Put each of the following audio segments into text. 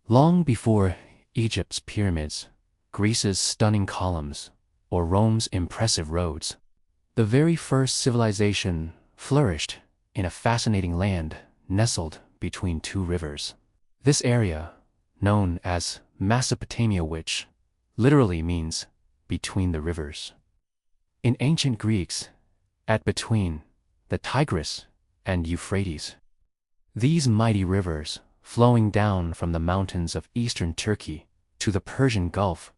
Long before Egypt's pyramids, Greece's stunning columns, or Rome's impressive roads, the very first civilization flourished in a fascinating land nestled between two rivers. This area, known as Mesopotamia, which literally means between the rivers. In ancient Greeks, at between the Tigris and Euphrates. These mighty rivers, flowing down from the mountains of eastern Turkey to the Persian Gulf,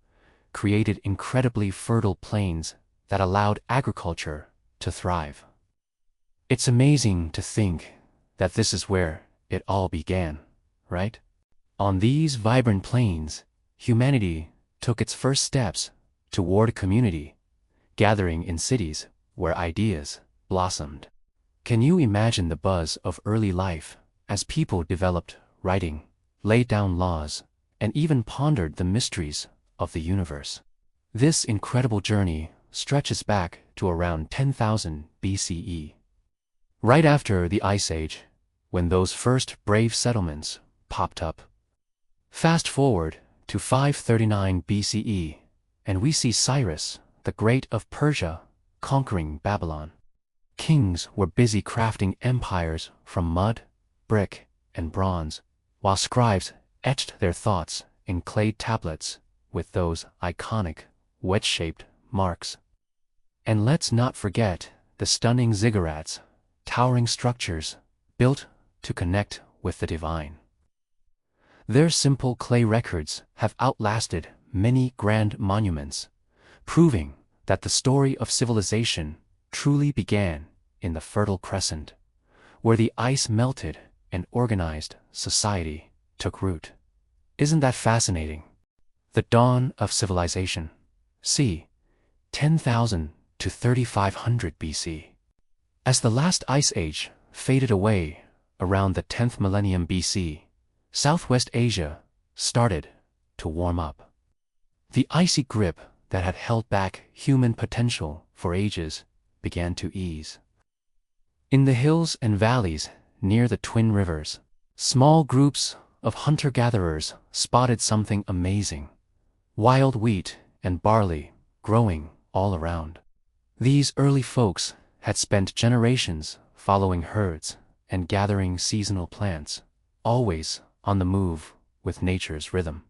created incredibly fertile plains that allowed agriculture to thrive. It's amazing to think that this is where it all began, right? On these vibrant plains, humanity took its first steps toward community, gathering in cities where ideas blossomed. Can you imagine the buzz of early life as people developed writing, laid down laws, and even pondered the mysteries of the universe? This incredible journey stretches back to around 10,000 BCE. Right after the Ice Age, when those first brave settlements popped up. Fast forward to 539 BCE, and we see Cyrus, the Great of Persia, conquering Babylon. Kings were busy crafting empires from mud, brick, and bronze, while scribes etched their thoughts in clay tablets with those iconic, wedge-shaped marks. And let's not forget the stunning ziggurats, towering structures built to connect with the divine. Their simple clay records have outlasted many grand monuments, proving that the story of civilization truly began in the Fertile Crescent, where the ice melted and organized society took root. Isn't that fascinating? The dawn of civilization, c. 10,000 to 3,500 BC. As the last ice age faded away around the 10th millennium BC, Southwest Asia started to warm up. The icy grip that had held back human potential for ages began to ease. In the hills and valleys near the Twin Rivers, small groups of hunter-gatherers spotted something amazing: wild wheat and barley growing all around. These early folks had spent generations following herds and gathering seasonal plants, always on the move with nature's rhythm.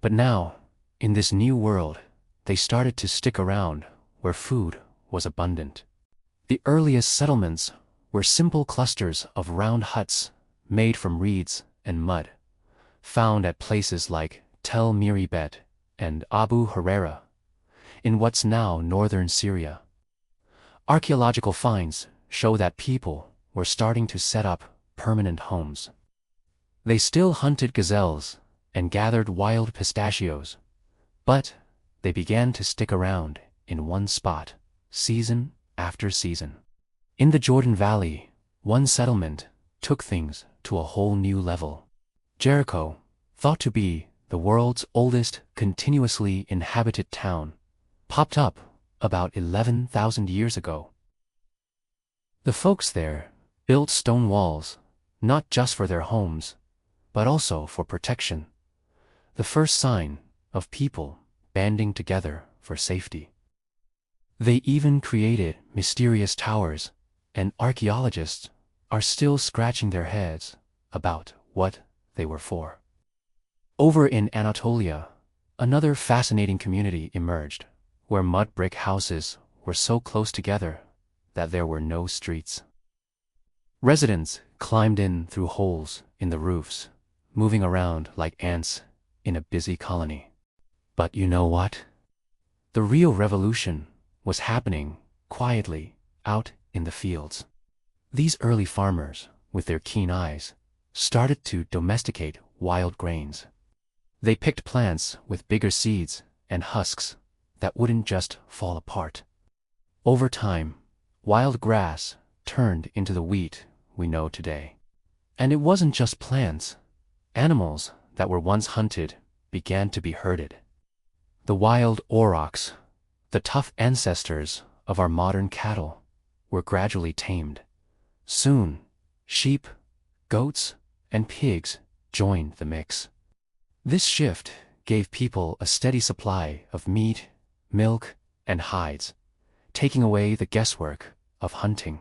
But now, in this new world, they started to stick around where food was abundant. The earliest settlements were simple clusters of round huts made from reeds and mud, found at places like Tel Miribet and Abu Huraira, in what's now northern Syria. Archaeological finds show that people were starting to set up permanent homes. They still hunted gazelles and gathered wild pistachios, but they began to stick around in one spot, season after season. In the Jordan Valley, one settlement took things to a whole new level. Jericho, thought to be the world's oldest continuously inhabited town, popped up about 11,000 years ago. The folks there built stone walls, not just for their homes, but also for protection, the first sign of people banding together for safety. They even created mysterious towers, and archaeologists are still scratching their heads about what they were for. Over in Anatolia, another fascinating community emerged, where mud brick houses were so close together that there were no streets. Residents climbed in through holes in the roofs, moving around like ants in a busy colony. But you know what? The real revolution was happening quietly out in the fields. These early farmers, with their keen eyes, started to domesticate wild grains. They picked plants with bigger seeds and husks that wouldn't just fall apart. Over time, wild grass turned into the wheat we know today. And it wasn't just plants. Animals that were once hunted began to be herded. The wild aurochs, the tough ancestors of our modern cattle, were gradually tamed. Soon, sheep, goats, and pigs joined the mix. This shift gave people a steady supply of meat, milk, and hides, taking away the guesswork of hunting.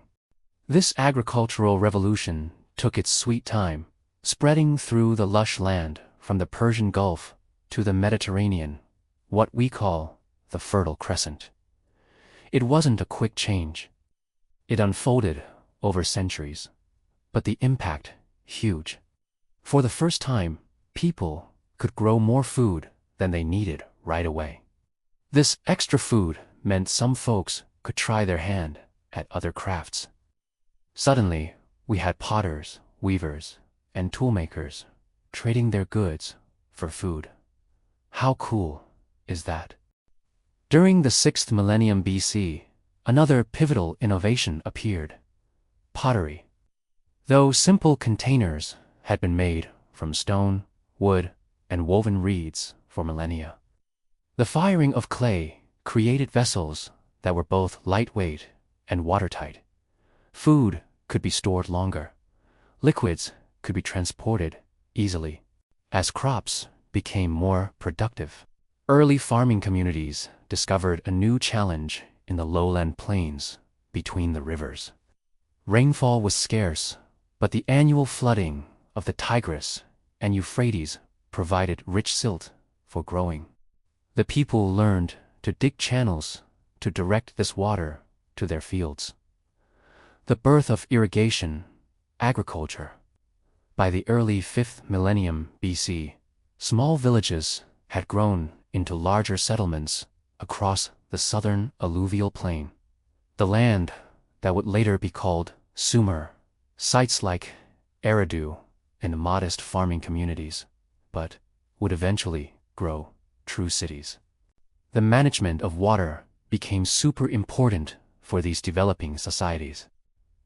This agricultural revolution took its sweet time, spreading through the lush land from the Persian Gulf to the Mediterranean, what we call the Fertile Crescent. It wasn't a quick change. It unfolded over centuries, but the impact huge. For the first time, people could grow more food than they needed right away. This extra food meant some folks could try their hand at other crafts. Suddenly, we had potters, weavers, and toolmakers trading their goods for food. How cool is that? During the 6th millennium BC, another pivotal innovation appeared: pottery. Though simple containers had been made from stone, wood, and woven reeds for millennia, the firing of clay created vessels that were both lightweight and watertight. Food could be stored longer. Liquids could be transported easily. As crops became more productive, early farming communities discovered a new challenge in the lowland plains between the rivers. Rainfall was scarce, but the annual flooding of the Tigris and Euphrates provided rich silt for growing. The people learned to dig channels to direct this water to their fields. The birth of irrigation, agriculture. By the early 5th millennium BC, small villages had grown into larger settlements across the southern alluvial plain. The land that would later be called Sumer, sites like Eridu and modest farming communities, but would eventually grow true cities. The management of water became super important for these developing societies.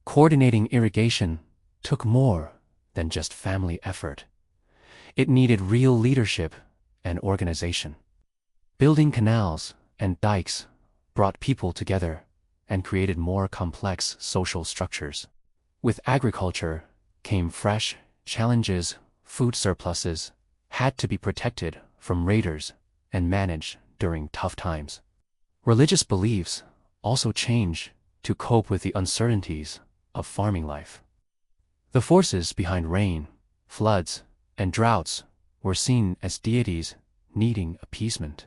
Coordinating irrigation took more than just family effort. It needed real leadership and organization. Building canals and dikes brought people together and created more complex social structures. With agriculture came fresh challenges. Food surpluses had to be protected from raiders and managed during tough times. Religious beliefs also changed to cope with the uncertainties of farming life. The forces behind rain, floods, and droughts were seen as deities needing appeasement.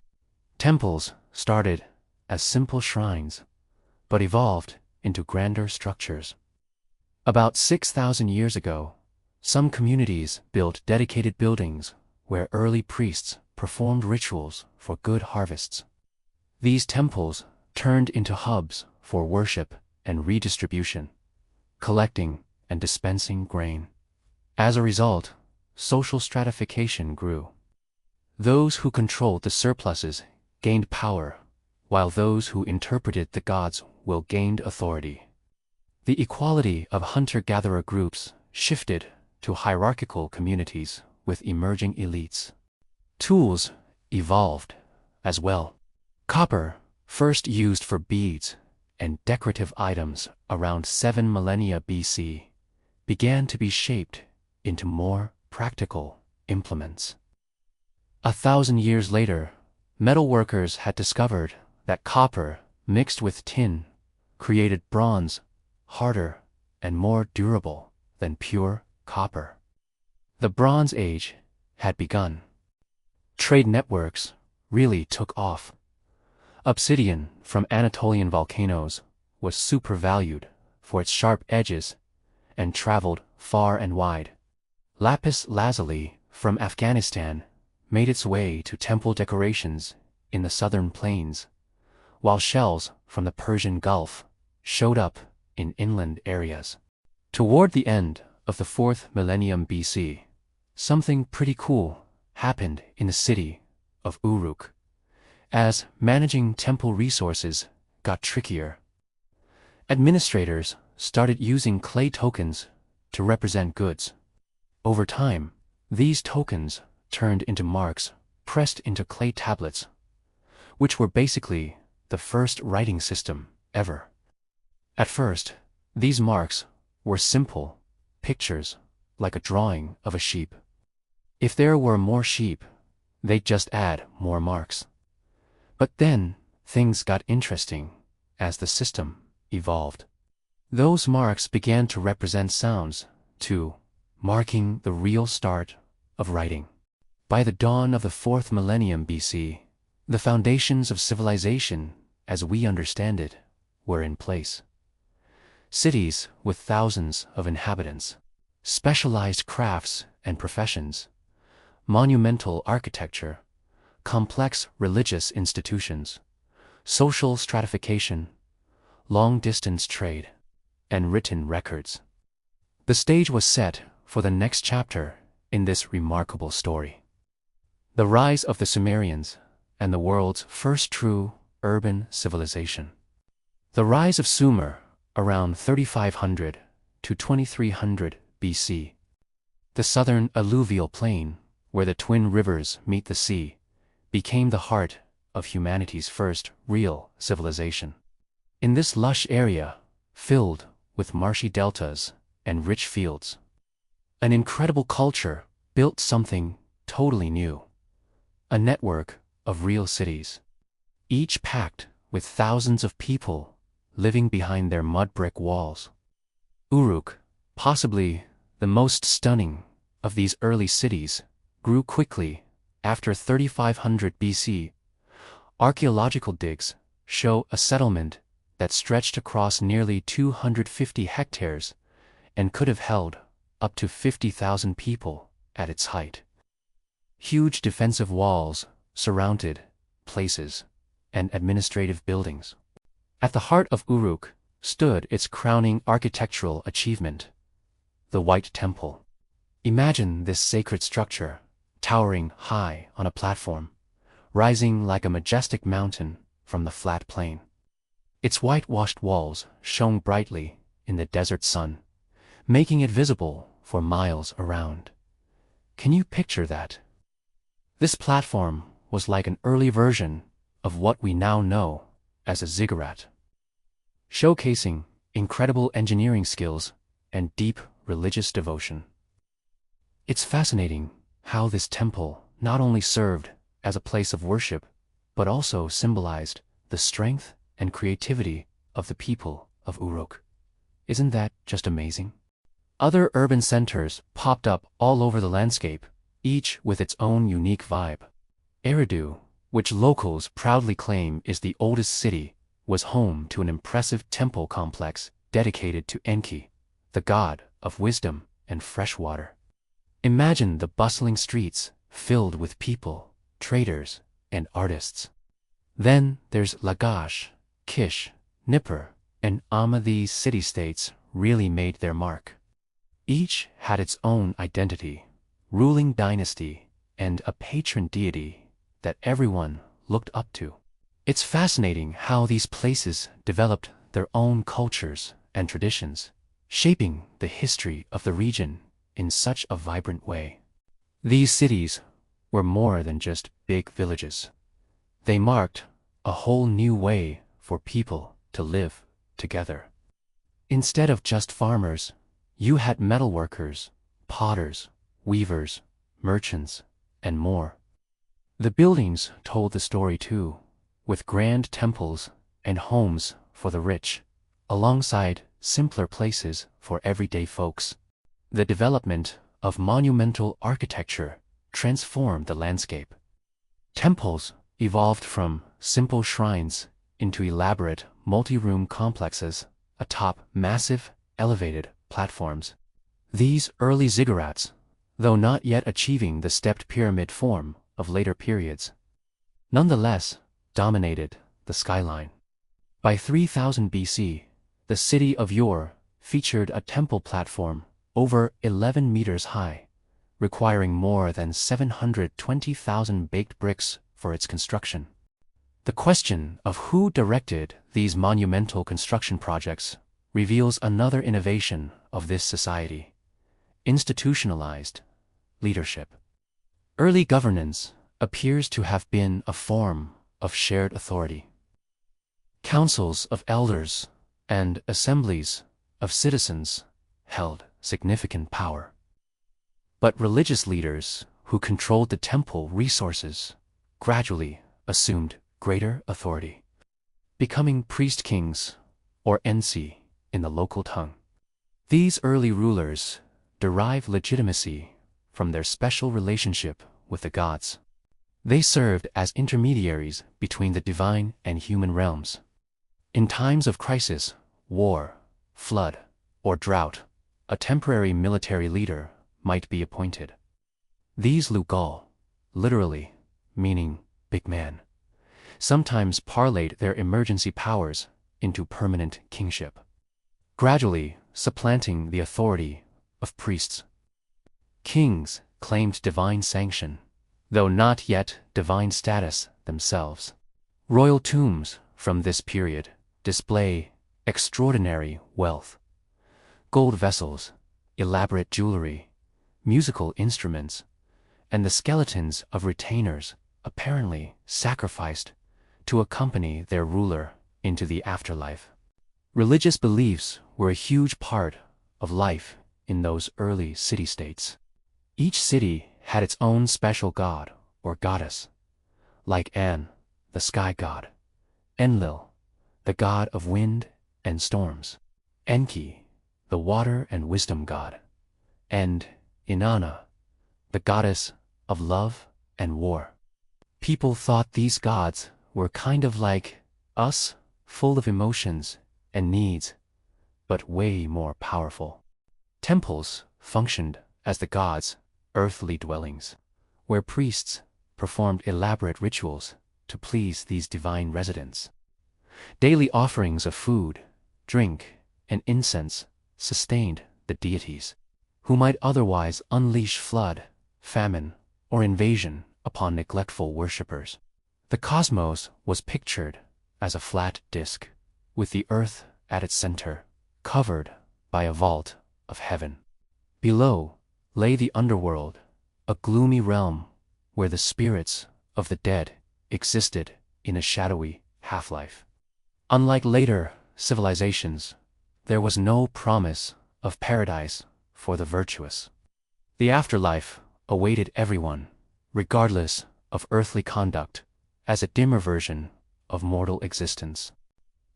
Temples started as simple shrines, but evolved into grander structures. About 6,000 years ago, some communities built dedicated buildings where early priests performed rituals for good harvests. These temples turned into hubs for worship and redistribution, collecting and dispensing grain. As a result, social stratification grew. Those who controlled the surpluses gained power, while those who interpreted the gods' will gained authority. The equality of hunter-gatherer groups shifted to hierarchical communities with emerging elites. Tools evolved as well. Copper, first used for beads and decorative items around 7 millennia BC, began to be shaped into more practical implements. 1,000 years later, metalworkers had discovered that copper mixed with tin created bronze, harder and more durable than pure copper. The Bronze Age had begun. Trade networks really took off. Obsidian from Anatolian volcanoes was super valued for its sharp edges and traveled far and wide. Lapis lazuli from Afghanistan made its way to temple decorations in the southern plains, while shells from the Persian Gulf showed up in inland areas. Toward the end of the 4th millennium BC, something pretty cool happened in the city of Uruk. As managing temple resources got trickier, administrators started using clay tokens to represent goods. Over time, these tokens turned into marks pressed into clay tablets, which were basically the first writing system ever. At first, these marks were simple pictures like a drawing of a sheep. If there were more sheep, They'd just add more marks. But then, things got interesting as the system evolved. Those marks began to represent sounds, too, marking the real start of writing. By the dawn of the 4th millennium BC, the foundations of civilization, as we understand it, were in place. Cities with thousands of inhabitants, specialized crafts and professions, monumental architecture, complex religious institutions, social stratification, long-distance trade, and written records. The stage was set for the next chapter in this remarkable story. The rise of the Sumerians and the world's first true urban civilization. The rise of Sumer around 3500 to 2300 BC. The southern alluvial plain, where the twin rivers meet the sea, became the heart of humanity's first real civilization. In this lush area, filled with marshy deltas and rich fields, an incredible culture built something totally new. A network of real cities, each packed with thousands of people living behind their mud brick walls. Uruk, possibly the most stunning of these early cities, grew quickly after 3500 BC. Archaeological digs show a settlement that stretched across nearly 250 hectares and could have held up to 50,000 people at its height. Huge defensive walls surrounded places and administrative buildings. At the heart of Uruk stood its crowning architectural achievement, the White Temple. Imagine this sacred structure, towering high on a platform, rising like a majestic mountain from the flat plain. Its whitewashed walls shone brightly in the desert sun, making it visible for miles around. Can you picture that? This platform was like an early version of what we now know as a ziggurat, showcasing incredible engineering skills and deep religious devotion. It's fascinating how this temple not only served as a place of worship, but also symbolized the strength and creativity of the people of Uruk. Isn't that just amazing? Other urban centers popped up all over the landscape, each with its own unique vibe. Eridu, which locals proudly claim is the oldest city, was home to an impressive temple complex dedicated to Enki, the god of wisdom and fresh water. Imagine the bustling streets filled with people, traders, and artists. Then there's Lagash, Kish, Nippur, and Amma. These city-states really made their mark. Each had its own identity, ruling dynasty, and a patron deity that everyone looked up to. It's fascinating how these places developed their own cultures and traditions, shaping the history of the region in such a vibrant way. These cities were more than just big villages. They marked a whole new way for people to live together. Instead of just farmers, you had metalworkers, potters, weavers, merchants, and more. The buildings told the story too, with grand temples and homes for the rich, alongside simpler places for everyday folks. The development of monumental architecture transformed the landscape. Temples evolved from simple shrines into elaborate multi-room complexes atop massive, elevated platforms. These early ziggurats, though not yet achieving the stepped pyramid form of later periods, nonetheless dominated the skyline. By 3000 BC, the city of Ur featured a temple platform over 11 meters high, requiring more than 720,000 baked bricks for its construction. The question of who directed these monumental construction projects reveals another innovation of this society: institutionalized leadership. Early governance appears to have been a form of shared authority. Councils of elders and assemblies of citizens held significant power. But religious leaders who controlled the temple resources, gradually assumed greater authority, becoming priest-kings, or ensi in the local tongue. These early rulers derived legitimacy from their special relationship with the gods. They served as intermediaries between the divine and human realms. In times of crisis, war, flood, or drought, a temporary military leader might be appointed. These Lugal, literally meaning big man, sometimes parlayed their emergency powers into permanent kingship, gradually supplanting the authority of priests. Kings claimed divine sanction, though not yet divine status themselves. Royal tombs from this period display extraordinary wealth. Gold vessels, elaborate jewelry, musical instruments, and the skeletons of retainers apparently sacrificed to accompany their ruler into the afterlife. Religious beliefs were a huge part of life in those early city-states. Each city had its own special god or goddess, like An, the sky god, Enlil, the god of wind and storms, Enki, the water and wisdom god, and Inanna, the goddess of love and war. People thought these gods were kind of like us, full of emotions and needs, but way more powerful. Temples functioned as the gods' earthly dwellings, where priests performed elaborate rituals to please these divine residents. Daily offerings of food, drink, and incense sustained the deities, who might otherwise unleash flood, famine, or invasion upon neglectful worshippers. The cosmos was pictured as a flat disk, with the earth at its center, covered by a vault of heaven. Below lay the underworld, a gloomy realm where the spirits of the dead existed in a shadowy half-life. Unlike later civilizations, there was no promise of paradise for the virtuous. The afterlife awaited everyone, regardless of earthly conduct, as a dimmer version of mortal existence.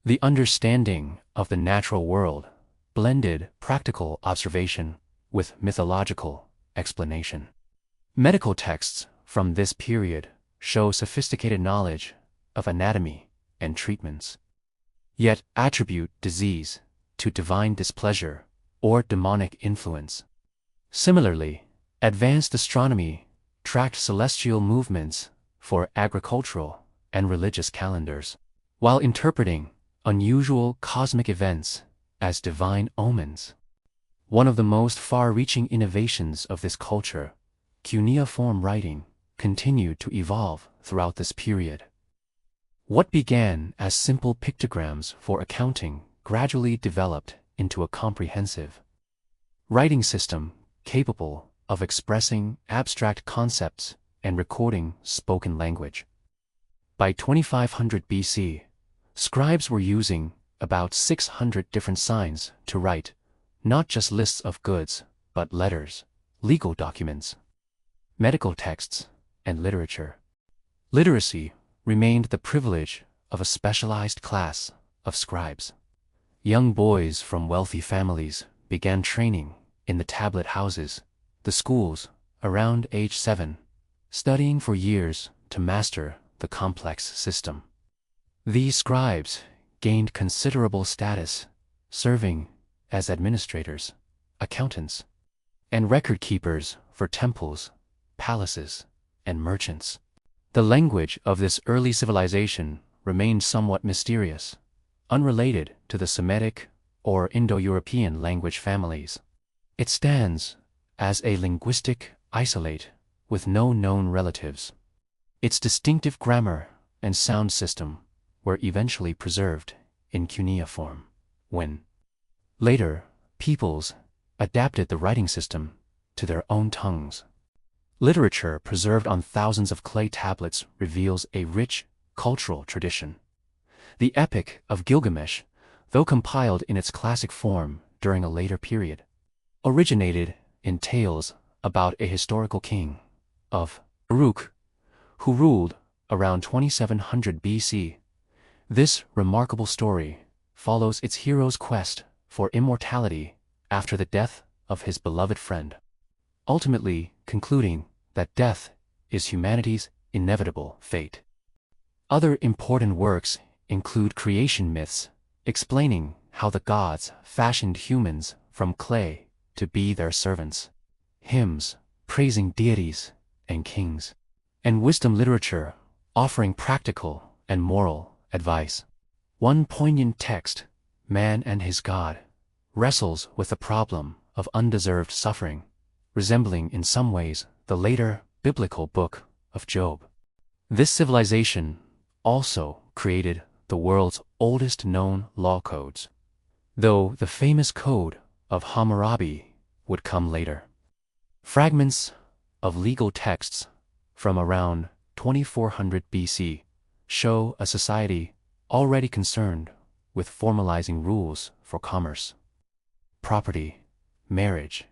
The understanding of the natural world blended practical observation with mythological explanation. Medical texts from this period show sophisticated knowledge of anatomy and treatments, yet attribute disease to divine displeasure or demonic influence. Similarly, advanced astronomy tracked celestial movements for agricultural and religious calendars, while interpreting unusual cosmic events as divine omens. One of the most far-reaching innovations of this culture, cuneiform writing, continued to evolve throughout this period. What began as simple pictograms for accounting gradually developed into a comprehensive writing system capable of expressing abstract concepts and recording spoken language. By 2500 BC, scribes were using about 600 different signs to write not just lists of goods, but letters, legal documents, medical texts, and literature. Literacy remained the privilege of a specialized class of scribes. Young boys from wealthy families began training in the tablet houses, the schools, around age 7, studying for years to master the complex system. These scribes gained considerable status, serving as administrators, accountants, and record keepers for temples, palaces, and merchants. The language of this early civilization remained somewhat mysterious, unrelated to the Semitic or Indo-European language families. It stands as a linguistic isolate with no known relatives. Its distinctive grammar and sound system were eventually preserved in cuneiform, when later peoples adapted the writing system to their own tongues. Literature preserved on thousands of clay tablets reveals a rich cultural tradition. The Epic of Gilgamesh, though compiled in its classic form during a later period, originated in tales about a historical king, of Uruk, who ruled around 2700 BC. This remarkable story follows its hero's quest for immortality after the death of his beloved friend, ultimately concluding that death is humanity's inevitable fate. Other important works include creation myths, explaining how the gods fashioned humans from clay to be their servants, hymns praising deities and kings, and wisdom literature offering practical and moral advice. One poignant text, Man and His God, wrestles with the problem of undeserved suffering, resembling in some ways the later biblical book of Job. This civilization also created the world's oldest known law codes, though the famous Code of Hammurabi would come later. Fragments of legal texts from around 2400 BC show a society already concerned with formalizing rules for commerce, property, marriage,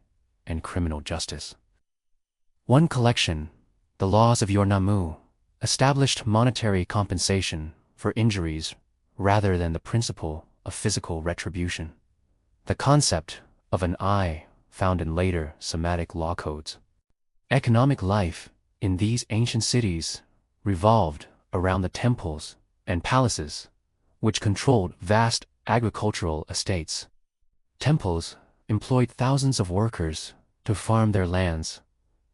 and criminal justice. One collection, the Laws of Yor-Namu, established monetary compensation for injuries rather than the principle of physical retribution, the concept of an eye found in later Semitic law codes. Economic life in these ancient cities revolved around the temples and palaces, which controlled vast agricultural estates. Temples employed thousands of workers to farm their lands,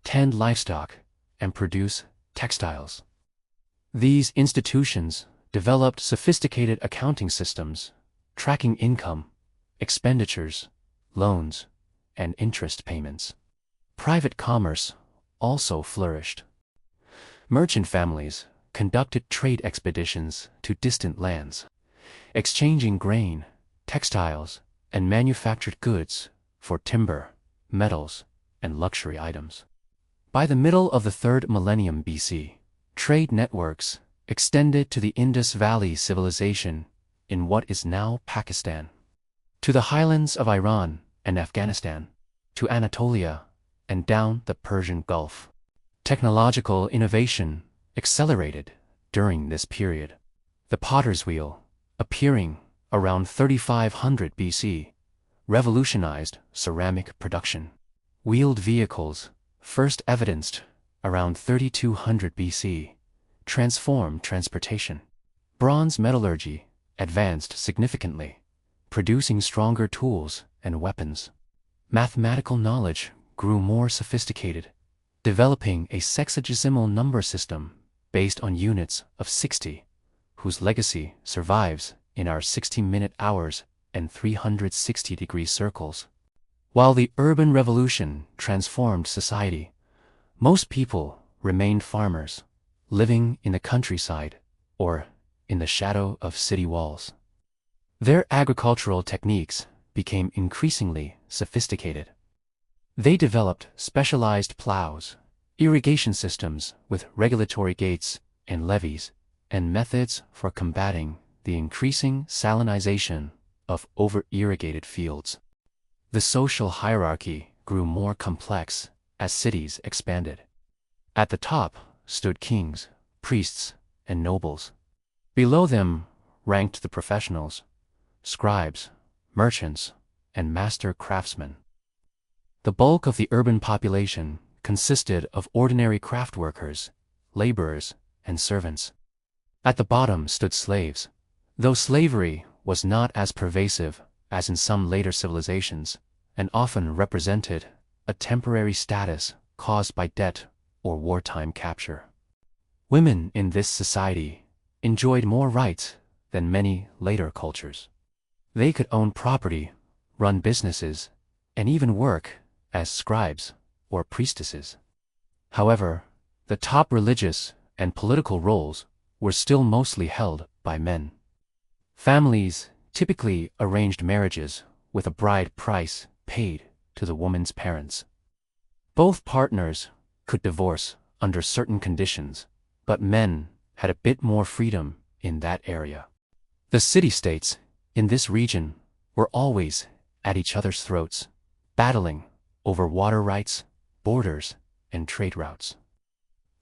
tend livestock, and produce textiles. These institutions developed sophisticated accounting systems, tracking income, expenditures, loans, and interest payments. Private commerce also flourished. Merchant families conducted trade expeditions to distant lands, exchanging grain, textiles, and manufactured goods for timber, metals, and luxury items. By the middle of the 3rd millennium BC, trade networks extended to the Indus Valley civilization in what is now Pakistan, to the highlands of Iran and Afghanistan, to Anatolia, and down the Persian Gulf. Technological innovation accelerated during this period. The potter's wheel, appearing around 3500 BC, revolutionized ceramic production. Wheeled vehicles, first evidenced around 3200 BC, transformed transportation. Bronze metallurgy advanced significantly, producing stronger tools and weapons. Mathematical knowledge grew more sophisticated, developing a sexagesimal number system based on units of 60, whose legacy survives in our 60-minute hours and 360-degree circles. While the urban revolution transformed society, most people remained farmers, living in the countryside or in the shadow of city walls. Their agricultural techniques became increasingly sophisticated. They developed specialized plows, irrigation systems with regulatory gates and levees, and methods for combating the increasing salinization of over-irrigated fields. The social hierarchy grew more complex as cities expanded. At the top stood kings, priests, and nobles. Below them ranked the professionals, scribes, merchants, and master craftsmen. The bulk of the urban population consisted of ordinary craft workers, laborers, and servants. At the bottom stood slaves, though slavery was not as pervasive as in some later civilizations, and often represented a temporary status caused by debt or wartime capture. Women in this society enjoyed more rights than many later cultures. They could own property, run businesses, and even work as scribes or priestesses. However, the top religious and political roles were still mostly held by men. Families typically arranged marriages with a bride price paid to the woman's parents. Both partners could divorce under certain conditions, but men had a bit more freedom in that area. The city-states in this region were always at each other's throats, battling over water rights, borders, and trade routes.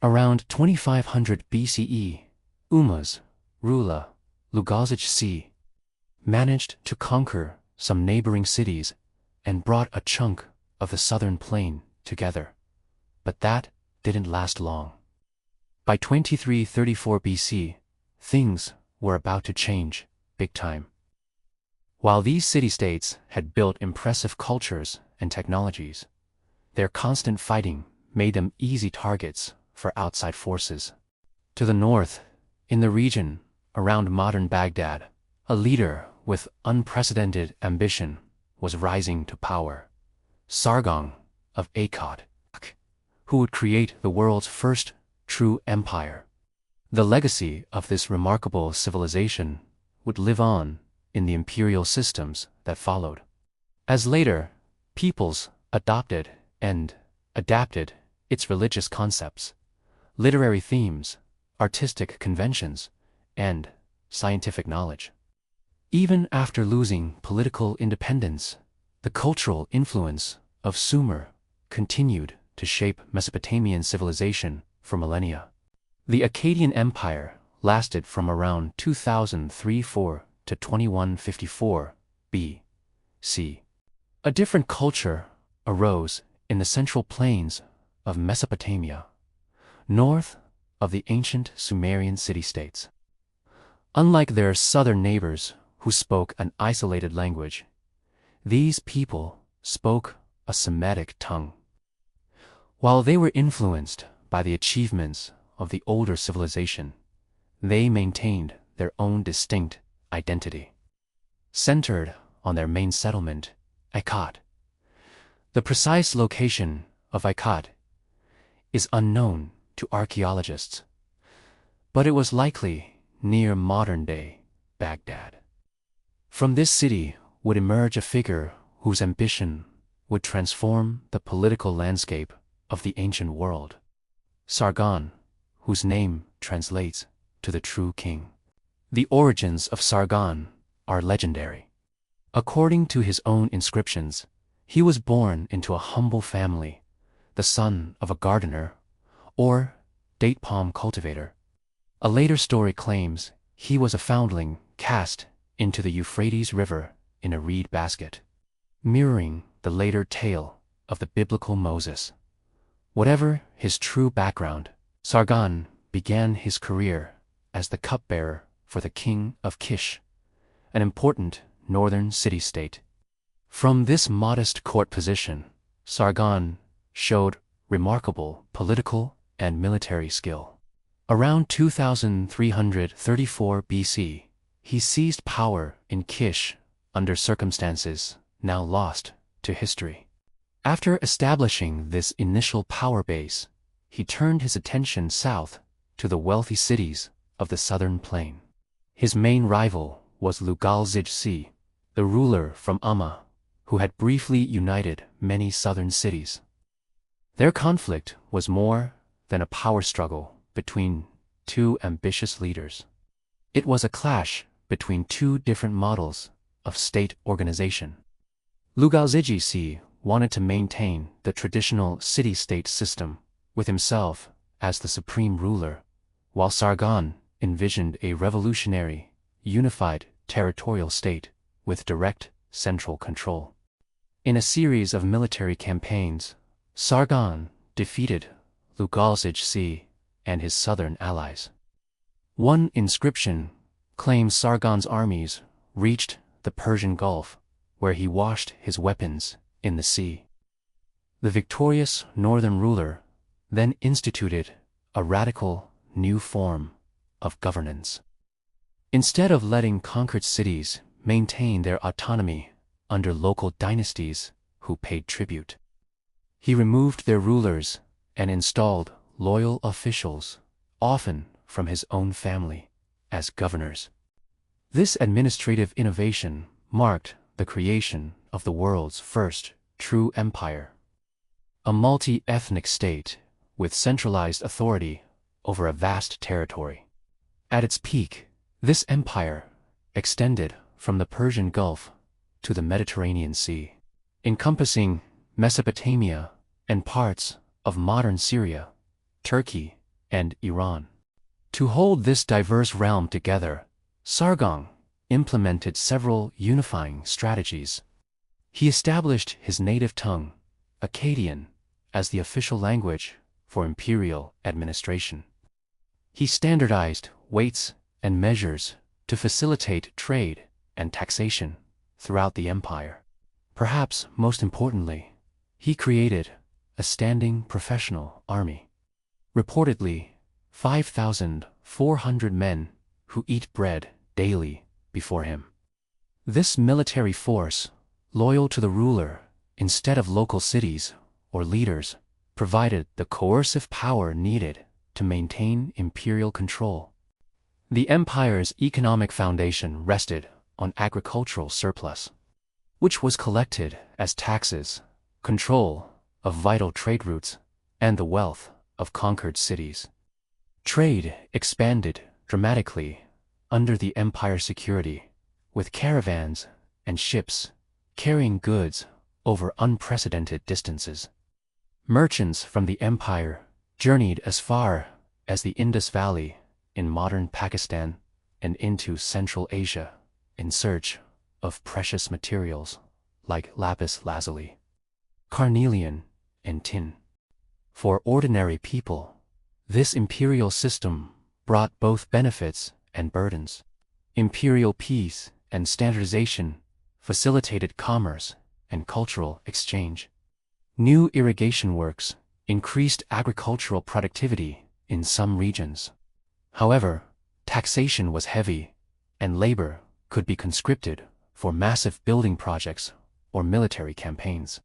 Around 2500 BCE, Umas, Rula, Lugalzic managed to conquer some neighboring cities and brought a chunk of the southern plain together. But that didn't last long. By 2334 BC, things were about to change big time. While these city-states had built impressive cultures and technologies, their constant fighting made them easy targets for outside forces. To the north, in the region around modern Baghdad, a leader with unprecedented ambition was rising to power, Sargon of Akkad, who would create the world's first true empire. The legacy of this remarkable civilization would live on in the imperial systems that followed. As later peoples adopted and adapted its religious concepts, literary themes, artistic conventions, and scientific knowledge. Even after losing political independence, the cultural influence of Sumer continued to shape Mesopotamian civilization for millennia. The Akkadian Empire lasted from around 2034 to 2154 B.C. A different culture arose in the central plains of Mesopotamia, north of the ancient Sumerian city-states. Unlike their southern neighbors who spoke an isolated language, these people spoke a Semitic tongue. While they were influenced by the achievements of the older civilization, they maintained their own distinct identity. Centered on their main settlement, Akkad. The precise location of Akkad is unknown to archaeologists, but it was likely near modern-day Baghdad. From this city would emerge a figure whose ambition would transform the political landscape of the ancient world, Sargon, whose name translates to the true king. The origins of Sargon are legendary. According to his own inscriptions, he was born into a humble family, the son of a gardener or date palm cultivator. A later story claims he was a foundling cast into the Euphrates River in a reed basket, mirroring the later tale of the biblical Moses. Whatever his true background, Sargon began his career as the cupbearer for the king of Kish, an important northern city-state. From this modest court position, Sargon showed remarkable political and military skill. Around 2334 BC, he seized power in Kish under circumstances now lost to history. After establishing this initial power base, he turned his attention south to the wealthy cities of the southern plain. His main rival was Lugalzic, the ruler from Amma, who had briefly united many southern cities. Their conflict was more than a power struggle between two ambitious leaders. It was a clash between two different models of state organization. Lugalzic wanted to maintain the traditional city-state system with himself as the supreme ruler, while Sargon envisioned a revolutionary, unified territorial state with direct central control. In a series of military campaigns, Sargon defeated Lugalzic and his southern allies. One inscription claims Sargon's armies reached the Persian Gulf, where he washed his weapons in the sea. The victorious northern ruler then instituted a radical new form of governance. Instead of letting conquered cities maintain their autonomy under local dynasties who paid tribute, he removed their rulers and installed loyal officials, often from his own family, as governors. This administrative innovation marked the creation of the world's first true empire, a multi-ethnic state with centralized authority over a vast territory. At its peak, this empire extended from the Persian Gulf to the Mediterranean Sea, encompassing Mesopotamia and parts of modern Syria, Turkey, and Iran. To hold this diverse realm together, Sargon implemented several unifying strategies. He established his native tongue, Akkadian, as the official language for imperial administration. He standardized weights and measures to facilitate trade and taxation throughout the empire. Perhaps most importantly, he created a standing professional army. Reportedly, 5,400 men who eat bread daily before him. This military force, loyal to the ruler instead of local cities or leaders, provided the coercive power needed to maintain imperial control. The empire's economic foundation rested on agricultural surplus, which was collected as taxes, control of vital trade routes, and the wealth of conquered cities. Trade expanded dramatically under the empire's security, with caravans and ships carrying goods over unprecedented distances. Merchants from the empire journeyed as far as the Indus Valley in modern Pakistan and into Central Asia in search of precious materials like lapis lazuli, carnelian, and tin. For ordinary people, this imperial system brought both benefits and burdens. Imperial peace and standardization facilitated commerce and cultural exchange. New irrigation works increased agricultural productivity in some regions. However, taxation was heavy, and labor could be conscripted for massive building projects or military campaigns.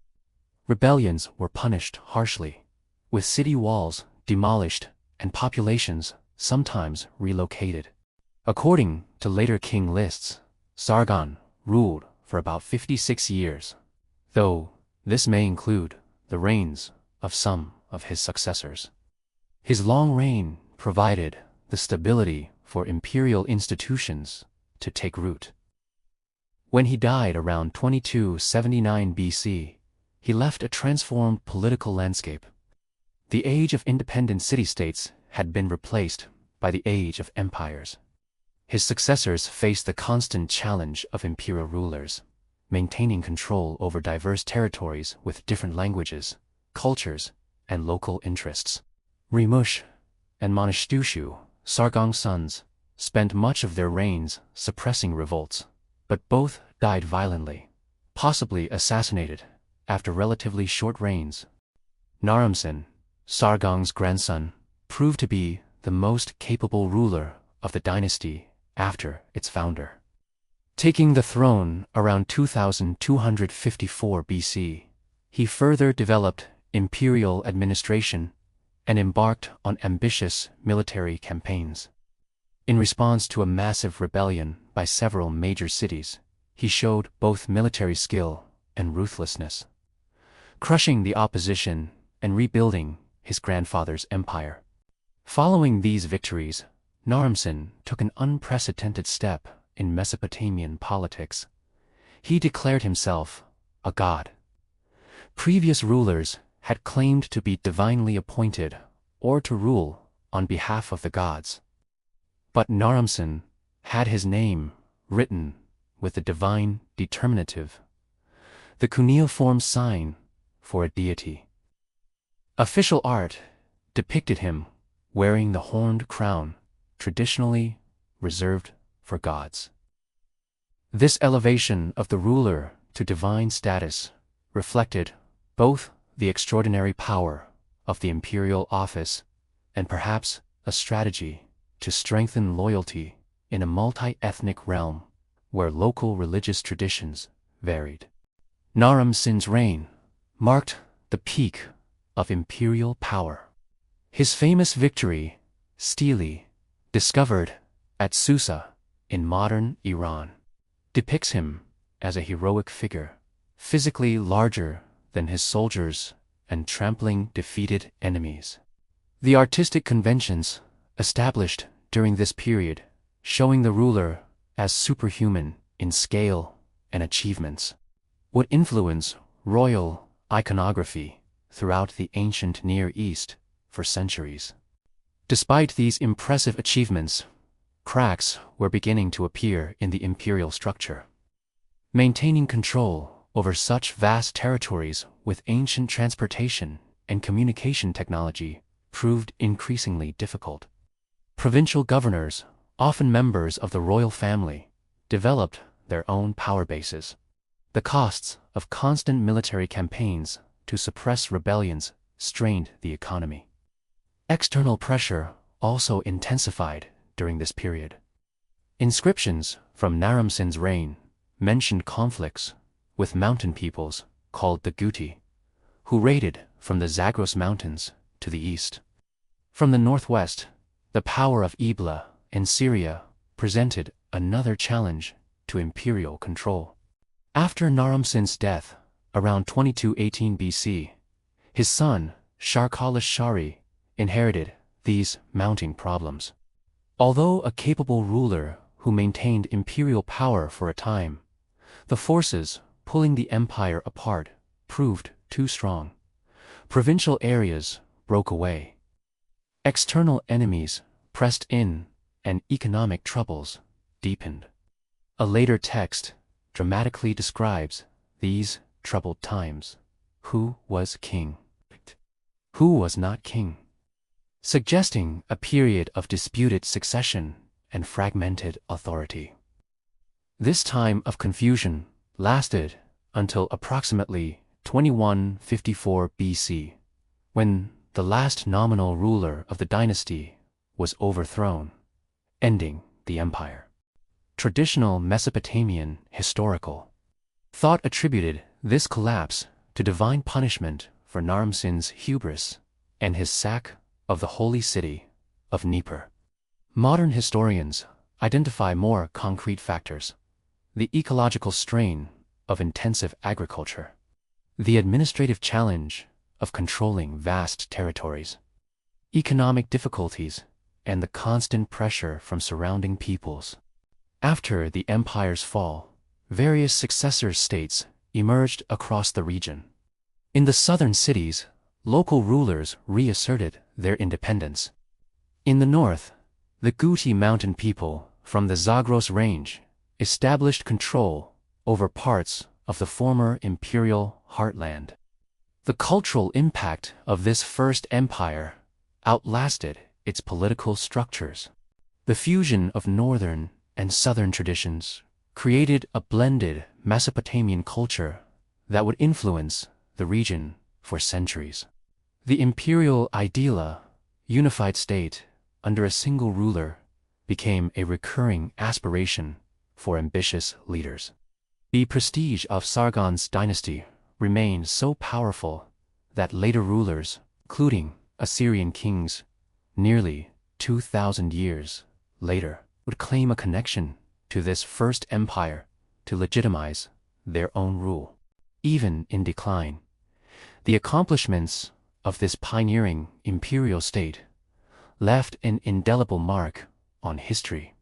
Rebellions were punished harshly, with city walls demolished and populations sometimes relocated. According to later king lists, Sargon ruled for about 56 years, though this may include the reigns of some of his successors. His long reign provided the stability for imperial institutions to take root. When he died around 2279 BC, he left a transformed political landscape. The age of independent city-states had been replaced by the age of empires. His successors faced the constant challenge of imperial rulers, maintaining control over diverse territories with different languages, cultures, and local interests. Rimush and Manishtushu, Sargon's sons, spent much of their reigns suppressing revolts, but both died violently, possibly assassinated after relatively short reigns. Naram-Sin, Sargon's grandson, proved to be the most capable ruler of the dynasty after its founder. Taking the throne around 2254 BC, he further developed imperial administration and embarked on ambitious military campaigns. In response to a massive rebellion by several major cities, he showed both military skill and ruthlessness, crushing the opposition and rebuilding his grandfather's empire. Following these victories, Naram-Sin took an unprecedented step in Mesopotamian politics. He declared himself a god. Previous rulers had claimed to be divinely appointed or to rule on behalf of the gods. But Naram-Sin had his name written with the divine determinative, the cuneiform sign for a deity. Official art depicted him wearing the horned crown traditionally reserved for gods. This elevation of the ruler to divine status reflected both the extraordinary power of the imperial office and perhaps a strategy to strengthen loyalty in a multi-ethnic realm where local religious traditions varied. Naram-Sin's reign marked the peak of imperial power. His famous victory, stele, discovered at Susa in modern Iran, depicts him as a heroic figure, physically larger than his soldiers and trampling defeated enemies. The artistic conventions established during this period, showing the ruler as superhuman in scale and achievements, would influence royal iconography throughout the ancient Near East for centuries. Despite these impressive achievements, cracks were beginning to appear in the imperial structure. Maintaining control over such vast territories with ancient transportation and communication technology proved increasingly difficult. Provincial governors, often members of the royal family, developed their own power bases. The costs of constant military campaigns to suppress rebellions strained the economy. External pressure also intensified during this period. Inscriptions from Naram-Sin's reign mentioned conflicts with mountain peoples called the Guti, who raided from the Zagros Mountains to the east. From the northwest, the power of Ebla and Syria presented another challenge to imperial control. After Naram-Sin's death, around 2218 BC, his son, Sharkal-Shari, inherited these mounting problems. Although a capable ruler who maintained imperial power for a time, the forces pulling the empire apart proved too strong. Provincial areas broke away. External enemies pressed in, and economic troubles deepened. A later text dramatically describes these troubled times. Who was king? Who was not king? Suggesting a period of disputed succession and fragmented authority. This time of confusion lasted until approximately 2154 BC, when the last nominal ruler of the dynasty was overthrown, ending the empire. Traditional Mesopotamian historical thought attributed this collapse to divine punishment for Naram-Sin's hubris and his sack of the holy city of Nippur. Modern historians identify more concrete factors: the ecological strain of intensive agriculture, the administrative challenge of controlling vast territories, economic difficulties, and the constant pressure from surrounding peoples. After the empire's fall, various successor states emerged across the region. In the southern cities, local rulers reasserted their independence. In the north, the Guti mountain people from the Zagros range established control over parts of the former imperial heartland. The cultural impact of this first empire outlasted its political structures. The fusion of northern and southern traditions created a blended Mesopotamian culture that would influence the region for centuries. The imperial ideal, unified state under a single ruler, became a recurring aspiration for ambitious leaders. The prestige of Sargon's dynasty remained so powerful that later rulers, including Assyrian kings, nearly 2,000 years later, would claim a connection to this first empire to legitimize their own rule. Even in decline, the accomplishments of this pioneering imperial state left an indelible mark on history.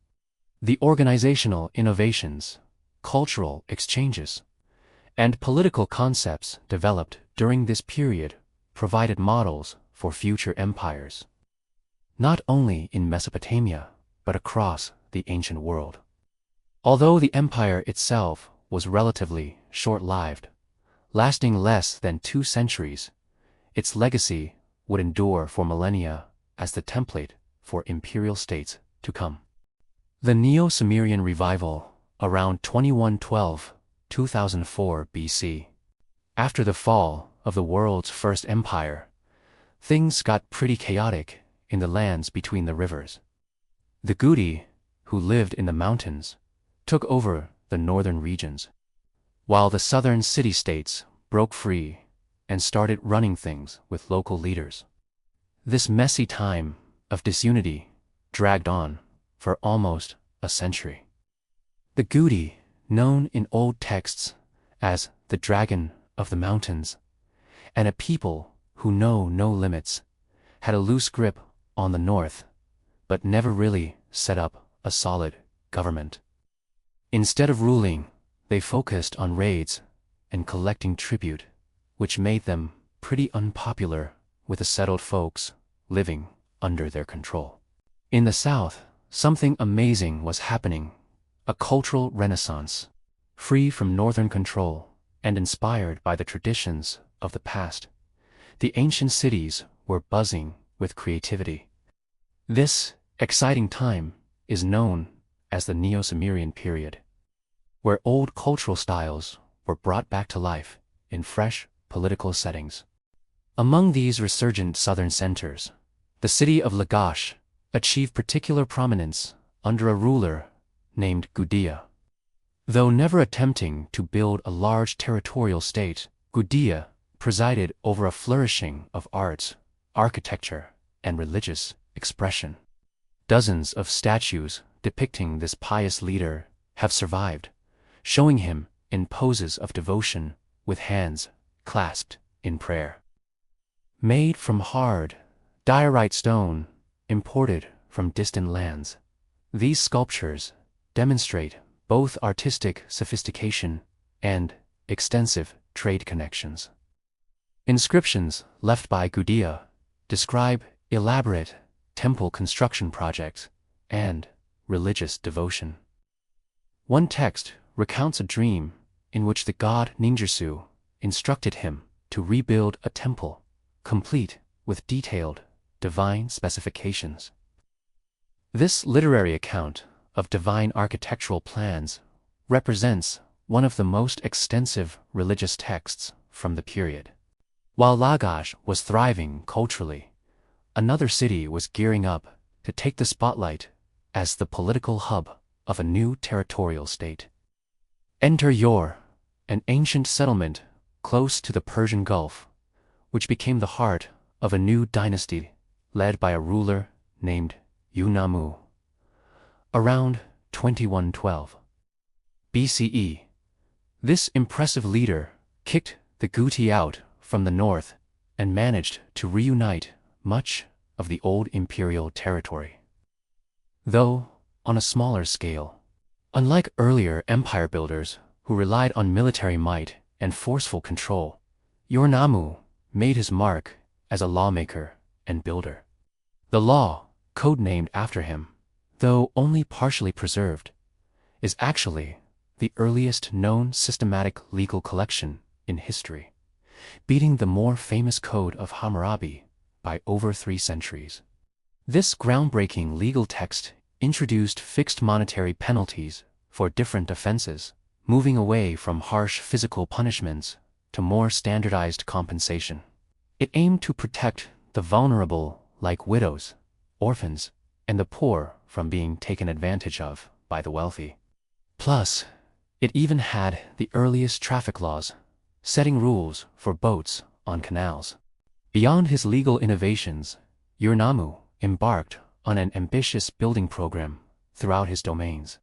The organizational innovations, cultural exchanges, and political concepts developed during this period provided models for future empires, not only in Mesopotamia, but across the ancient world. Although the empire itself was relatively short-lived, lasting less than 2 centuries, its legacy would endure for millennia as the template for imperial states to come. The Neo-Sumerian revival around 2112-2004 BC. After the fall of the world's first empire, things got pretty chaotic in the lands between the rivers. The Guti, who lived in the mountains, took over the northern regions, while the southern city-states broke free and started running things with local leaders. This messy time of disunity dragged on for almost a century. The Guti, known in old texts as the dragon of the mountains, and a people who know no limits, had a loose grip on the north, but never really set up a solid government. Instead of ruling, they focused on raids and collecting tribute, which made them pretty unpopular with the settled folks living under their control. In the south, something amazing was happening, a cultural renaissance. Free from northern control and inspired by the traditions of the past, the ancient cities were buzzing with creativity. This exciting time is known as the Neo-Sumerian period, where old cultural styles were brought back to life in fresh political settings. Among these resurgent southern centers, the city of Lagash achieved particular prominence under a ruler named Gudea. Though never attempting to build a large territorial state, Gudea presided over a flourishing of arts, architecture, and religious expression. Dozens of statues depicting this pious leader have survived, showing him in poses of devotion with hands clasped in prayer. Made from hard, diorite stone imported from distant lands, these sculptures demonstrate both artistic sophistication and extensive trade connections. Inscriptions left by Gudea describe elaborate temple construction projects and religious devotion. One text recounts a dream in which the god Ninjutsu instructed him to rebuild a temple, complete with detailed divine specifications. This literary account of divine architectural plans represents one of the most extensive religious texts from the period. While Lagash was thriving culturally, another city was gearing up to take the spotlight as the political hub of a new territorial state. Enter Yor, an ancient settlement close to the Persian Gulf, which became the heart of a new dynasty led by a ruler named Yunamu. Around 2112 BCE, this impressive leader kicked the Guti out from the north and managed to reunite much of the old imperial territory. Though on a smaller scale, unlike earlier empire builders who relied on military might and forceful control, Yunamu made his mark as a lawmaker and builder. The law, codenamed after him, though only partially preserved, is actually the earliest known systematic legal collection in history, beating the more famous Code of Hammurabi by over 3 centuries. This groundbreaking legal text introduced fixed monetary penalties for different offenses, moving away from harsh physical punishments to more standardized compensation. It aimed to protect the vulnerable like widows, orphans, and the poor from being taken advantage of by the wealthy. Plus, it even had the earliest traffic laws, setting rules for boats on canals. Beyond his legal innovations, Yunamu embarked on an ambitious building program throughout his domains.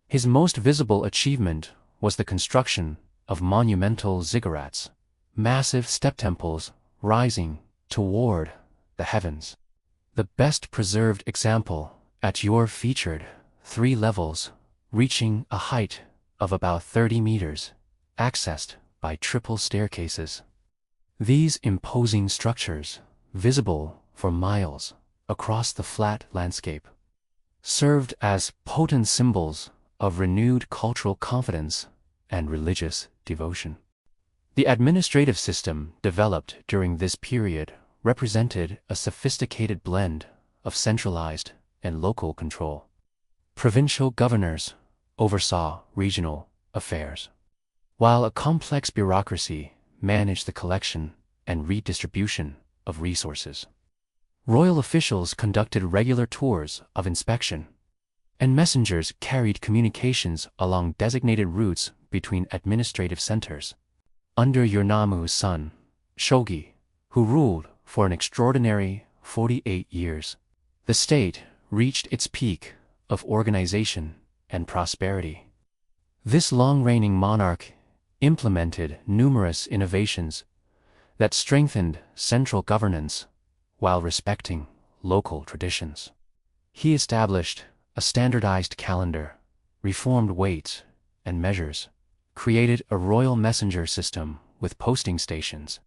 His most visible achievement was the construction of monumental ziggurats, massive step temples rising toward the heavens. The best preserved example at Yor featured 3 levels reaching a height of about 30 meters, accessed by triple staircases. These imposing structures, visible for miles across the flat landscape, served as potent symbols of renewed cultural confidence and religious devotion. The administrative system developed during this period represented a sophisticated blend of centralized and local control. Provincial governors oversaw regional affairs, while a complex bureaucracy managed the collection and redistribution of resources. Royal officials conducted regular tours of inspection, and messengers carried communications along designated routes between administrative centers. Under Yunamu's son, Shogi, who ruled for an extraordinary 48 years, the state reached its peak of organization and prosperity. This long-reigning monarch implemented numerous innovations that strengthened central governance while respecting local traditions. He established a standardized calendar, reformed weights and measures, created a royal messenger system with posting stations,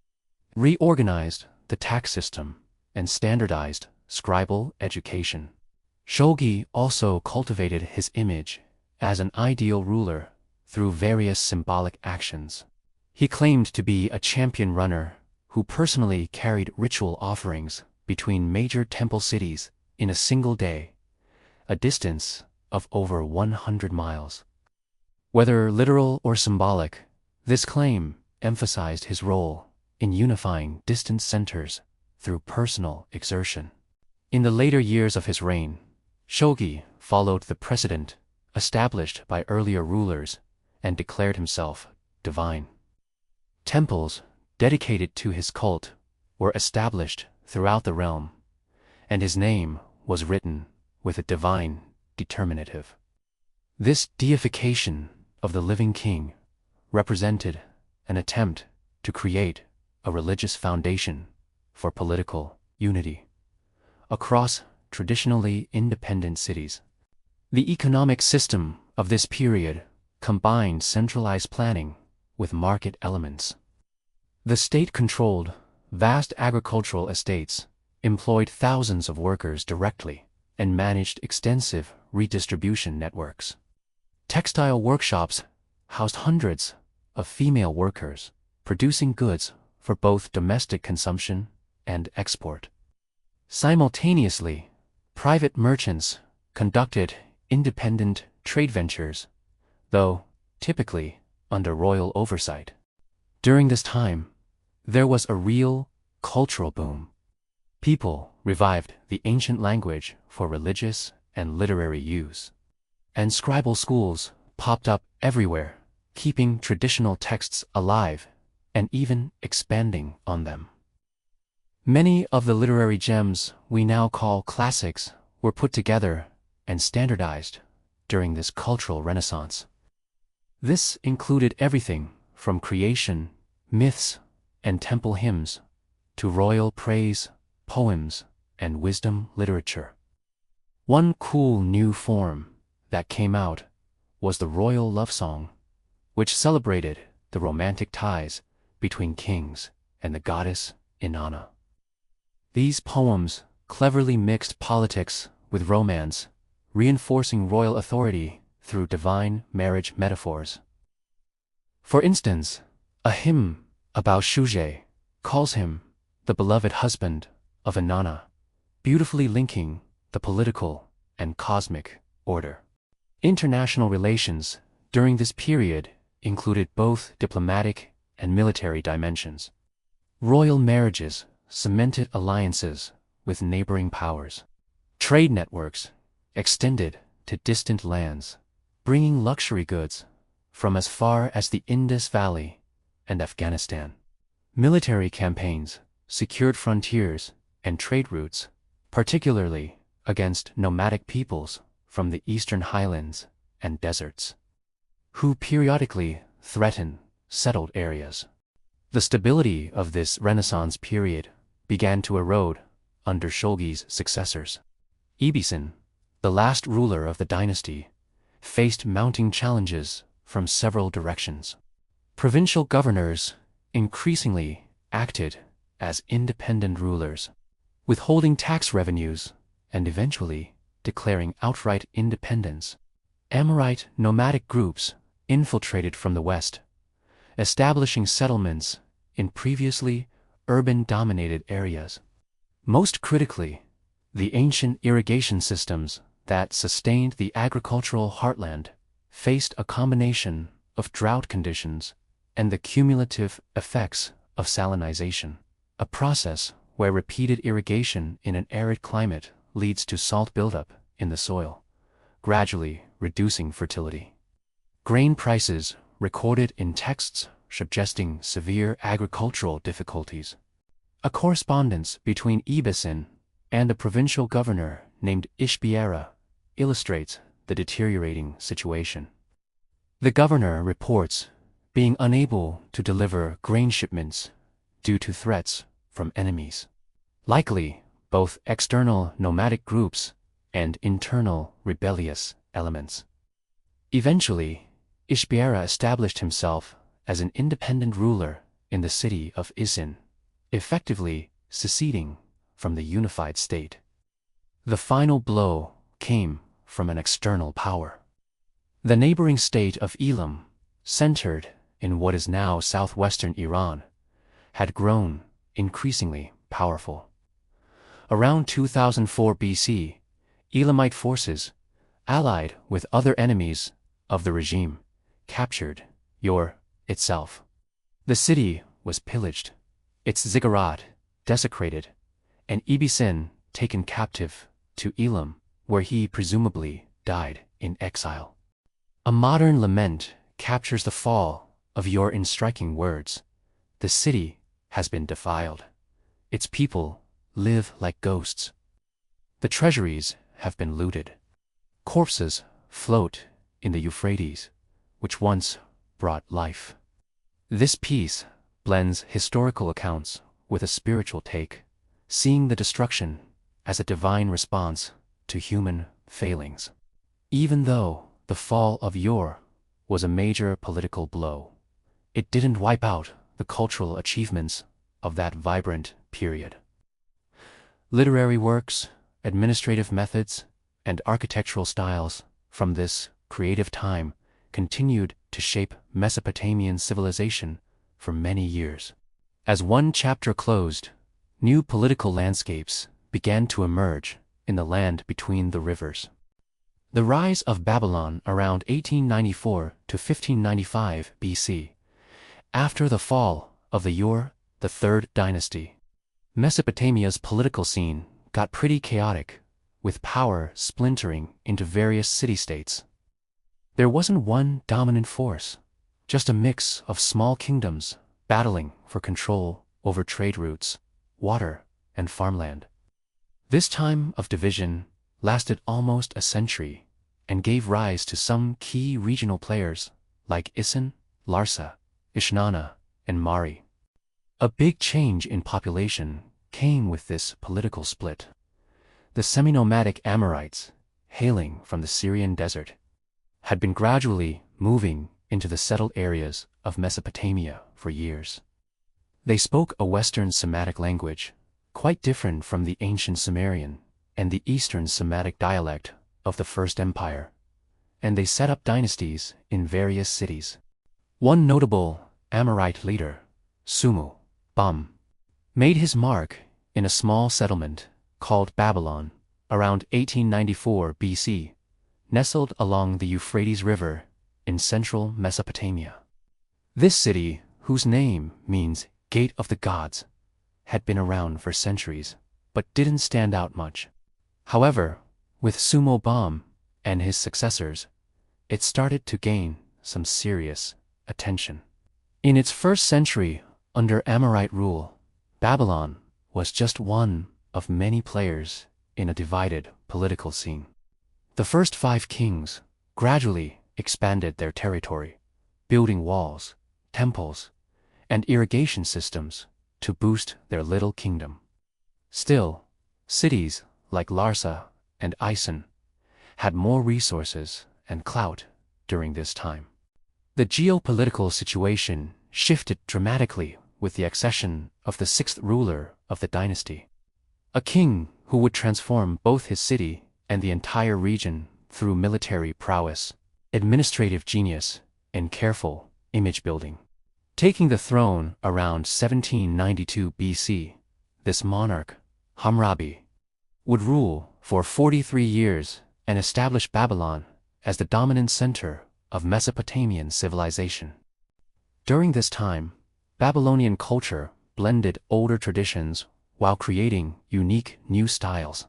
reorganized the tax system, and standardized scribal education. Shogi also cultivated his image as an ideal ruler through various symbolic actions. He claimed to be a champion runner who personally carried ritual offerings between major temple cities in a single day, a distance of over 100 miles. Whether literal or symbolic, this claim emphasized his role in unifying distant centers through personal exertion. In the later years of his reign, Shogi followed the precedent established by earlier rulers and declared himself divine. Temples dedicated to his cult were established throughout the realm, and his name was written with a divine determinative. This deification of the living king represented an attempt to create a religious foundation for political unity across traditionally independent cities. The economic system of this period combined centralized planning with market elements. The state controlled vast agricultural estates, employed thousands of workers directly, and managed extensive redistribution networks. Textile workshops housed hundreds of female workers, producing goods for both domestic consumption and export. Simultaneously, private merchants conducted independent trade ventures, though typically under royal oversight. During this time, there was a real cultural boom. People revived the ancient language for religious and literary use, and scribal schools popped up everywhere, keeping traditional texts alive and even expanding on them. Many of the literary gems we now call classics were put together and standardized during this cultural renaissance. This included everything from creation, myths, and temple hymns to royal praise, poems, and wisdom literature. One cool new form that came out was the royal love song, which celebrated the romantic ties between kings and the goddess Inanna. These poems cleverly mixed politics with romance, reinforcing royal authority through divine marriage metaphors. For instance, a hymn about Shuje calls him the beloved husband of Inanna, beautifully linking the political and cosmic order. International relations during this period included both diplomatic and military dimensions. Royal marriages cemented alliances with neighboring powers. Trade networks extended to distant lands, bringing luxury goods from as far as the Indus Valley and Afghanistan. Military campaigns secured frontiers and trade routes, particularly against nomadic peoples from the eastern highlands and deserts, who periodically threatened settled areas. The stability of this Renaissance period began to erode under Shogi's successors. Ibisen, the last ruler of the dynasty, faced mounting challenges from several directions. Provincial governors increasingly acted as independent rulers, withholding tax revenues and eventually declaring outright independence. Amorite nomadic groups infiltrated from the west, establishing settlements in previously urban-dominated areas. Most critically, the ancient irrigation systems that sustained the agricultural heartland faced a combination of drought conditions and the cumulative effects of salinization, a process where repeated irrigation in an arid climate leads to salt buildup in the soil, gradually reducing fertility. Grain prices recorded in texts suggesting severe agricultural difficulties. A correspondence between Ibisen and a provincial governor named Ishbiera illustrates the deteriorating situation. The governor reports being unable to deliver grain shipments due to threats from enemies, likely both external nomadic groups and internal rebellious elements. Eventually, Ishbiera established himself as an independent ruler in the city of Isin, effectively seceding from the unified state. The final blow came from an external power. The neighboring state of Elam, centered in what is now southwestern Iran, had grown increasingly powerful. Around 2004 BC, Elamite forces, allied with other enemies of the regime, captured Ur itself. The city was pillaged, its ziggurat desecrated, and Ibisin taken captive to Elam, where he presumably died in exile. A modern lament captures the fall of Ur in striking words. The city has been defiled. Its people live like ghosts. The treasuries have been looted. Corpses float in the Euphrates, which once brought life. This piece blends historical accounts with a spiritual take, seeing the destruction as a divine response to human failings. Even though the fall of Ur was a major political blow, it didn't wipe out the cultural achievements of that vibrant period. Literary works, administrative methods, and architectural styles from this creative time continued to shape Mesopotamian civilization for many years. As one chapter closed, new political landscapes began to emerge in the land between the rivers. The rise of Babylon around 1894 to 1595 BC. After the fall of the Ur, the Third Dynasty, Mesopotamia's political scene got pretty chaotic, with power splintering into various city-states. There wasn't one dominant force, just a mix of small kingdoms battling for control over trade routes, water, and farmland. This time of division lasted almost a century and gave rise to some key regional players like Isin, Larsa, Ishnana, and Mari. A big change in population came with this political split. The semi-nomadic Amorites, hailing from the Syrian desert, had been gradually moving into the settled areas of Mesopotamia for years. They spoke a Western Semitic language, quite different from the ancient Sumerian and the Eastern Semitic dialect of the First Empire, and they set up dynasties in various cities. One notable Amorite leader, Sumu Bum, made his mark in a small settlement called Babylon around 1894 BC, nestled along the Euphrates River in central Mesopotamia. This city, whose name means Gate of the Gods, had been around for centuries, but didn't stand out much. However, with Sumu Bum and his successors, it started to gain some serious attention. In its first century under Amorite rule, Babylon was just one of many players in a divided political scene. The first 5 kings gradually expanded their territory, building walls, temples, and irrigation systems to boost their little kingdom. Still, cities like Larsa and Isin had more resources and clout during this time. The geopolitical situation shifted dramatically with the accession of the 6th ruler of the dynasty, a king who would transform both his city and the entire region through military prowess, administrative genius, and careful image building. Taking the throne around 1792 BC, this monarch, Hammurabi, would rule for 43 years and establish Babylon as the dominant center of Mesopotamian civilization. During this time, Babylonian culture blended older traditions while creating unique new styles.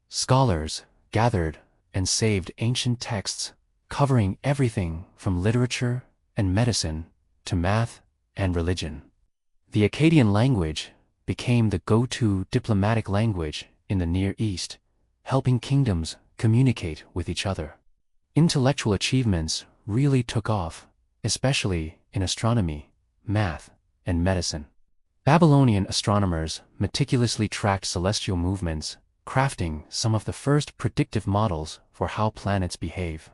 Scholars gathered and saved ancient texts covering everything from literature and medicine to math and religion. The Akkadian language became the go-to diplomatic language in the Near East, helping kingdoms communicate with each other. Intellectual achievements really took off, especially in astronomy, math, and medicine. Babylonian astronomers meticulously tracked celestial movements, crafting some of the first predictive models for how planets behave.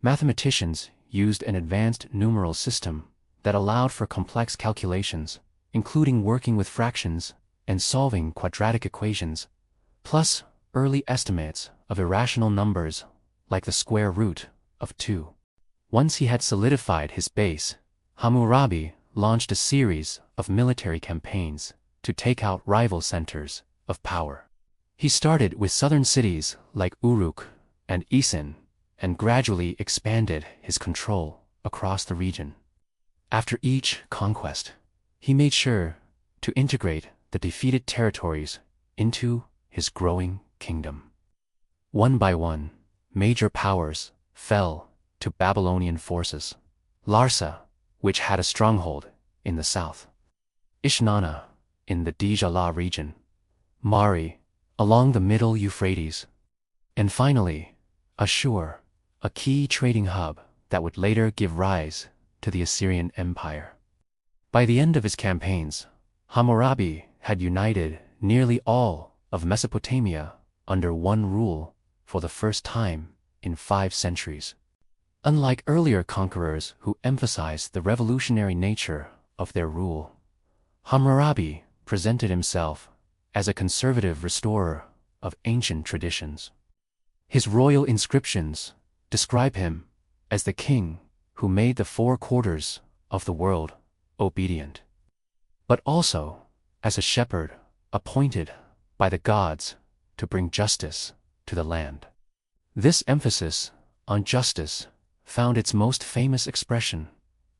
Mathematicians used an advanced numeral system that allowed for complex calculations, including working with fractions and solving quadratic equations. Plus, early estimates of irrational numbers like the square root of 2. Once he had solidified his base, Hammurabi launched a series of military campaigns to take out rival centers of power. He started with southern cities like Uruk and Isin and gradually expanded his control across the region. After each conquest, he made sure to integrate the defeated territories into his growing kingdom. One by one, major powers fell to Babylonian forces. Larsa, which had a stronghold in the south, Ishnana in the Djala region, Mari along the middle Euphrates, and finally, Ashur, a key trading hub that would later give rise to the Assyrian Empire. By the end of his campaigns, Hammurabi had united nearly all of Mesopotamia under one rule for the first time in 5 centuries. Unlike earlier conquerors who emphasized the revolutionary nature of their rule, Hammurabi presented himself as a conservative restorer of ancient traditions. His royal inscriptions describe him as the king who made the 4 quarters of the world obedient, but also as a shepherd appointed by the gods to bring justice to the land. This emphasis on justice found its most famous expression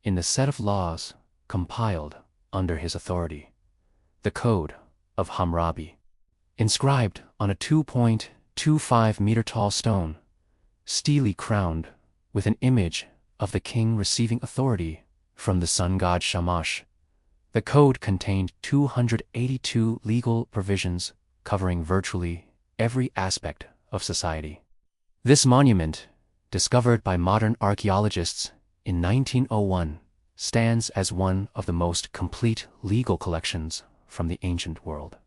in the set of laws compiled under his authority, the Code of Hammurabi. Inscribed on a 2.25-meter-tall stone, steely crowned with an image of the king receiving authority from the sun god Shamash, the code contained 282 legal provisions covering virtually every aspect of society. This monument, discovered by modern archaeologists in 1901, stands as one of the most complete legal collections from the ancient world.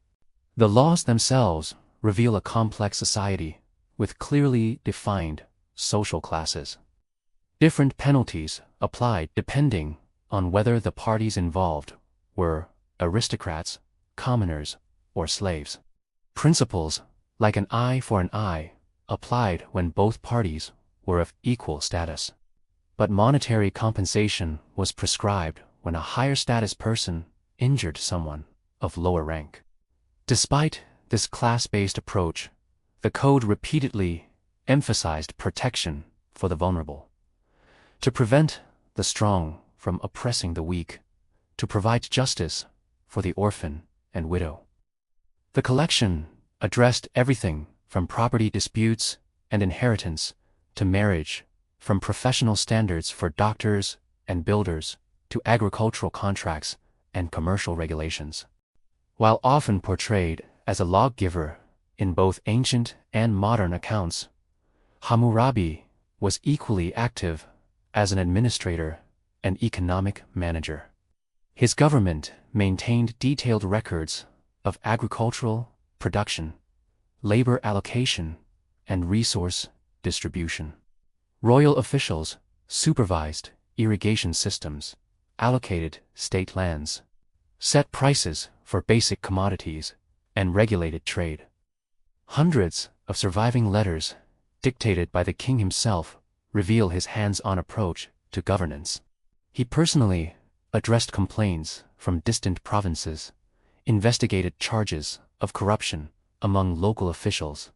The laws themselves reveal a complex society with clearly defined social classes. Different penalties applied depending on whether the parties involved were aristocrats, commoners, or slaves. Principles like an eye for an eye applied when both parties were of equal status. But monetary compensation was prescribed when a higher status person injured someone of lower rank. Despite this class-based approach, the code repeatedly emphasized protection for the vulnerable, to prevent the strong from oppressing the weak, to provide justice for the orphan and widow. The collection addressed everything from property disputes and inheritance to marriage, from professional standards for doctors and builders to agricultural contracts and commercial regulations. While often portrayed as a lawgiver in both ancient and modern accounts, Hammurabi was equally active as an administrator and economic manager. His government maintained detailed records of agricultural production, labor allocation, and resource distribution. Royal officials supervised irrigation systems, allocated state lands, set prices for basic commodities, and regulated trade. Hundreds of surviving letters, dictated by the king himself, reveal his hands-on approach to governance. He personally addressed complaints from distant provinces, investigated charges of corruption among local officials,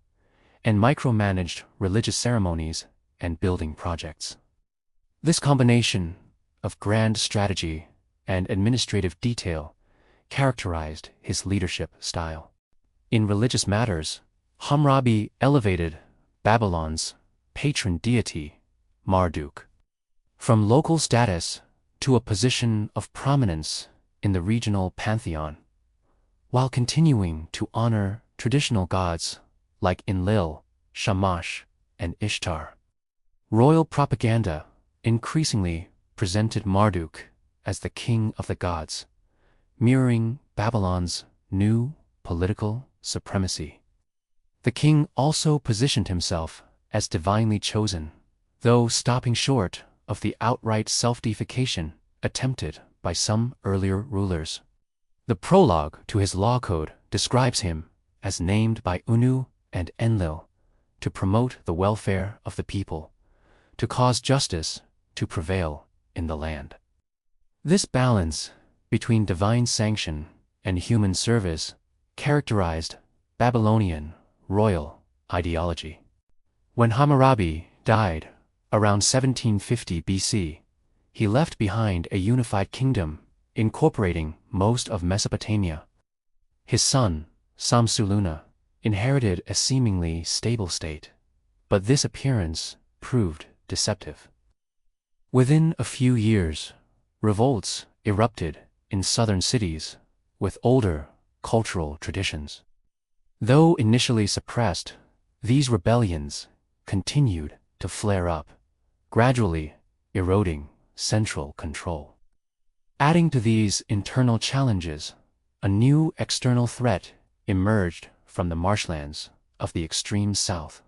and micromanaged religious ceremonies and building projects. This combination of grand strategy and administrative detail characterized his leadership style. In religious matters, Hammurabi elevated Babylon's patron deity, Marduk, from local status to a position of prominence in the regional pantheon, while continuing to honor traditional gods like Enlil, Shamash, and Ishtar. Royal propaganda increasingly presented Marduk as the king of the gods, mirroring Babylon's new political supremacy. The king also positioned himself as divinely chosen, though stopping short of the outright self-deification attempted by some earlier rulers. The prologue to his law code describes him as named by Unu and Enlil, to promote the welfare of the people, to cause justice to prevail in the land. This balance between divine sanction and human service characterized Babylonian royal ideology. When Hammurabi died around 1750 BC, he left behind a unified kingdom incorporating most of Mesopotamia. His son, Samsu-Luna, inherited a seemingly stable state, but this appearance proved deceptive. Within a few years, revolts erupted in southern cities with older cultural traditions. Though initially suppressed, these rebellions continued to flare up, gradually eroding central control. Adding to these internal challenges, a new external threat emerged from the marshlands of the extreme south.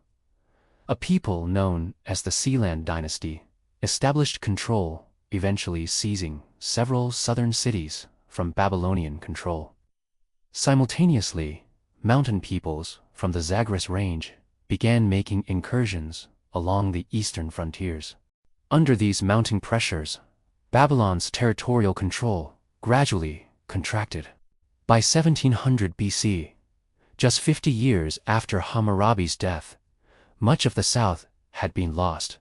A people known as the Sealand dynasty established control, eventually seizing several southern cities from Babylonian control. Simultaneously, mountain peoples from the Zagros range began making incursions along the eastern frontiers. Under these mounting pressures, Babylon's territorial control gradually contracted. By 1700 BC, just 50 years after Hammurabi's death, much of the south had been lost.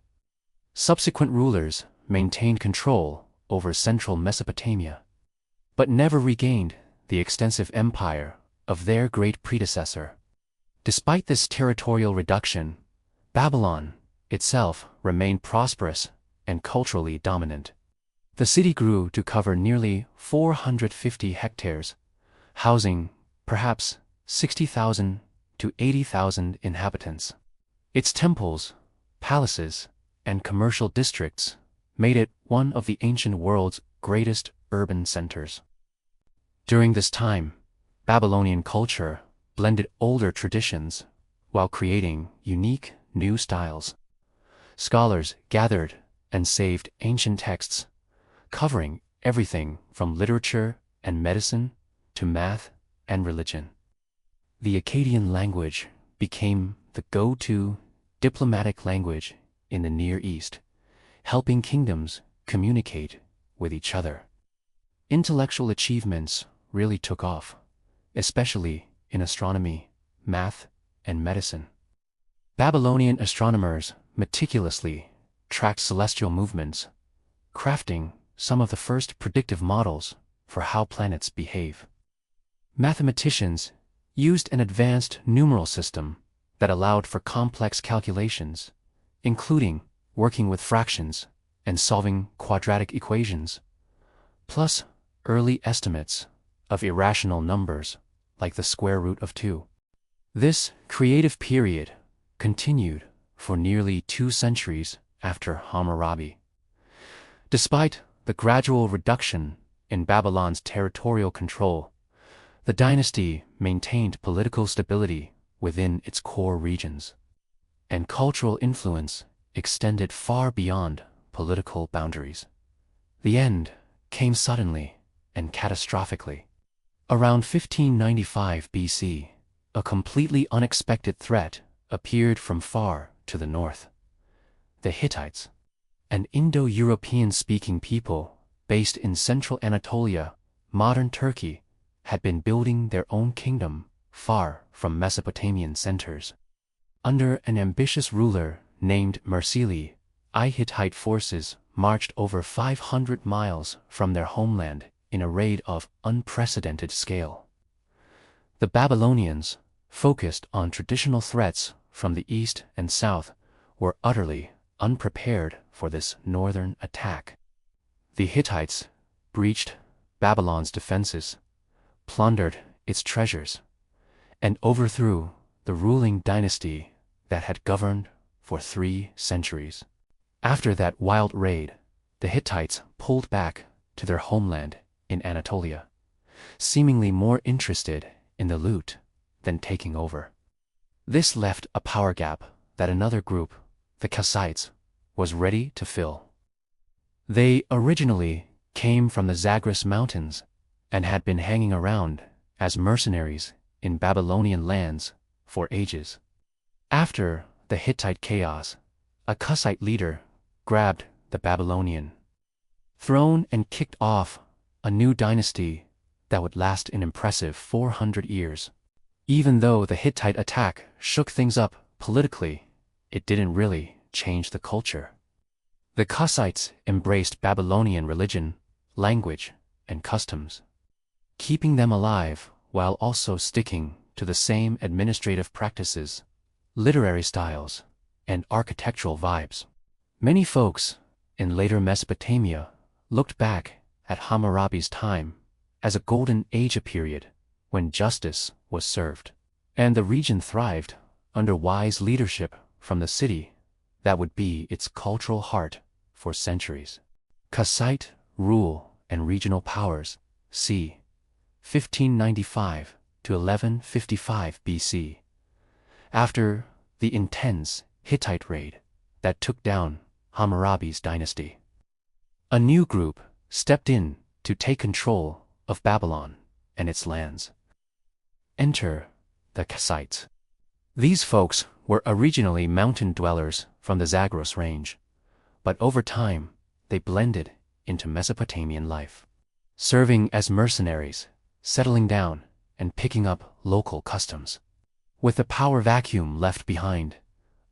Subsequent rulers maintained control over central Mesopotamia, but never regained the extensive empire of their great predecessor. Despite this territorial reduction, Babylon itself remained prosperous and culturally dominant. The city grew to cover nearly 450 hectares, housing perhaps 60,000 to 80,000 inhabitants. Its temples, palaces, and commercial districts made it one of the ancient world's greatest urban centers. During this time, Babylonian culture blended older traditions while creating unique new styles. Scholars gathered and saved ancient texts, covering everything from literature and medicine to math and religion. The Akkadian language became the go-to diplomatic language in the Near East, helping kingdoms communicate with each other. Intellectual achievements really took off, especially in astronomy, math, and medicine. Babylonian astronomers meticulously tracked celestial movements, crafting some of the first predictive models for how planets behave. Mathematicians used an advanced numeral system that allowed for complex calculations, including working with fractions and solving quadratic equations, plus early estimates of irrational numbers like the square root of 2. This creative period continued for nearly 2 centuries after Hammurabi. Despite the gradual reduction in Babylon's territorial control, the dynasty maintained political stability within its core regions, and cultural influence extended far beyond political boundaries. The end came suddenly and catastrophically. Around 1595 BC, a completely unexpected threat appeared from far to the north. The Hittites, an Indo-European-speaking people based in central Anatolia, modern Turkey, had been building their own kingdom far from Mesopotamian centers. Under an ambitious ruler named Mursili, Hittite forces marched over 500 miles from their homeland in a raid of unprecedented scale. The Babylonians, focused on traditional threats from the east and south, were utterly unprepared for this northern attack. The Hittites breached Babylon's defenses, plundered its treasures, and overthrew the ruling dynasty that had governed for 3 centuries. After that wild raid, the Hittites pulled back to their homeland in Anatolia, seemingly more interested in the loot than taking over. This left a power gap that another group, the Kassites, was ready to fill. They originally came from the Zagros Mountains and had been hanging around as mercenaries in Babylonian lands for ages. After the Hittite chaos, a Kassite leader grabbed the Babylonian throne and kicked off a new dynasty that would last an impressive 400 years. Even though the Hittite attack shook things up politically, it didn't really change the culture. The Kassites embraced Babylonian religion, language, and customs, keeping them alive while also sticking to the same administrative practices, literary styles, and architectural vibes. Many folks in later Mesopotamia looked back at Hammurabi's time as a golden age period when justice was served, and the region thrived under wise leadership from the city that would be its cultural heart for centuries. Kassite rule and regional powers, c. 1595 to 1155 BC. After the intense Hittite raid that took down Hammurabi's dynasty, a new group stepped in to take control of Babylon and its lands. Enter the Kassites. These folks were originally mountain dwellers from the Zagros range, but over time they blended into Mesopotamian life, serving as mercenaries, settling down, and picking up local customs. With the power vacuum left behind,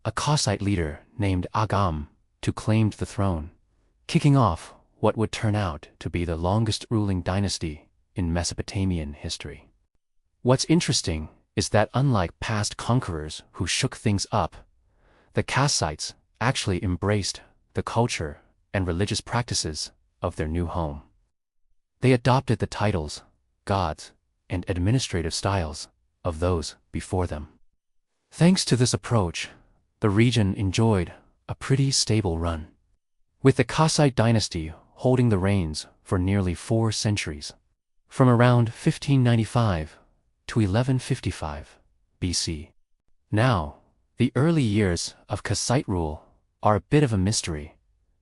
a Kassite leader named Agam claimed the throne, kicking off what would turn out to be the longest ruling dynasty in Mesopotamian history. What's interesting is that unlike past conquerors who shook things up, the Kassites actually embraced the culture and religious practices of their new home. They adopted the titles, gods, and administrative styles of those before them. Thanks to this approach, the region enjoyed a pretty stable run, with the Kassite dynasty holding the reins for nearly 4 centuries, from around 1595 to 1155 BC. Now, the early years of Kassite rule are a bit of a mystery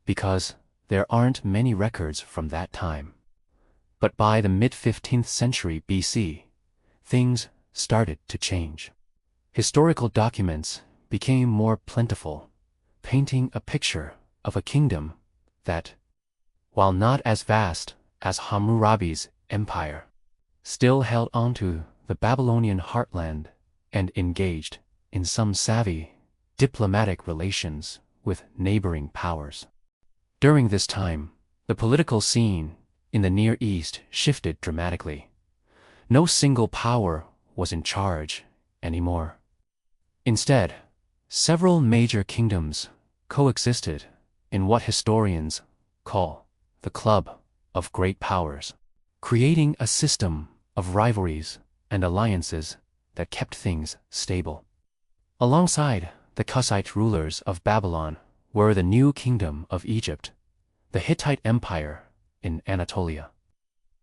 because there aren't many records from that time. But by the mid-15th century BC, things started to change. Historical documents became more plentiful, painting a picture of a kingdom that, while not as vast as Hammurabi's empire, still held onto the Babylonian heartland and engaged in some savvy diplomatic relations with neighboring powers. During this time, the political scene in the Near East shifted dramatically. No single power was in charge anymore. Instead, several major kingdoms coexisted in what historians call the Club of Great Powers, creating a system of rivalries and alliances that kept things stable. Alongside the Kassite rulers of Babylon were the new kingdom of Egypt, the Hittite Empire in Anatolia,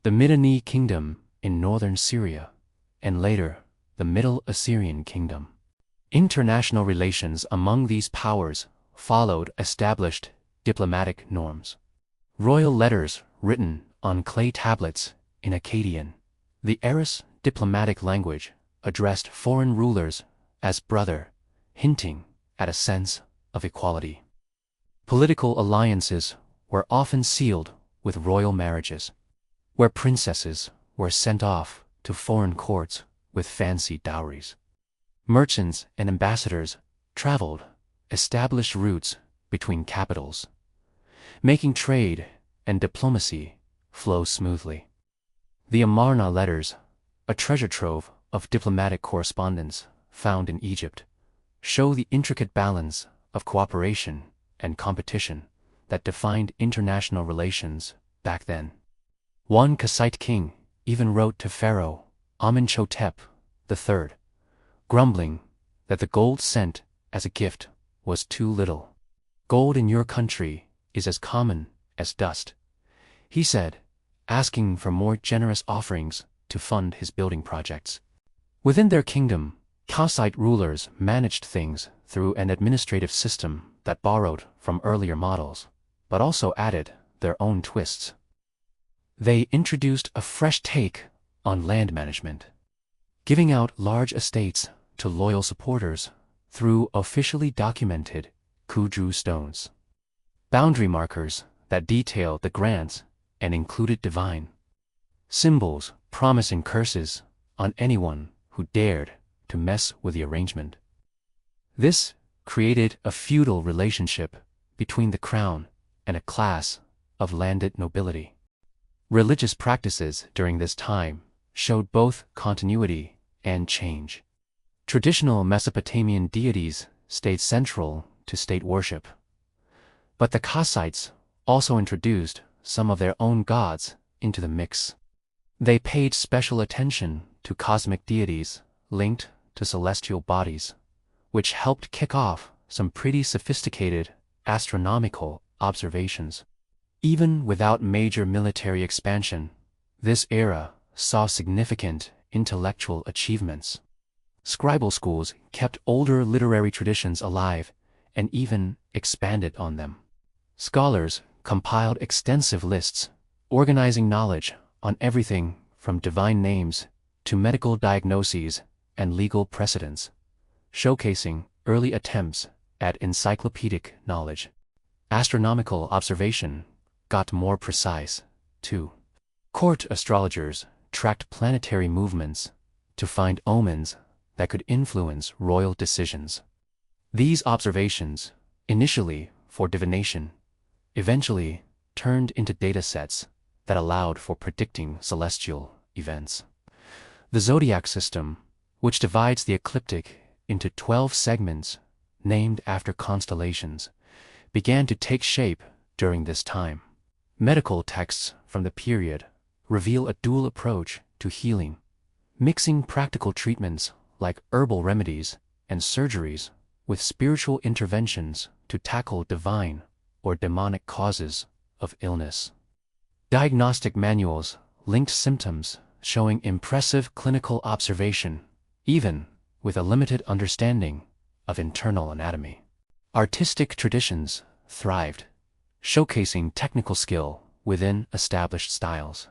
the Mitanni kingdom in northern Syria, and later the Middle Assyrian kingdom. International relations among these powers followed established diplomatic norms. Royal letters written on clay tablets in Akkadian, the era's diplomatic language, addressed foreign rulers as brother, hinting at a sense of equality. Political alliances were often sealed with royal marriages, where princesses were sent off to foreign courts with fancy dowries. Merchants and ambassadors traveled established routes between capitals, making trade and diplomacy flow smoothly. The Amarna letters, a treasure trove of diplomatic correspondence found in Egypt, show the intricate balance of cooperation and competition that defined international relations back then. One Kassite king even wrote to Pharaoh Amenhotep III, grumbling that the gold sent as a gift was too little. "Gold in your country is as common as dust," he said, asking for more generous offerings to fund his building projects. Within their kingdom, Kassite rulers managed things through an administrative system that borrowed from earlier models, but also added their own twists. They introduced a fresh take on land management, giving out large estates to loyal supporters through officially documented Kudru stones, boundary markers that detailed the grants and included divine symbols promising curses on anyone who dared to mess with the arrangement. This created a feudal relationship between the crown and a class of landed nobility. Religious practices during this time showed both continuity and change. Traditional Mesopotamian deities stayed central to state worship, but the Kassites also introduced some of their own gods into the mix. They paid special attention to cosmic deities linked to celestial bodies, which helped kick off some pretty sophisticated astronomical observations. Even without major military expansion, this era saw significant intellectual achievements. Scribal schools kept older literary traditions alive and even expanded on them. Scholars compiled extensive lists, organizing knowledge on everything from divine names to medical diagnoses and legal precedents, showcasing early attempts at encyclopedic knowledge. Astronomical observation got more precise, too. Court astrologers tracked planetary movements to find omens that could influence royal decisions. These observations, initially for divination, eventually turned into data sets that allowed for predicting celestial events. The zodiac system, which divides the ecliptic into 12 segments named after constellations, began to take shape during this time. Medical texts from the period reveal a dual approach to healing, mixing practical treatments like herbal remedies and surgeries with spiritual interventions to tackle divine or demonic causes of illness. Diagnostic manuals linked symptoms showing impressive clinical observation, even with a limited understanding of internal anatomy. Artistic traditions thrived, showcasing technical skill within established styles.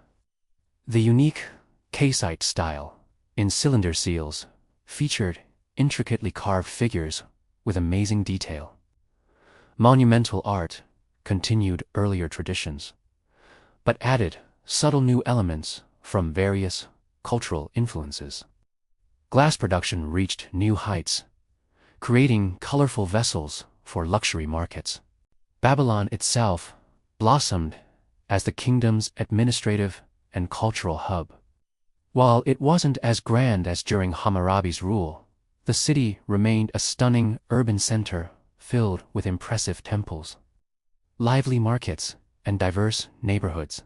The unique Kassite style in cylinder seals featured intricately carved figures with amazing detail. Monumental art continued earlier traditions, but added subtle new elements from various cultural influences. Glass production reached new heights, creating colorful vessels for luxury markets. Babylon itself blossomed as the kingdom's administrative and cultural hub. While it wasn't as grand as during Hammurabi's rule, the city remained a stunning urban center filled with impressive temples, lively markets, and diverse neighborhoods.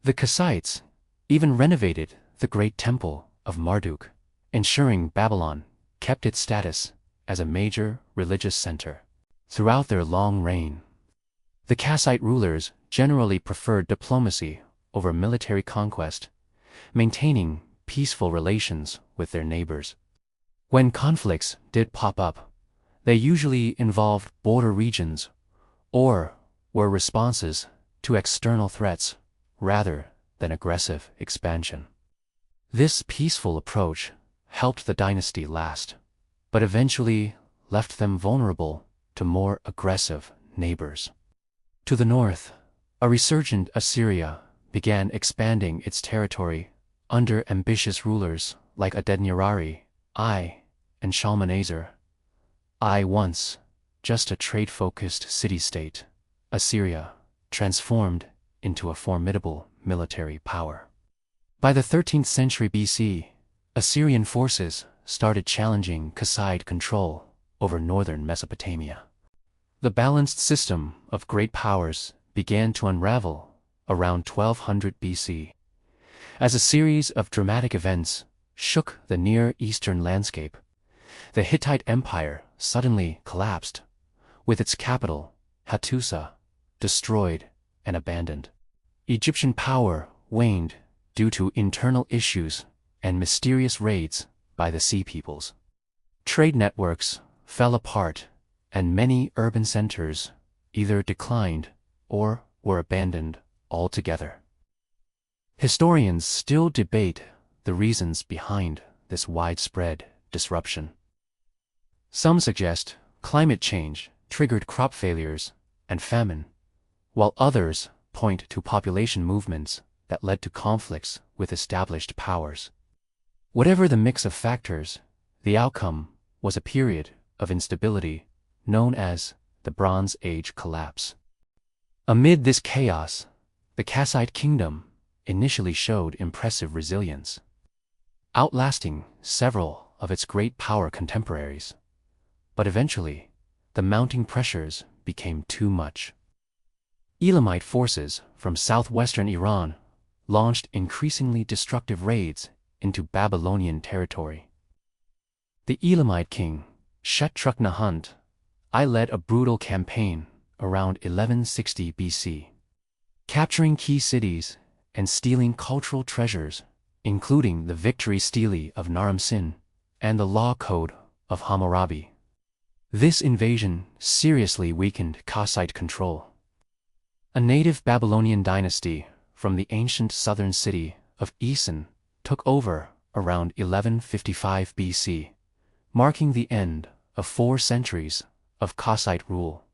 The Kassites even renovated the Great Temple of Marduk, ensuring Babylon kept its status as a major religious center. Throughout their long reign, the Kassite rulers generally preferred diplomacy over military conquest, maintaining peaceful relations with their neighbors. When conflicts did pop up, they usually involved border regions or were responses to external threats rather than aggressive expansion. This peaceful approach helped the dynasty last, but eventually left them vulnerable to more aggressive neighbors. To the north, a resurgent Assyria began expanding its territory under ambitious rulers like Adad-nirari I and Shalmaneser I. Once just a trade-focused city-state, Assyria transformed into a formidable military power. By the 13th century BC, Assyrian forces started challenging Kassite control over northern Mesopotamia. The balanced system of great powers began to unravel around 1200 BC, as a series of dramatic events shook the Near Eastern landscape. The Hittite Empire suddenly collapsed, with its capital, Hattusa, destroyed and abandoned. Egyptian power waned due to internal issues and mysterious raids by the Sea Peoples. Trade networks fell apart, and many urban centers either declined or were abandoned altogether. Historians still debate the reasons behind this widespread disruption. Some suggest climate change triggered crop failures and famine, while others point to population movements that led to conflicts with established powers. Whatever the mix of factors, the outcome was a period of instability known as the Bronze Age collapse. Amid this chaos, the Kassite kingdom initially showed impressive resilience, outlasting several of its great power contemporaries. But eventually, the mounting pressures became too much. Elamite forces from southwestern Iran launched increasingly destructive raids into Babylonian territory. The Elamite king, Shet-Truk-Nahant, I led a brutal campaign around 1160 BC, capturing key cities and stealing cultural treasures, including the victory stele of Naram-Sin and the law code of Hammurabi. This invasion seriously weakened Kassite control. A native Babylonian dynasty from the ancient southern city of Isin took over around 1155 BC, marking the end of 4 centuries of Kassite rule.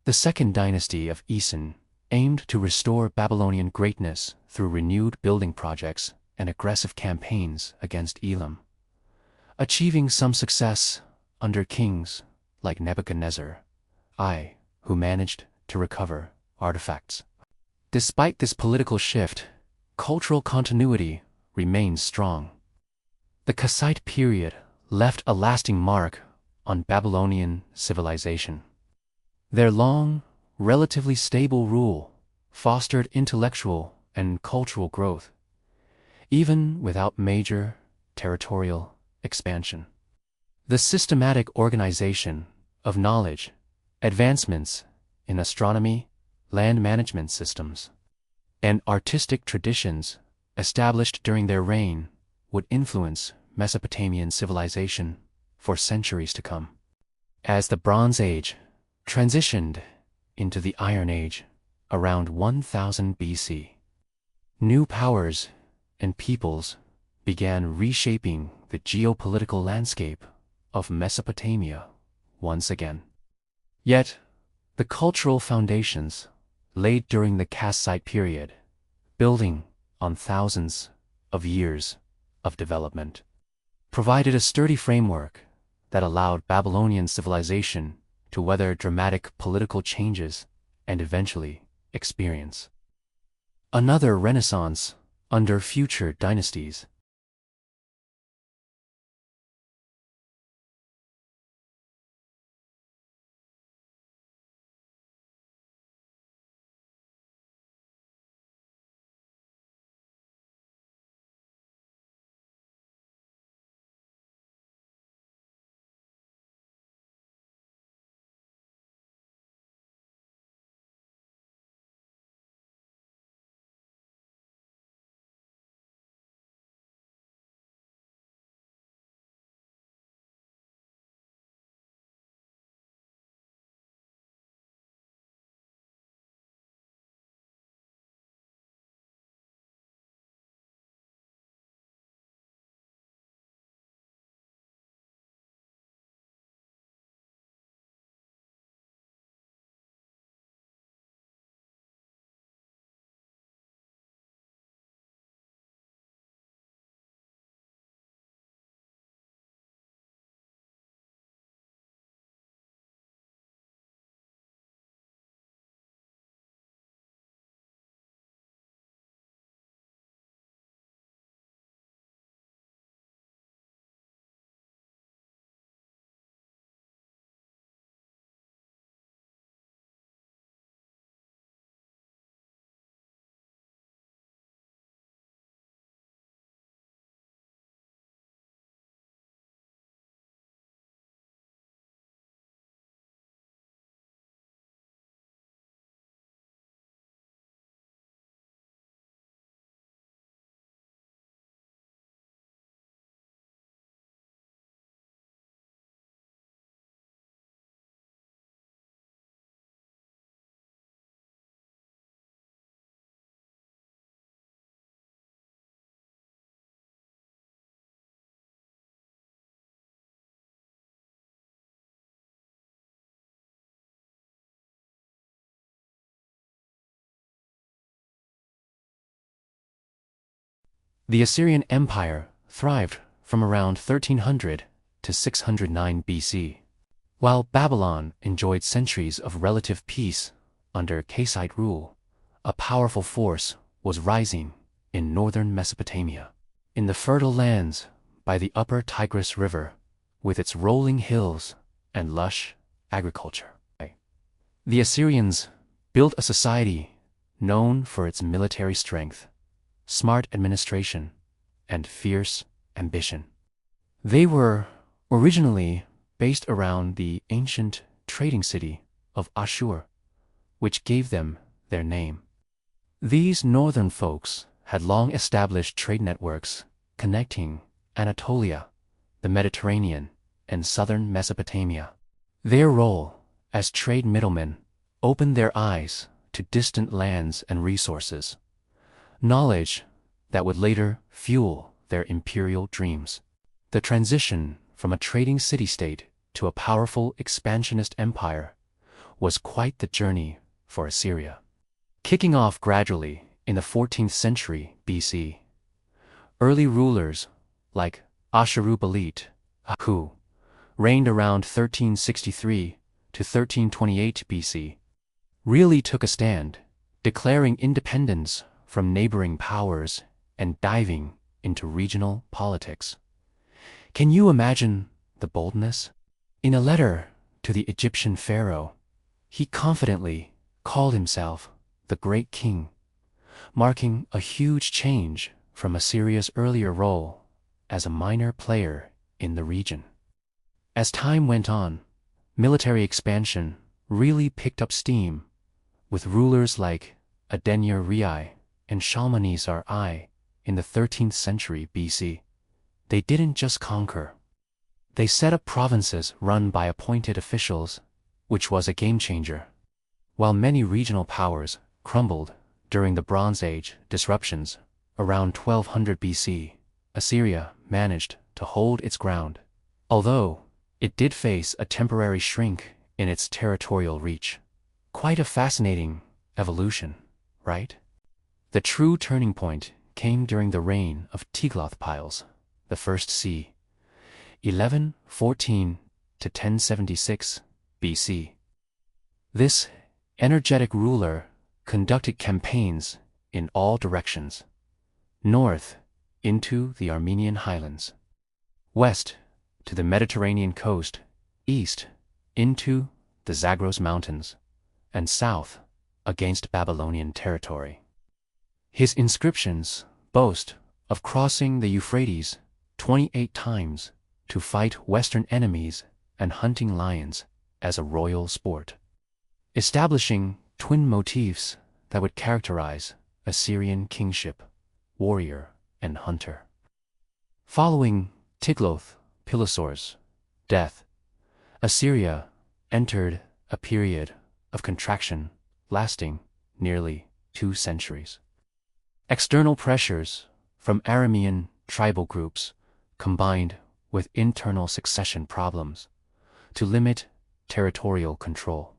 The second dynasty of Isin aimed to restore Babylonian greatness through renewed building projects and aggressive campaigns against Elam, achieving some success under kings like Nebuchadnezzar I, who managed to recover artifacts. Despite this political shift, cultural continuity remains strong. The Kassite period left a lasting mark on Babylonian civilization. Their long, relatively stable rule fostered intellectual and cultural growth, even without major territorial expansion. The systematic organization of knowledge, advancements in astronomy, land management systems, and artistic traditions established during their reign would influence Mesopotamian civilization for centuries to come. As the Bronze Age transitioned into the Iron Age around 1000 BC, new powers and peoples began reshaping the geopolitical landscape of Mesopotamia once again. Yet, the cultural foundations laid during the Kassite period, building on thousands of years of development, provided a sturdy framework that allowed Babylonian civilization to weather dramatic political changes and eventually experience another renaissance under future dynasties. The Assyrian Empire thrived from around 1300 to 609 BC, while Babylon enjoyed centuries of relative peace under Kassite rule. A powerful force was rising in northern Mesopotamia, in the fertile lands by the upper Tigris River, with its rolling hills and lush agriculture. The Assyrians built a society known for its military strength, smart administration, and fierce ambition. They were originally based around the ancient trading city of Ashur, which gave them their name. These northern folks had long established trade networks connecting Anatolia, the Mediterranean, and southern Mesopotamia. Their role as trade middlemen opened their eyes to distant lands and resources, knowledge that would later fuel their imperial dreams. The transition from a trading city-state to a powerful expansionist empire was quite the journey for Assyria. Kicking off gradually in the 14th century BC, early rulers like Ashurbanipal, who reigned around 1363 to 1328 BC, really took a stand, declaring independence from neighboring powers and diving into regional politics. Can you imagine the boldness? In a letter to the Egyptian pharaoh, he confidently called himself the Great King, marking a huge change from Assyria's earlier role as a minor player in the region. As time went on, military expansion really picked up steam, with rulers like Adenir-Rai and Shalmaneser I in the 13th century BC. They didn't just conquer. They set up provinces run by appointed officials, which was a game-changer. While many regional powers crumbled during the Bronze Age disruptions around 1200 BC, Assyria managed to hold its ground, although it did face a temporary shrink in its territorial reach. Quite a fascinating evolution, right? The true turning point came during the reign of Tiglath-Pileser I, c. 1114 to 1076 BC. This energetic ruler conducted campaigns in all directions: north into the Armenian highlands, west to the Mediterranean coast, east into the Zagros Mountains, and south against Babylonian territory. His inscriptions boast of crossing the Euphrates 28 times to fight Western enemies and hunting lions as a royal sport, establishing twin motifs that would characterize Assyrian kingship, warrior, and hunter. Following Tiglath-Pileser's death, Assyria entered a period of contraction lasting nearly 2 centuries. External pressures from Aramean tribal groups combined with internal succession problems to limit territorial control.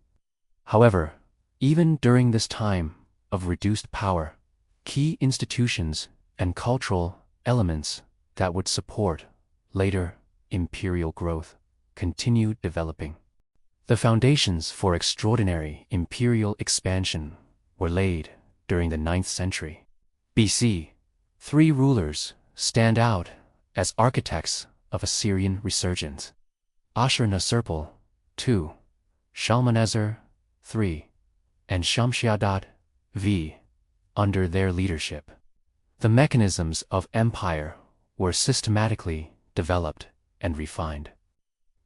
However, even during this time of reduced power, key institutions and cultural elements that would support later imperial growth continued developing. The foundations for extraordinary imperial expansion were laid during the 9th century BC. 3 rulers stand out as architects of Assyrian resurgence: Ashur-nasirpal II, Shalmaneser III, and Shamshi-Adad V. Under their leadership, the mechanisms of empire were systematically developed and refined.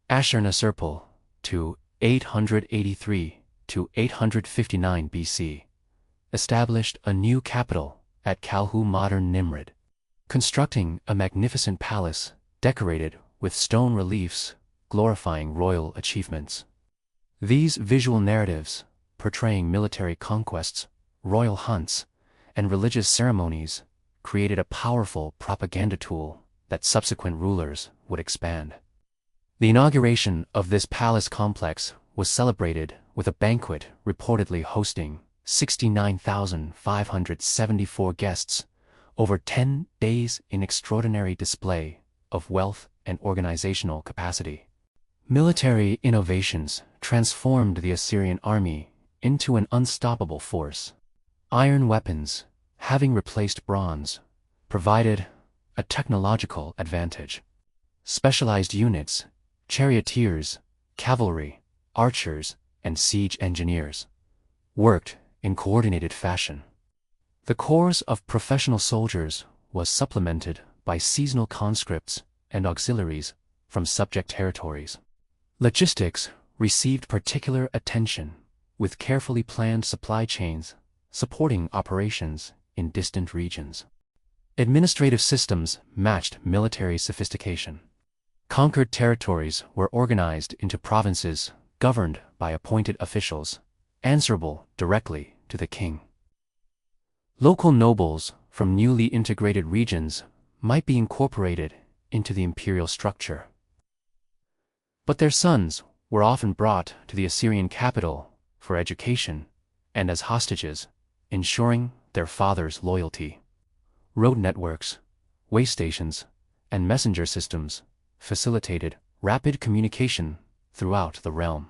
Ashur-nasirpal II, 883 to 859 BC, established a new capital at Kalhu, modern Nimrud, constructing a magnificent palace decorated with stone reliefs glorifying royal achievements. These visual narratives, portraying military conquests, royal hunts, and religious ceremonies, created a powerful propaganda tool that subsequent rulers would expand. The inauguration of this palace complex was celebrated with a banquet reportedly hosting 69,574 guests over 10 days in extraordinary display of wealth and organizational capacity. Military innovations transformed the Assyrian army into an unstoppable force. Iron weapons, having replaced bronze, provided a technological advantage. Specialized units, charioteers, cavalry, archers, and siege engineers, worked in coordinated fashion. The corps of professional soldiers was supplemented by seasonal conscripts and auxiliaries from subject territories. Logistics received particular attention, with carefully planned supply chains supporting operations in distant regions. Administrative systems matched military sophistication. Conquered territories were organized into provinces governed by appointed officials, answerable directly to the king. Local nobles from newly integrated regions might be incorporated into the imperial structure. But their sons were often brought to the Assyrian capital for education and as hostages, ensuring their father's loyalty. Road networks, way stations, and messenger systems facilitated rapid communication throughout the realm.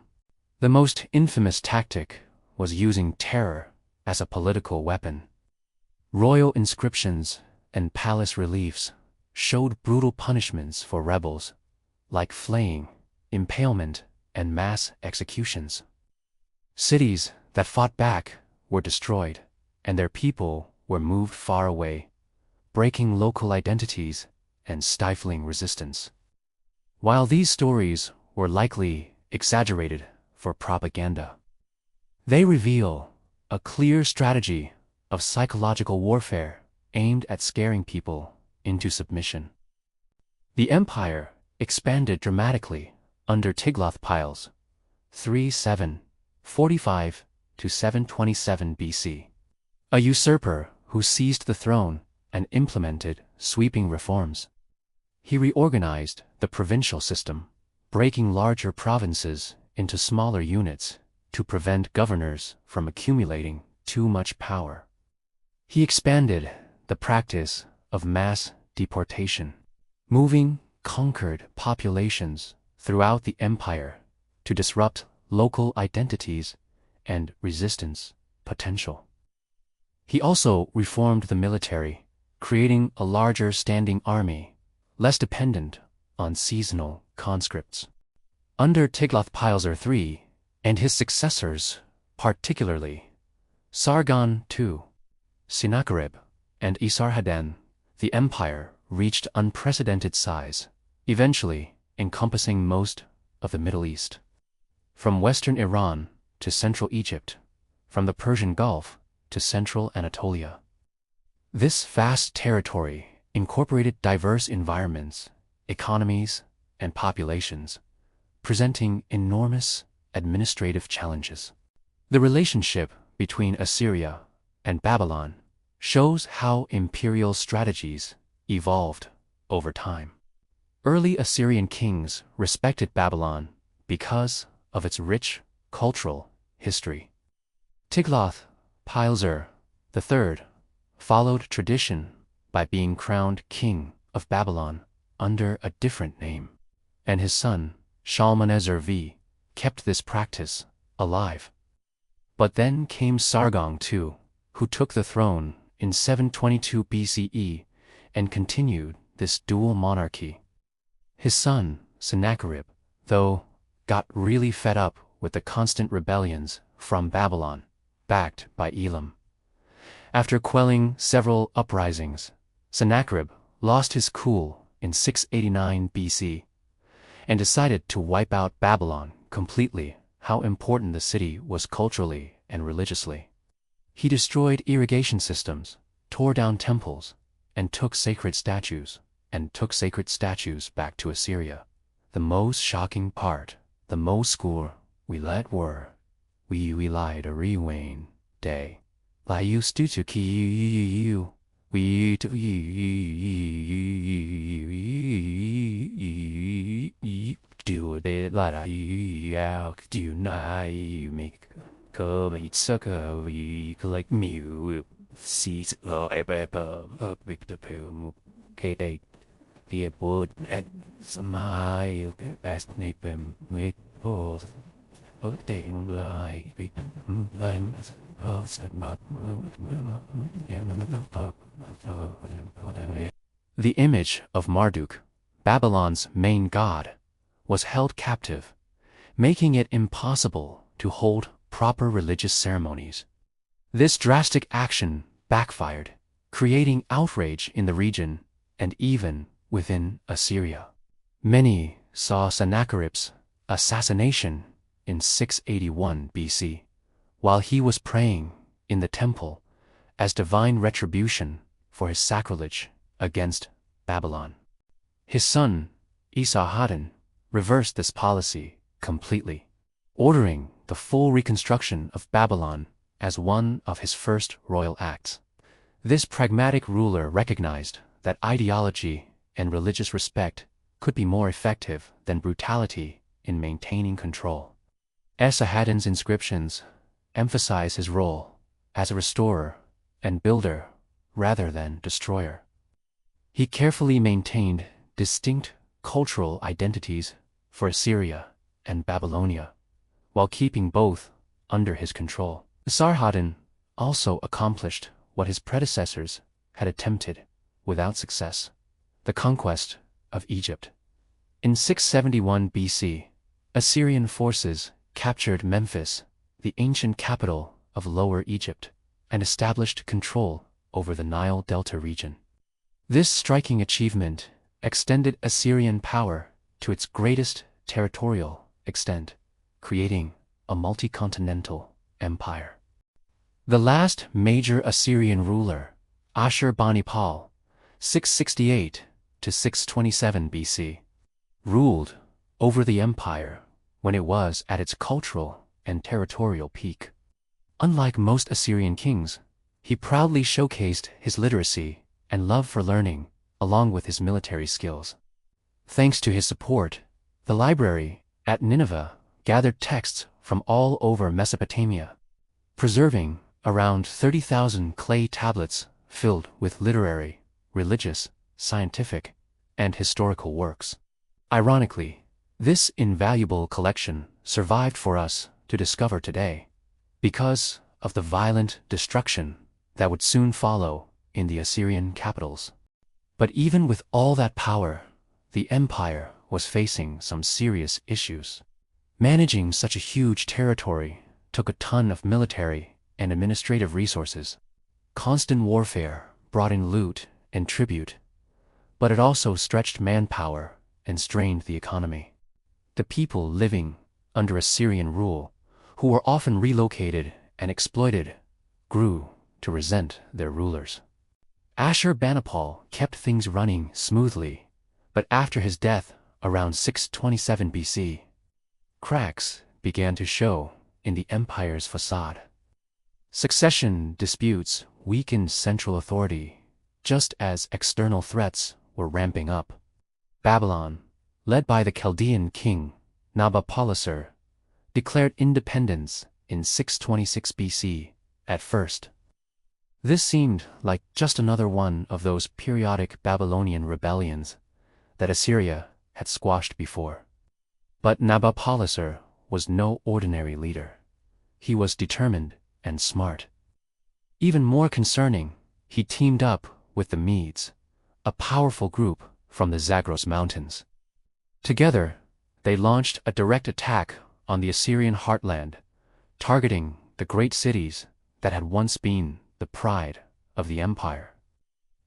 The most infamous tactic was using terror as a political weapon. Royal inscriptions and palace reliefs showed brutal punishments for rebels, like flaying, impalement, and mass executions. Cities that fought back were destroyed, and their people were moved far away, breaking local identities and stifling resistance. While these stories were likely exaggerated for propaganda, they reveal a clear strategy of psychological warfare aimed at scaring people into submission. The empire expanded dramatically under Tiglath-Pileser, 3745 to 727 BC, a usurper who seized the throne and implemented sweeping reforms. He reorganized the provincial system, breaking larger provinces into smaller units to prevent governors from accumulating too much power. He expanded the practice of mass deportation, moving conquered populations throughout the empire to disrupt local identities and resistance potential. He also reformed the military, creating a larger standing army, less dependent on seasonal conscripts. Under Tiglath-Pileser III and his successors, particularly Sargon II, Sennacherib, and Esarhaddon, the empire reached unprecedented size, eventually encompassing most of the Middle East. From western Iran to central Egypt, from the Persian Gulf to central Anatolia. This vast territory incorporated diverse environments, economies, and populations, presenting enormous administrative challenges. The relationship between Assyria and Babylon shows how imperial strategies evolved over time. Early Assyrian kings respected Babylon because of its rich cultural history. Tiglath-Pileser III followed tradition by being crowned king of Babylon under a different name, and his son Shalmaneser V kept this practice alive. But then came Sargon II, who took the throne in 722 BCE and continued this dual monarchy. His son, Sennacherib, though, got really fed up with the constant rebellions from Babylon, backed by Elam. After quelling several uprisings, Sennacherib lost his cool in 689 BC and decided to wipe out Babylon completely. How important the city was culturally and religiously. He destroyed irrigation systems, tore down temples, and took sacred statues back to Assyria. The most shocking part, the most score we let were, we lied a rewane day. Lie used to ki we to do it like I do not make come eat sucker we collect me sees the the wood at smile as neighbor with both thing like the image of Marduk, Babylon's main god, was held captive, making it impossible to hold proper religious ceremonies. This drastic action backfired, creating outrage in the region and even within Assyria. Many saw Sennacherib's assassination in 681 BC, while he was praying in the temple, as divine retribution for his sacrilege against Babylon. His son, Esarhaddon, reversed this policy completely, ordering the full reconstruction of Babylon as one of his first royal acts. This pragmatic ruler recognized that ideology and religious respect could be more effective than brutality in maintaining control. Esarhaddon's inscriptions emphasize his role as a restorer and builder rather than destroyer. He carefully maintained distinct cultural identities for Assyria and Babylonia, while keeping both under his control. Esarhaddon also accomplished what his predecessors had attempted without success: the conquest of Egypt. In 671 BC, Assyrian forces captured Memphis, the ancient capital of Lower Egypt, and established control over the Nile Delta region. This striking achievement extended Assyrian power to its greatest territorial extent, creating a multi-continental empire. The last major Assyrian ruler, Ashur-bani-pal, 668 to 627 BC, ruled over the empire when it was at its cultural and territorial peak. Unlike most Assyrian kings, he proudly showcased his literacy and love for learning, along with his military skills. Thanks to his support, the library at Nineveh gathered texts from all over Mesopotamia, preserving around 30,000 clay tablets filled with literary, religious, scientific, and historical works. Ironically, this invaluable collection survived for us to discover today, because of the violent destruction that would soon follow in the Assyrian capitals. But even with all that power, the empire was facing some serious issues. Managing such a huge territory took a ton of military and administrative resources. Constant warfare brought in loot and tribute, but it also stretched manpower and strained the economy. The people living under Assyrian rule, who were often relocated and exploited, grew to resent their rulers. Ashur-bani-pal kept things running smoothly, but after his death around 627 BC, cracks began to show in the empire's facade. Succession disputes weakened central authority, just as external threats were ramping up. Babylon, led by the Chaldean king Nabopolassar, declared independence in 626 BC at first. This seemed like just another one of those periodic Babylonian rebellions that Assyria had squashed before. But Nabopolassar was no ordinary leader. He was determined and smart. Even more concerning, he teamed up with the Medes, a powerful group from the Zagros Mountains. Together, they launched a direct attack on the Assyrian heartland, targeting the great cities that had once been the pride of the empire.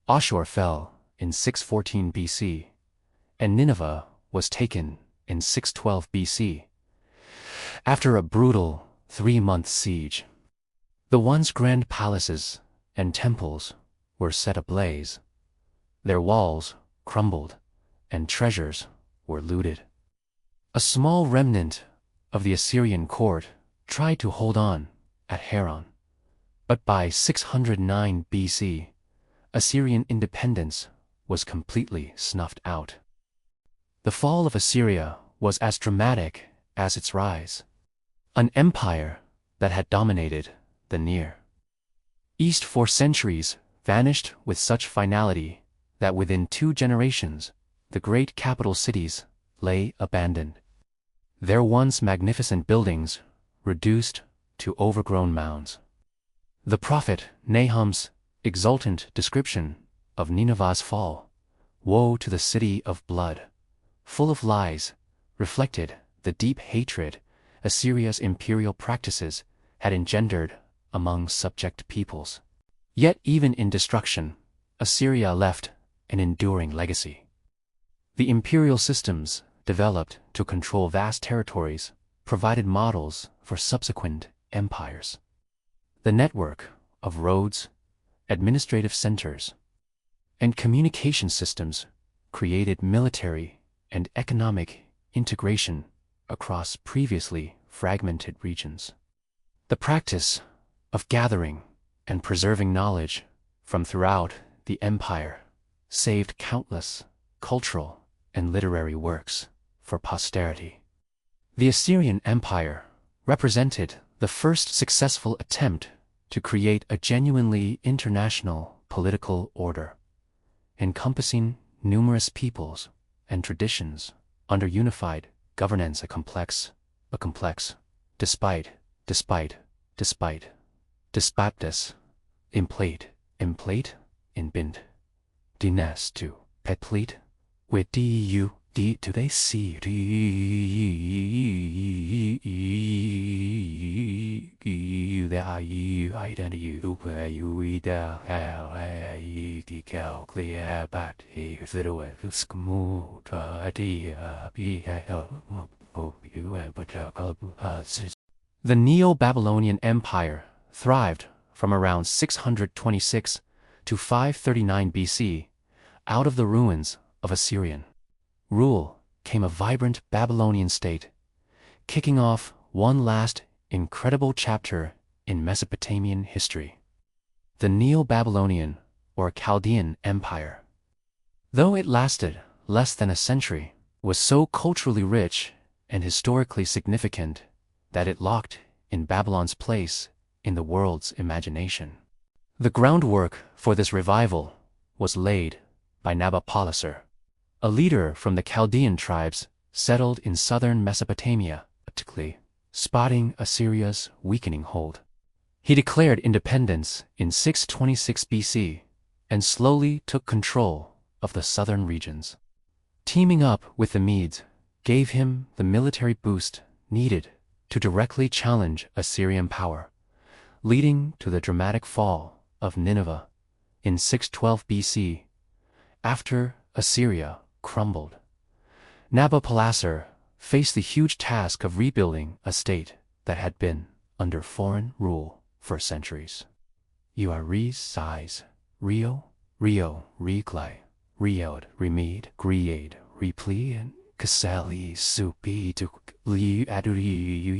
Ashur fell in 614 BC, and Nineveh was taken in 612 BC, after a brutal 3-month siege. The once grand palaces and temples were set ablaze. Their walls crumbled, and treasures were looted. A small remnant of the Assyrian court tried to hold on at Haran, but by 609 BC, Assyrian independence was completely snuffed out. The fall of Assyria was as dramatic as its rise. An empire that had dominated the Near East for centuries vanished with such finality that within 2 generations, the great capital cities lay abandoned. Their once magnificent buildings reduced to overgrown mounds. The prophet Nahum's exultant description of Nineveh's fall, "Woe to the city of blood," full of lies, reflected the deep hatred Assyria's imperial practices had engendered among subject peoples. Yet even in destruction, Assyria left an enduring legacy. The imperial systems developed to control vast territories provided models for subsequent empires. The network of roads, administrative centers, and communication systems created military and economic integration across previously fragmented regions. The practice of gathering and preserving knowledge from throughout the empire saved countless cultural and literary works for posterity. The Assyrian Empire represented the first successful attempt to create a genuinely international political order, encompassing numerous peoples and traditions under unified governance. Despite this, implate, in bind, dines to petplete, with du, do they see, that you identity, you clear, but if it was smooth, the Neo-Babylonian Empire thrived from around 626 to 539 BC. Out of the ruins of Assyrian rule came a vibrant Babylonian state, kicking off one last incredible chapter in Mesopotamian history. The Neo-Babylonian or Chaldean Empire, though it lasted less than a century, was so culturally rich and historically significant that it locked in Babylon's place in the world's imagination. The groundwork for this revival was laid by Nabopolassar, a leader from the Chaldean tribes settled in southern Mesopotamia, particularly spotting Assyria's weakening hold. He declared independence in 626 BC and slowly took control of the southern regions. Teaming up with the Medes gave him the military boost needed to directly challenge Assyrian power, leading to the dramatic fall of Nineveh in 612 BC. After Assyria crumbled, Nabopolassar faced the huge task of rebuilding a state that had been under foreign rule for centuries. You are size, Rio, Reglai, Riod, Remede, Griade, Repli, and Casali, Supi, Duk, Li, Aduri,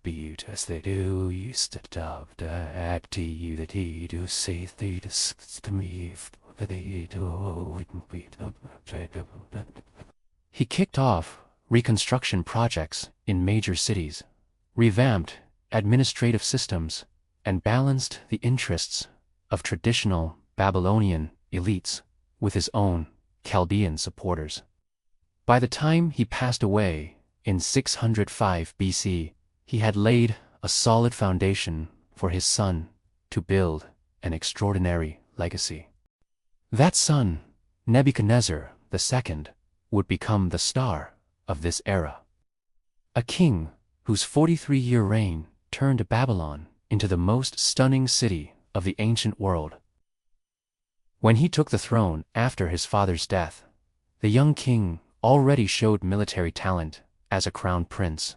Beat, as they do, used to dub, the acti, you that he do say, they discussed me, but they do, he kicked off reconstruction projects in major cities, revamped administrative systems, and balanced the interests of traditional Babylonian elites with his own Chaldean supporters. By the time he passed away in 605 BC, he had laid a solid foundation for his son to build an extraordinary legacy. That son, Nebuchadnezzar II, would become the star of this era. A king whose 43-year reign turned Babylon into the most stunning city of the ancient world. When he took the throne after his father's death, the young king already showed military talent as a crown prince,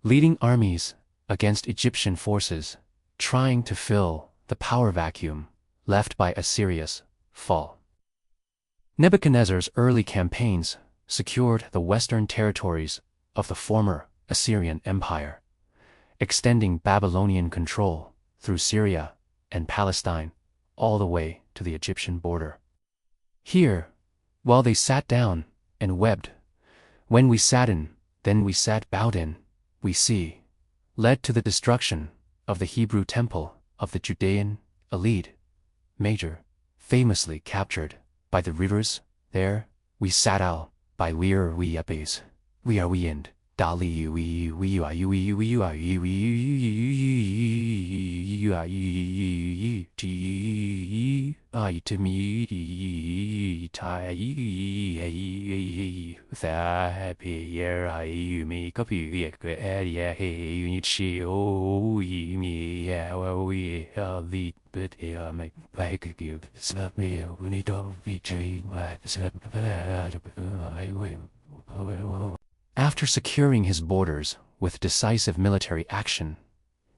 leading armies against Egyptian forces, trying to fill the power vacuum left by Assyria's fall. Nebuchadnezzar's early campaigns secured the western territories of the former Assyrian Empire, extending Babylonian control through Syria and Palestine all the way to the Egyptian border. Here, while they sat down and webbed, when we sat in, then we sat bowed in, we see, led to the destruction of the Hebrew temple of the Judean elite major, famously captured by the rivers. There, we sat out by we are we uppies, we are we and Dali we are you are you to me tai that year I make up you area you show me we the but make back give me we need to be After securing his borders with decisive military action,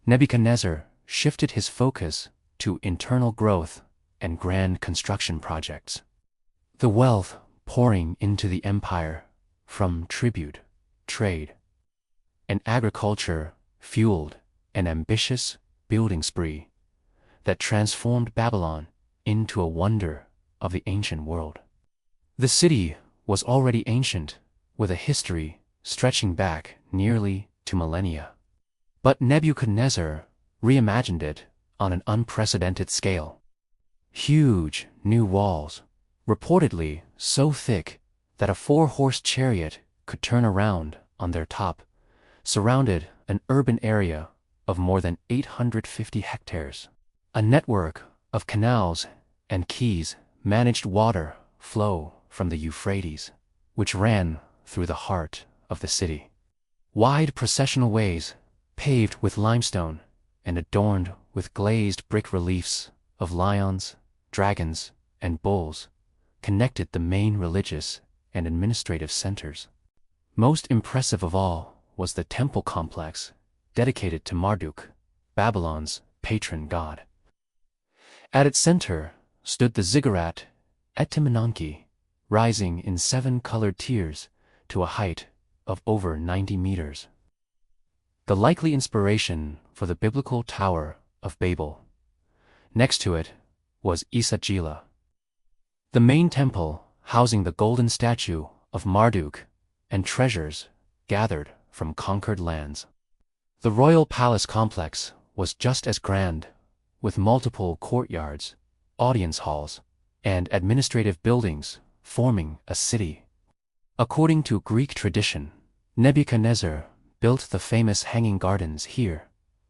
Nebuchadnezzar shifted his focus to internal growth and grand construction projects. The wealth pouring into the empire from tribute, trade, and agriculture fueled an ambitious building spree that transformed Babylon into a wonder of the ancient world. The city was already ancient, with a history stretching back nearly to millennia. But Nebuchadnezzar reimagined it on an unprecedented scale. Huge new walls, reportedly so thick that a 4-horse chariot could turn around on their top, surrounded an urban area of more than 850 hectares. A network of canals and quays managed water flow from the Euphrates, which ran through the heart of the city. Wide processional ways, paved with limestone and adorned with glazed brick reliefs of lions, dragons, and bulls, connected the main religious and administrative centers. Most impressive of all was the temple complex dedicated to Marduk, Babylon's patron god. At its center stood the ziggurat Etemenanki, rising in 7 colored tiers to a height of over 90 meters. The likely inspiration for the biblical Tower of Babel. Next to it was Isagila, the main temple housing the golden statue of Marduk and treasures gathered from conquered lands. The royal palace complex was just as grand, with multiple courtyards, audience halls, and administrative buildings forming a city. According to Greek tradition, Nebuchadnezzar built the famous hanging gardens here,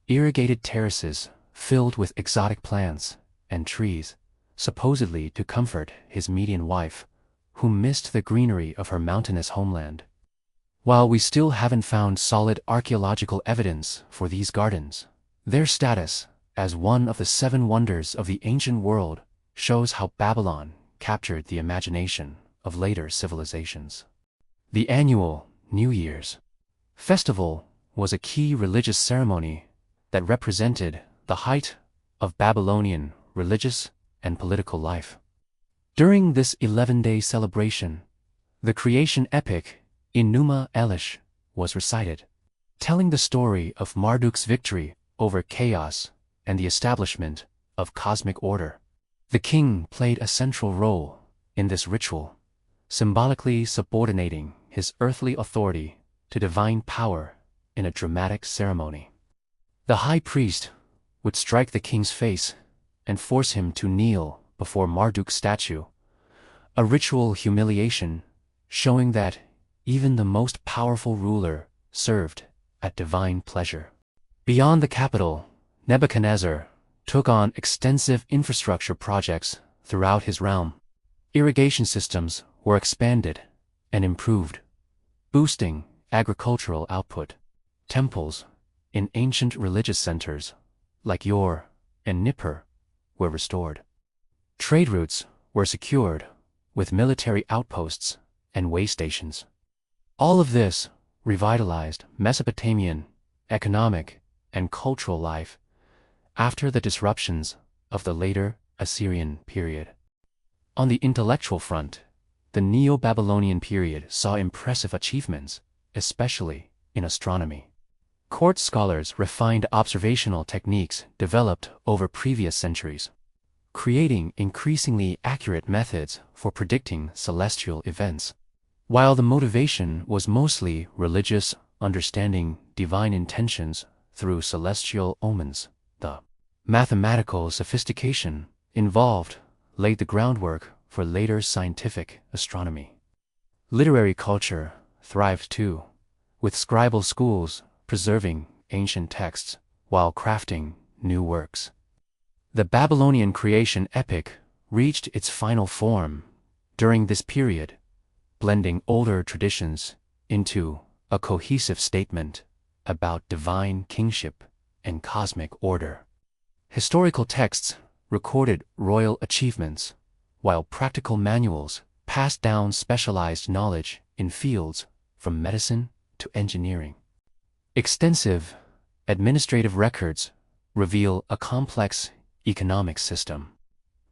irrigated terraces filled with exotic plants and trees, supposedly to comfort his Median wife, who missed the greenery of her mountainous homeland. While we still haven't found solid archaeological evidence for these gardens, their status as one of the 7 wonders of the ancient world shows how Babylon captured the imagination of later civilizations. The annual New Year's festival was a key religious ceremony that represented the height of Babylonian religious and political life. During this 11-day celebration, the creation epic Enuma Elish was recited, telling the story of Marduk's victory over chaos and the establishment of cosmic order. The king played a central role in this ritual, symbolically subordinating his earthly authority to divine power in a dramatic ceremony. The high priest would strike the king's face and force him to kneel before Marduk's statue, a ritual humiliation showing that even the most powerful ruler served at divine pleasure. Beyond the capital, Nebuchadnezzar took on extensive infrastructure projects throughout his realm. Irrigation systems were expanded and improved, boosting agricultural output. Temples in ancient religious centers like Yor and Nippur were restored. Trade routes were secured with military outposts and way stations. All of this revitalized Mesopotamian economic and cultural life after the disruptions of the later Assyrian period. On the intellectual front, the Neo-Babylonian period saw impressive achievements, especially in astronomy. Court scholars refined observational techniques developed over previous centuries, creating increasingly accurate methods for predicting celestial events. While the motivation was mostly religious, understanding divine intentions through celestial omens. The mathematical sophistication involved laid the groundwork for later scientific astronomy. Literary culture thrived too, with scribal schools preserving ancient texts while crafting new works. The Babylonian creation epic reached its final form during this period, blending older traditions into a cohesive statement about divine kingship and cosmic order. Historical texts recorded royal achievements, while practical manuals passed down specialized knowledge in fields from medicine to engineering. Extensive administrative records reveal a complex economic system,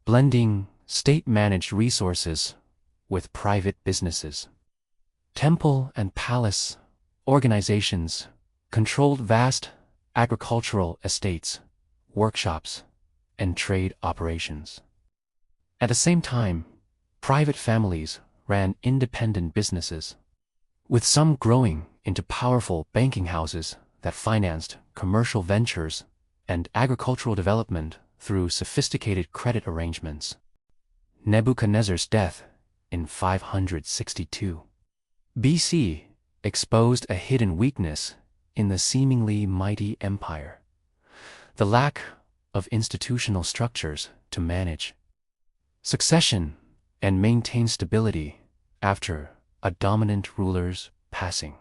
blending state-managed resources with private businesses. Temple and palace organizations controlled vast agricultural estates, workshops, and trade operations. At the same time, private families ran independent businesses, with some growing into powerful banking houses that financed commercial ventures and agricultural development through sophisticated credit arrangements. Nebuchadnezzar's death in 562 BC exposed a hidden weakness in the seemingly mighty empire: the lack of institutional structures to manage succession and maintain stability after a dominant ruler's passing.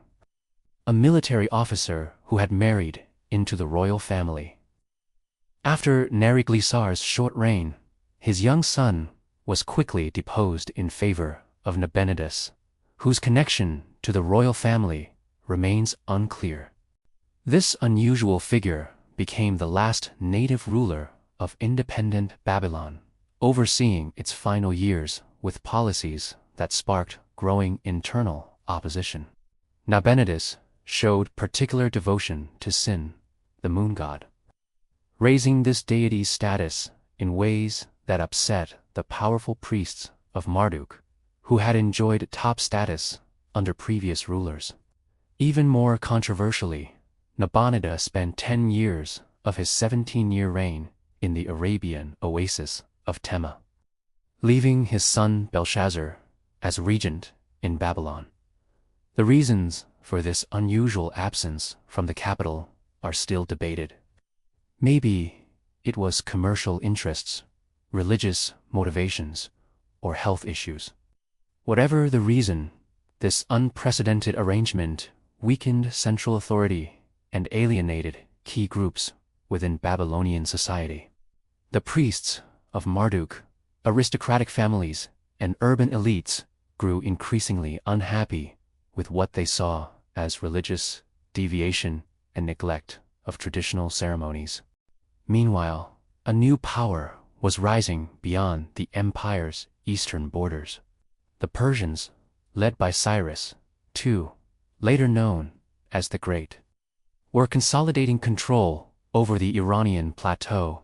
A military officer who had married into the royal family. After Neriglissar's short reign, his young son was quickly deposed in favor of Nabonidus, whose connection to the royal family remains unclear. This unusual figure became the last native ruler of independent Babylon, overseeing its final years with policies that sparked growing internal opposition. Nabonidus showed particular devotion to Sin, the moon god, raising this deity's status in ways that upset the powerful priests of Marduk, who had enjoyed top status under previous rulers. Even more controversially, Nabonidus spent 10 years of his 17-year reign in the Arabian oasis of Tema, leaving his son Belshazzar as regent in Babylon. The reasons for this unusual absence from the capital are still debated. Maybe it was commercial interests, religious motivations, or health issues. Whatever the reason, this unprecedented arrangement weakened central authority and alienated key groups within Babylonian society. The priests of Marduk, aristocratic families, and urban elites grew increasingly unhappy with what they saw as religious deviation and neglect of traditional ceremonies. Meanwhile, a new power was rising beyond the empire's eastern borders. The Persians, led by Cyrus II, later known as the Great, were consolidating control over the Iranian plateau,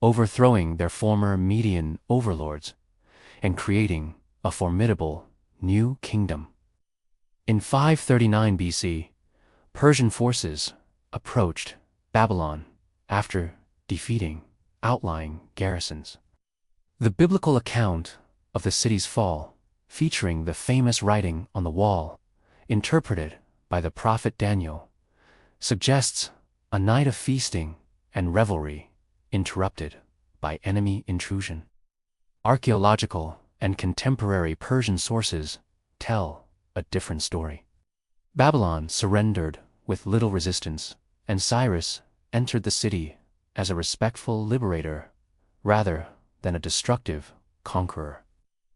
overthrowing their former Median overlords and creating a formidable new kingdom. In 539 BC, Persian forces approached Babylon after defeating outlying garrisons. The biblical account of the city's fall, featuring the famous writing on the wall, interpreted by the prophet Daniel, suggests a night of feasting and revelry interrupted by enemy intrusion. Archaeological and contemporary Persian sources tell a different story. Babylon surrendered with little resistance, and Cyrus entered the city as a respectful liberator rather than a destructive conqueror.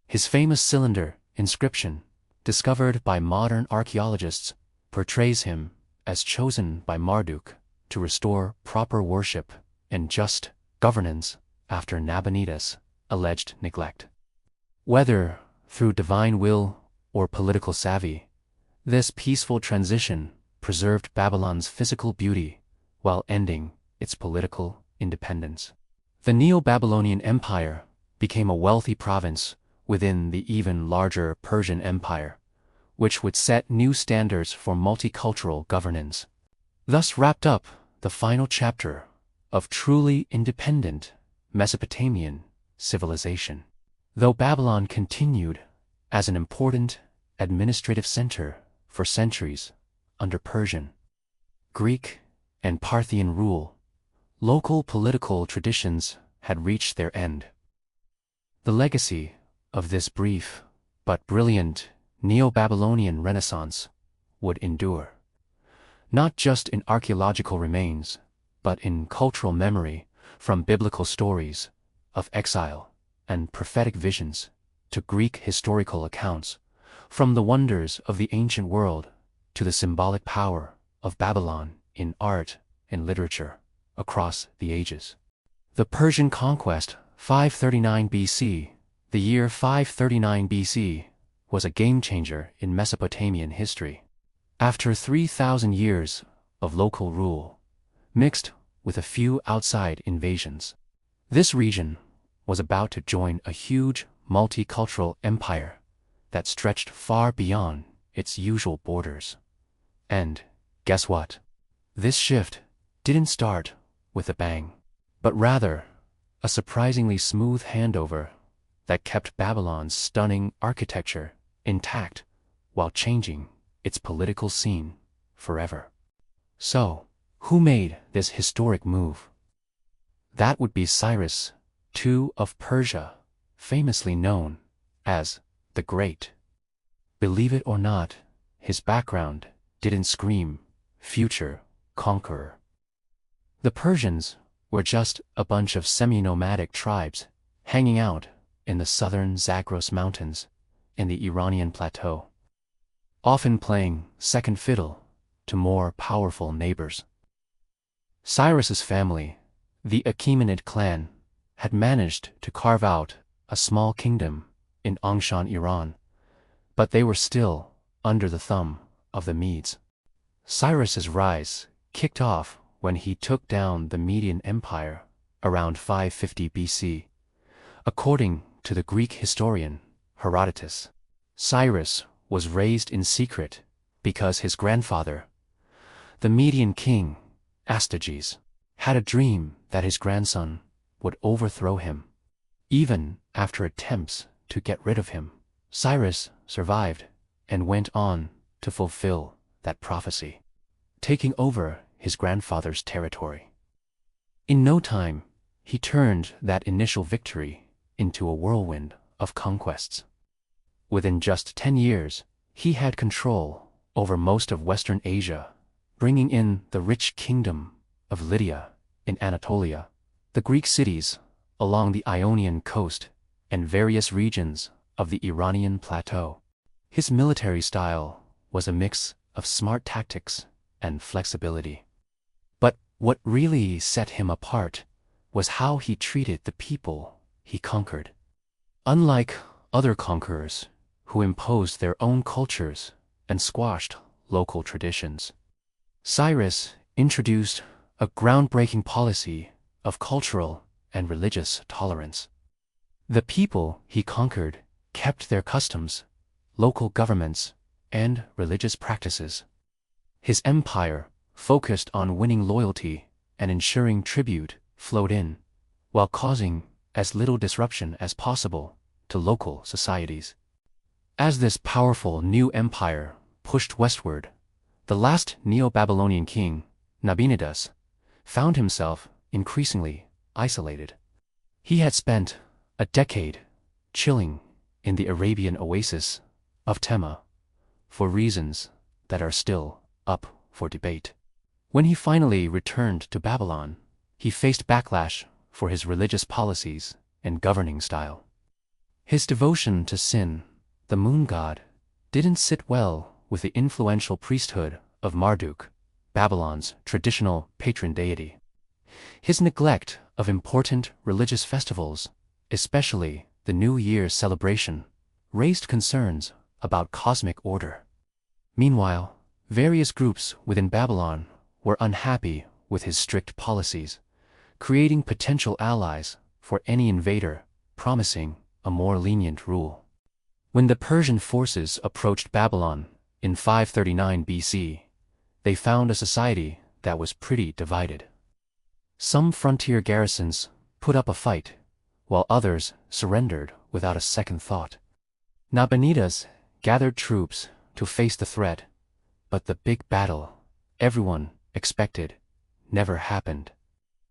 His famous cylinder inscription, discovered by modern archaeologists, portrays him as chosen by Marduk to restore proper worship and just governance after Nabonidus' alleged neglect. Whether through divine will or political savvy, this peaceful transition preserved Babylon's physical beauty while ending its political independence. The Neo-Babylonian Empire became a wealthy province within the even larger Persian Empire, which would set new standards for multicultural governance. Thus wrapped up the final chapter of truly independent Mesopotamian civilization. Though Babylon continued as an important administrative center for centuries under Persian, Greek, and Parthian rule, local political traditions had reached their end. The legacy of this brief but brilliant Neo-Babylonian Renaissance would endure, not just in archaeological remains, but in cultural memory, from biblical stories of exile and prophetic visions to Greek historical accounts, from the wonders of the ancient world to the symbolic power of Babylon in art and literature across the ages. The Persian conquest, 539 BC. The year 539 BC was a game-changer in Mesopotamian history. After 3,000 years of local rule, mixed with a few outside invasions, this region was about to join a huge multicultural empire that stretched far beyond its usual borders. And guess what? This shift didn't start with a bang, but rather a surprisingly smooth handover that kept Babylon's stunning architecture intact while changing its political scene forever. So, who made this historic move? That would be Cyrus II of Persia, famously known as the Great. Believe it or not, his background didn't scream future conqueror. The Persians were just a bunch of semi-nomadic tribes hanging out in the southern Zagros Mountains in the Iranian plateau, often playing second fiddle to more powerful neighbors. Cyrus's family, the Achaemenid clan, had managed to carve out a small kingdom in Angshan, Iran, but they were still under the thumb of the Medes. Cyrus's rise kicked off when he took down the Median Empire around 550 BC. According to the Greek historian Herodotus, Cyrus was raised in secret because his grandfather, the Median king Astyages, had a dream that his grandson would overthrow him. Even after attempts to get rid of him, Cyrus survived and went on to fulfill that prophecy, taking over his grandfather's territory. In no time, he turned that initial victory into a whirlwind of conquests. Within just 10 years, he had control over most of Western Asia, bringing in the rich kingdom of Lydia in Anatolia, the Greek cities along the Ionian coast, and various regions of the Iranian plateau. His military style was a mix of smart tactics and flexibility. But what really set him apart was how he treated the people he conquered. Unlike other conquerors who imposed their own cultures and squashed local traditions, Cyrus introduced a groundbreaking policy of cultural and religious tolerance. The people he conquered kept their customs, local governments, and religious practices. His empire focused on winning loyalty and ensuring tribute flowed in, while causing as little disruption as possible to local societies. As this powerful new empire pushed westward, the last Neo-Babylonian king, Nabonidus, found himself increasingly isolated. He had spent a decade chilling in the Arabian oasis of Tema for reasons that are still up for debate. When he finally returned to Babylon, he faced backlash for his religious policies and governing style. His devotion to Sin, the moon god, didn't sit well with the influential priesthood of Marduk, Babylon's traditional patron deity. His neglect of important religious festivals, especially the New Year's celebration, raised concerns about cosmic order. Meanwhile, various groups within Babylon were unhappy with his strict policies, creating potential allies for any invader promising a more lenient rule. When the Persian forces approached Babylon in 539 BC, they found a society that was pretty divided. Some frontier garrisons put up a fight, while others surrendered without a second thought. Nabonidus gathered troops to face the threat, but the big battle everyone expected never happened.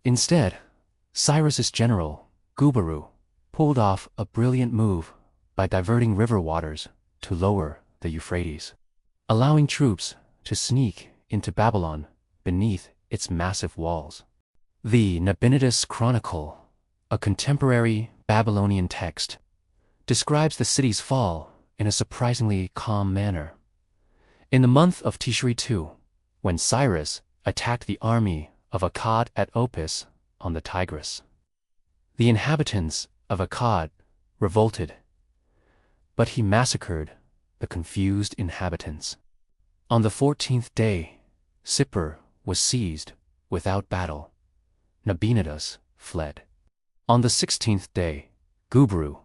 Instead, Cyrus's general, Gubaru, pulled off a brilliant move by diverting river waters to lower the Euphrates, allowing troops to sneak into Babylon beneath its massive walls. The Nabonidus Chronicle, a contemporary Babylonian text, describes the city's fall in a surprisingly calm manner. In the month of Tishri II, when Cyrus attacked the army of Akkad at Opis on the Tigris, the inhabitants of Akkad revolted, but he massacred the confused inhabitants. On the 14th day, Sippar was seized without battle. Nabonidus fled. On the 16th day, Gubru,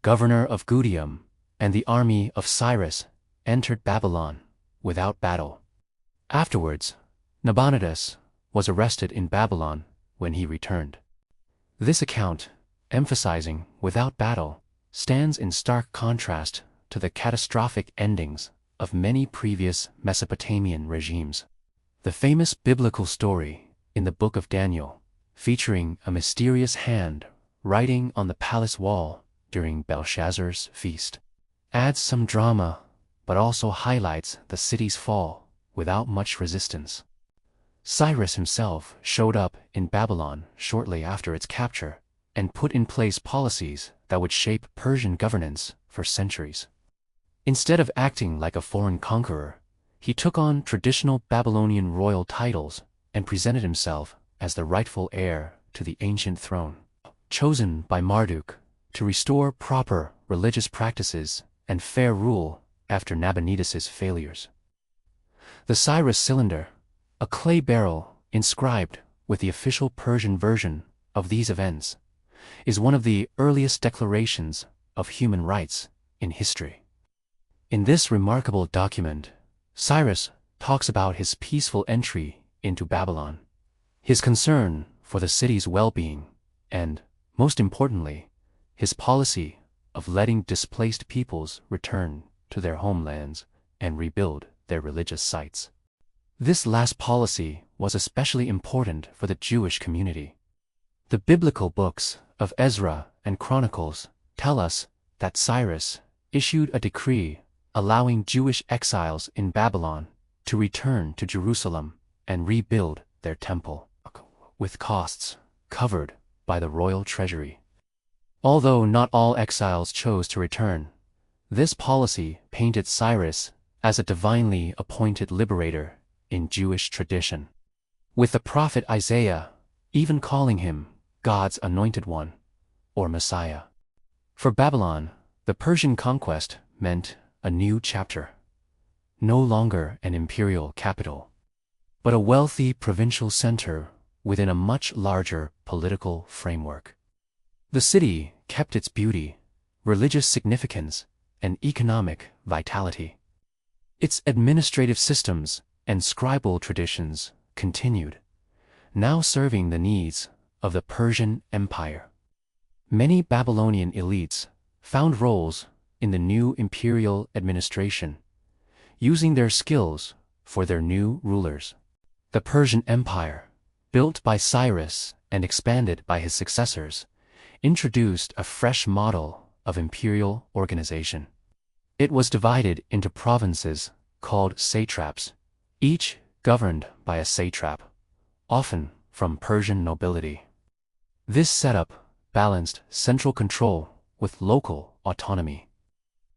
governor of Gudium, and the army of Cyrus entered Babylon without battle. Afterwards, Nabonidus was arrested in Babylon when he returned. This account, emphasizing without battle, stands in stark contrast to the catastrophic endings of many previous Mesopotamian regimes. The famous biblical story in the book of Daniel, featuring a mysterious hand writing on the palace wall during Belshazzar's feast, adds some drama but also highlights the city's fall without much resistance. Cyrus himself showed up in Babylon shortly after its capture and put in place policies that would shape Persian governance for centuries. Instead of acting like a foreign conqueror, he took on traditional Babylonian royal titles and presented himself as the rightful heir to the ancient throne, chosen by Marduk to restore proper religious practices and fair rule after Nabonidus's failures. The Cyrus cylinder, a clay barrel inscribed with the official Persian version of these events, is one of the earliest declarations of human rights in history. In this remarkable document, Cyrus talks about his peaceful entry into Babylon, his concern for the city's well-being, and, most importantly, his policy of letting displaced peoples return to their homelands and rebuild their religious sites. This last policy was especially important for the Jewish community. The biblical books of Ezra and Chronicles tell us that Cyrus issued a decree allowing Jewish exiles in Babylon to return to Jerusalem and rebuild their temple, with costs covered by the royal treasury. Although not all exiles chose to return, this policy painted Cyrus as a divinely appointed liberator in Jewish tradition, with the prophet Isaiah even calling him God's anointed one, or Messiah. For Babylon, the Persian conquest meant a new chapter, no longer an imperial capital, but a wealthy provincial center within a much larger political framework. The city kept its beauty, religious significance, and economic vitality. Its administrative systems and scribal traditions continued, now serving the needs of the Persian Empire. Many Babylonian elites found roles in the new imperial administration, using their skills for their new rulers. The Persian Empire, built by Cyrus and expanded by his successors, introduced a fresh model of imperial organization. It was divided into provinces called satraps, each governed by a satrap, often from Persian nobility. This setup balanced central control with local autonomy.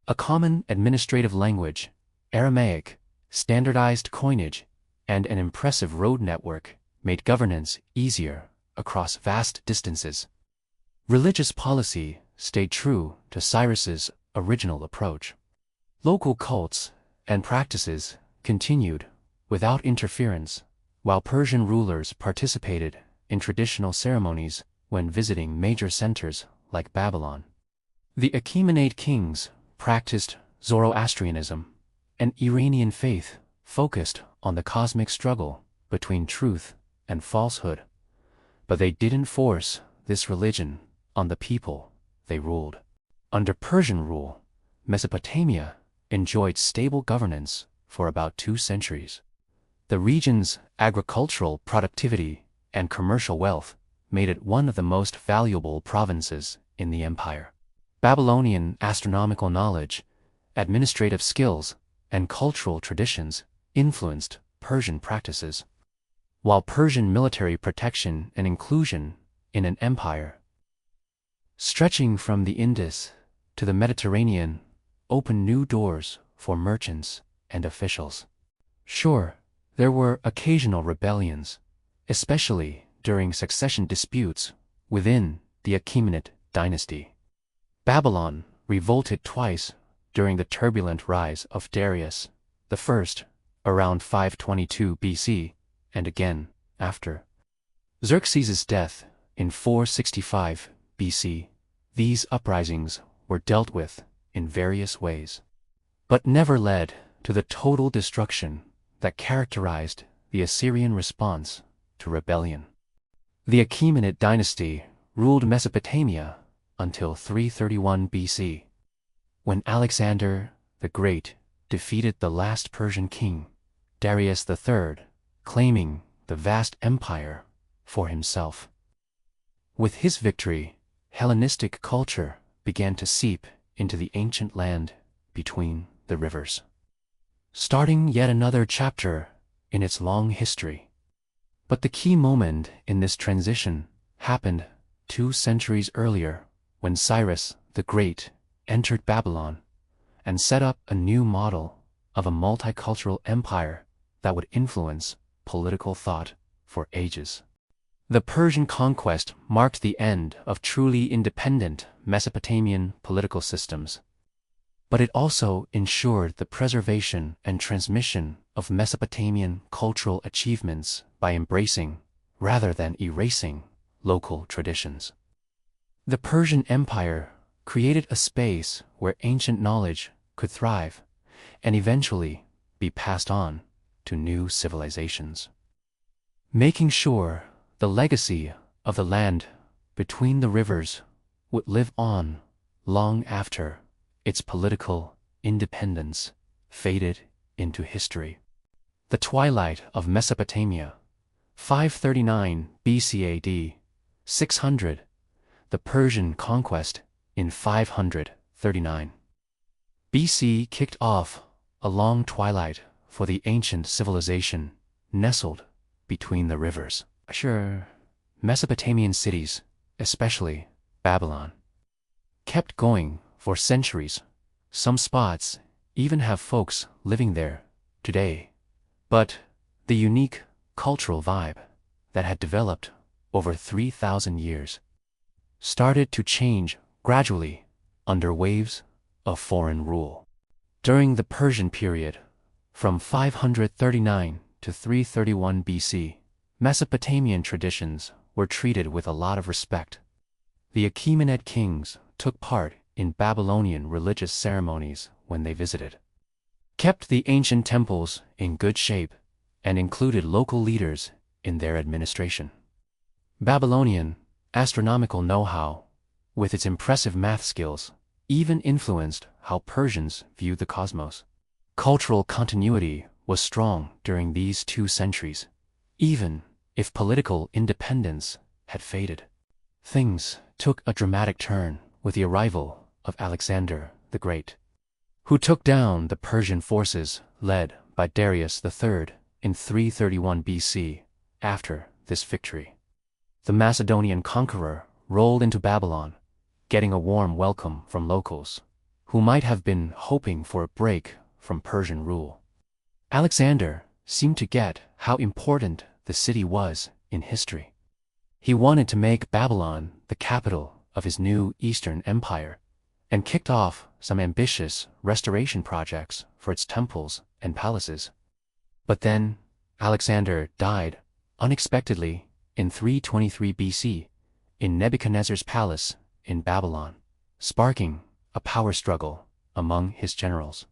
A common administrative language, Aramaic, standardized coinage, and an impressive road network made governance easier across vast distances. Religious policy stayed true to Cyrus's original approach. Local cults and practices continued without interference, while Persian rulers participated in traditional ceremonies when visiting major centers like Babylon. The Achaemenid kings practiced Zoroastrianism, an Iranian faith focused on the cosmic struggle between truth and falsehood, but they didn't force this religion on the people they ruled. Under Persian rule, Mesopotamia enjoyed stable governance for about 2 centuries. The region's agricultural productivity and commercial wealth made it one of the most valuable provinces in the empire. Babylonian astronomical knowledge, administrative skills, and cultural traditions influenced Persian practices, while Persian military protection and inclusion in an empire stretching from the Indus to the Mediterranean opened new doors for merchants and officials. Sure, there were occasional rebellions, especially during succession disputes within the Achaemenid dynasty. Babylon revolted twice during the turbulent rise of Darius I around 522 BC and again after Xerxes' death in 465 BC. These uprisings were dealt with in various ways, but never led to the total destruction that characterized the Assyrian response to rebellion. The Achaemenid dynasty ruled Mesopotamia until 331 BC, when Alexander the Great defeated the last Persian king, Darius III, claiming the vast empire for himself. With his victory, Hellenistic culture began to seep into the ancient land between the rivers, starting yet another chapter in its long history. But the key moment in this transition happened 2 centuries earlier, when Cyrus the Great entered Babylon and set up a new model of a multicultural empire that would influence political thought for ages. The Persian conquest marked the end of truly independent Mesopotamian political systems, but it also ensured the preservation and transmission of Mesopotamian cultural achievements by embracing, rather than erasing, local traditions. The Persian Empire created a space where ancient knowledge could thrive and eventually be passed on to new civilizations, making sure the legacy of the land between the rivers would live on long after its political independence faded into history. The twilight of Mesopotamia, 539 BC AD, 600, the Persian conquest in 539 BC kicked off a long twilight for the ancient civilization nestled between the rivers. Sure, Mesopotamian cities, especially Babylon, kept going for centuries. Some spots even have folks living there today. But the unique cultural vibe that had developed over 3,000 years started to change gradually under waves of foreign rule. During the Persian period, from 539 to 331 BC, Mesopotamian traditions were treated with a lot of respect. The Achaemenid kings took part in Babylonian religious ceremonies when they visited, kept the ancient temples in good shape, and included local leaders in their administration. Babylonian astronomical know-how, with its impressive math skills, even influenced how Persians viewed the cosmos. Cultural continuity was strong during these 2 centuries, even if political independence had faded. Things took a dramatic turn with the arrival of Alexander the Great, who took down the Persian forces led by Darius III in 331 BC. After this victory, the Macedonian conqueror rolled into Babylon, getting a warm welcome from locals who might have been hoping for a break from Persian rule. Alexander seemed to get how important the city was in history. He wanted to make Babylon the capital of his new Eastern Empire and kicked off some ambitious restoration projects for its temples and palaces. But then Alexander died unexpectedly in 323 BC in Nebuchadnezzar's palace in Babylon, sparking a power struggle among his generals.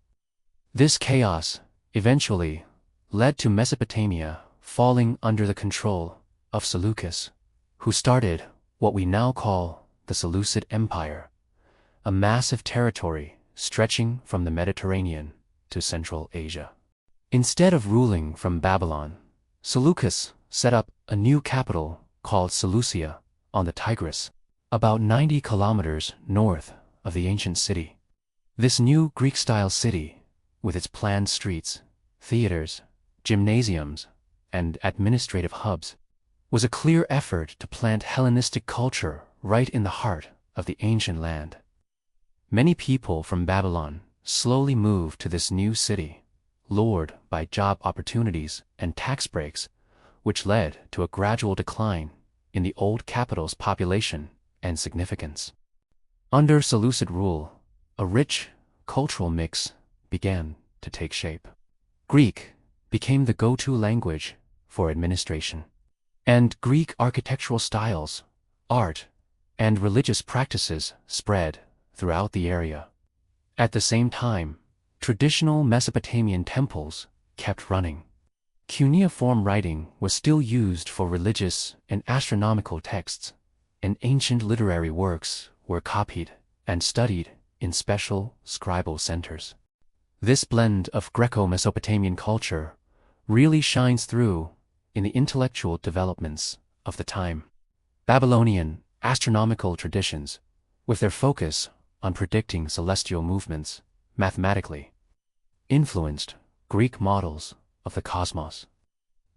This chaos eventually led to Mesopotamia falling under the control of Seleucus, who started what we now call the Seleucid Empire, a massive territory stretching from the Mediterranean to Central Asia. Instead of ruling from Babylon, Seleucus set up a new capital called Seleucia on the Tigris, about 90 kilometers north of the ancient city. This new Greek-style city, with its planned streets, theaters, gymnasiums, and administrative hubs, was a clear effort to plant Hellenistic culture right in the heart of the ancient land. Many people from Babylon slowly moved to this new city, lured by job opportunities and tax breaks, which led to a gradual decline in the old capital's population and significance. Under Seleucid rule, a rich cultural mix began to take shape. Greek became the go-to language for administration, and Greek architectural styles, art, and religious practices spread throughout the area. At the same time, traditional Mesopotamian temples kept running. Cuneiform writing was still used for religious and astronomical texts, and ancient literary works were copied and studied in special scribal centers. This blend of Greco-Mesopotamian culture really shines through in the intellectual developments of the time. Babylonian astronomical traditions, with their focus on predicting celestial movements mathematically, influenced Greek models of the cosmos.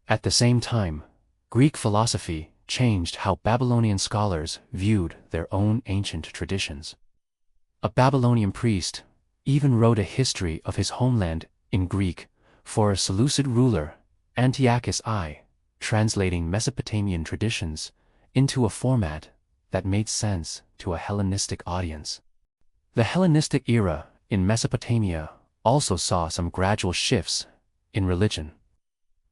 At the same time, Greek philosophy changed how Babylonian scholars viewed their own ancient traditions. A Babylonian priest even wrote a history of his homeland in Greek for a Seleucid ruler, Antiochus I, translating Mesopotamian traditions into a format that made sense to a Hellenistic audience. The Hellenistic era in Mesopotamia also saw some gradual shifts in religion.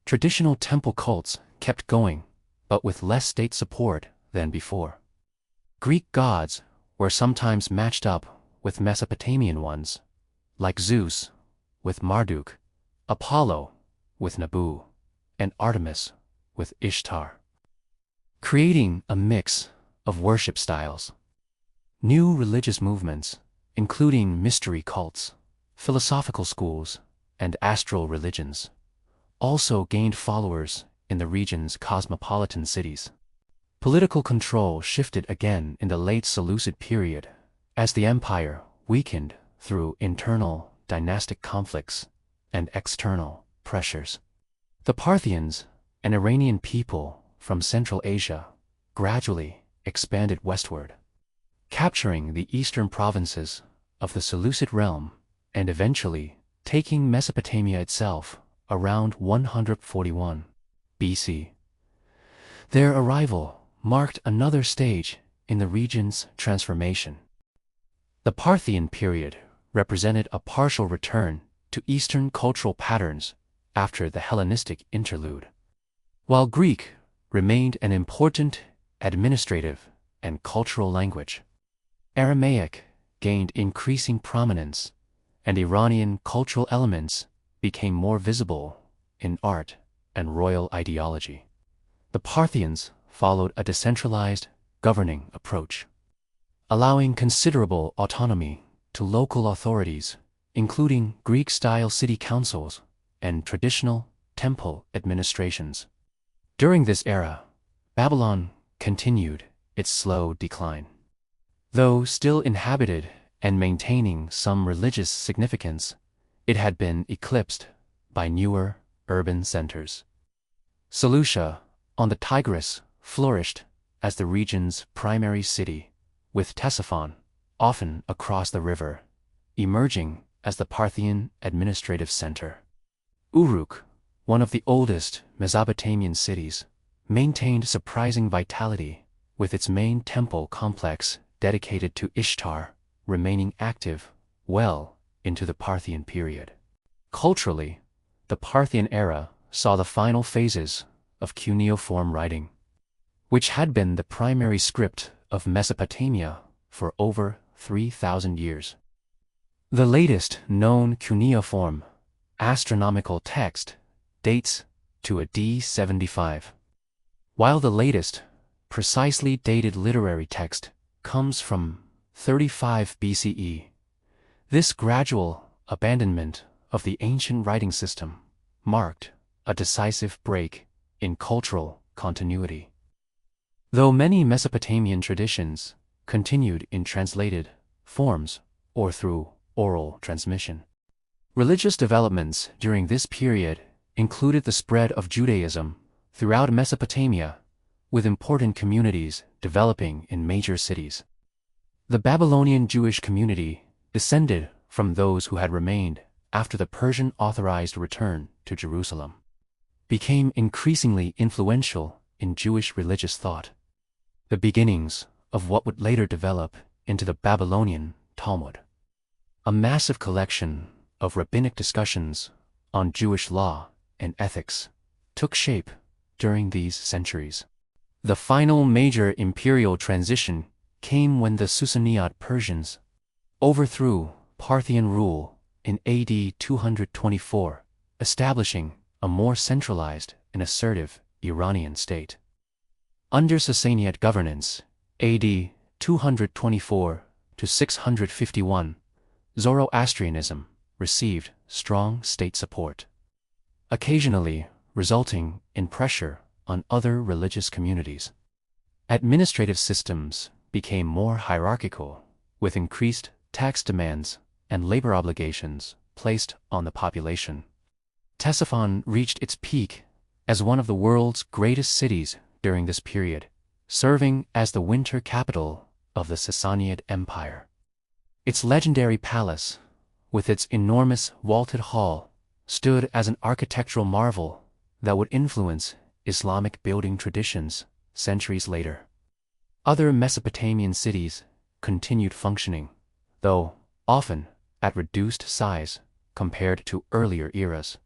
Traditional temple cults kept going, but with less state support than before. Greek gods were sometimes matched up with Mesopotamian ones, like Zeus with Marduk, Apollo with Nabu, and Artemis with Ishtar, creating a mix of worship styles. New religious movements, including mystery cults, philosophical schools, and astral religions, also gained followers in the region's cosmopolitan cities. Political control shifted again in the late Seleucid period as the empire weakened through internal dynastic conflicts and external pressures. The Parthians, an Iranian people from Central Asia, gradually expanded westward, capturing the eastern provinces of the Seleucid realm and eventually taking Mesopotamia itself around 141 BC. Their arrival marked another stage in the region's transformation. The Parthian period represented a partial return to Eastern cultural patterns after the Hellenistic interlude, while Greek remained an important administrative and cultural language. Aramaic gained increasing prominence, and Iranian cultural elements became more visible in art and royal ideology. The Parthians followed a decentralized governing approach, allowing considerable autonomy to local authorities, including Greek-style city councils and traditional temple administrations. During this era, Babylon continued its slow decline. Though still inhabited and maintaining some religious significance, it had been eclipsed by newer urban centers. Seleucia, on the Tigris, flourished as the region's primary city, with Ctesiphon, often across the river, emerging as the Parthian administrative center. Uruk, one of the oldest Mesopotamian cities, maintained surprising vitality, with its main temple complex dedicated to Ishtar remaining active well into the Parthian period. Culturally, the Parthian era saw the final phases of cuneiform writing, which had been the primary script of Mesopotamia for over 3,000 years. The latest known cuneiform astronomical text dates to AD 75. While the latest, precisely dated literary text comes from 35 BCE, this gradual abandonment of the ancient writing system marked a decisive break in cultural continuity. Though many Mesopotamian traditions continued in translated forms or through oral transmission, religious developments during this period included the spread of Judaism throughout Mesopotamia, with important communities developing in major cities. The Babylonian Jewish community descended from those who had remained after the Persian authorized return to Jerusalem, became increasingly influential in Jewish religious thought, the beginnings of what would later develop into the Babylonian Talmud. A massive collection of rabbinic discussions on Jewish law and ethics took shape during these centuries. The final major imperial transition came when the Sassanid Persians overthrew Parthian rule in AD 224, establishing a more centralized and assertive Iranian state. Under Sassanid governance, AD 224 to 651, Zoroastrianism received strong state support, occasionally resulting in pressure on other religious communities. Administrative systems became more hierarchical, with increased tax demands and labor obligations placed on the population. Ctesiphon reached its peak as one of the world's greatest cities during this period, serving as the winter capital of the Sassanid Empire. Its legendary palace, with its enormous vaulted hall, stood as an architectural marvel that would influence Islamic building traditions centuries later. Other Mesopotamian cities continued functioning, though often at reduced size compared to earlier eras.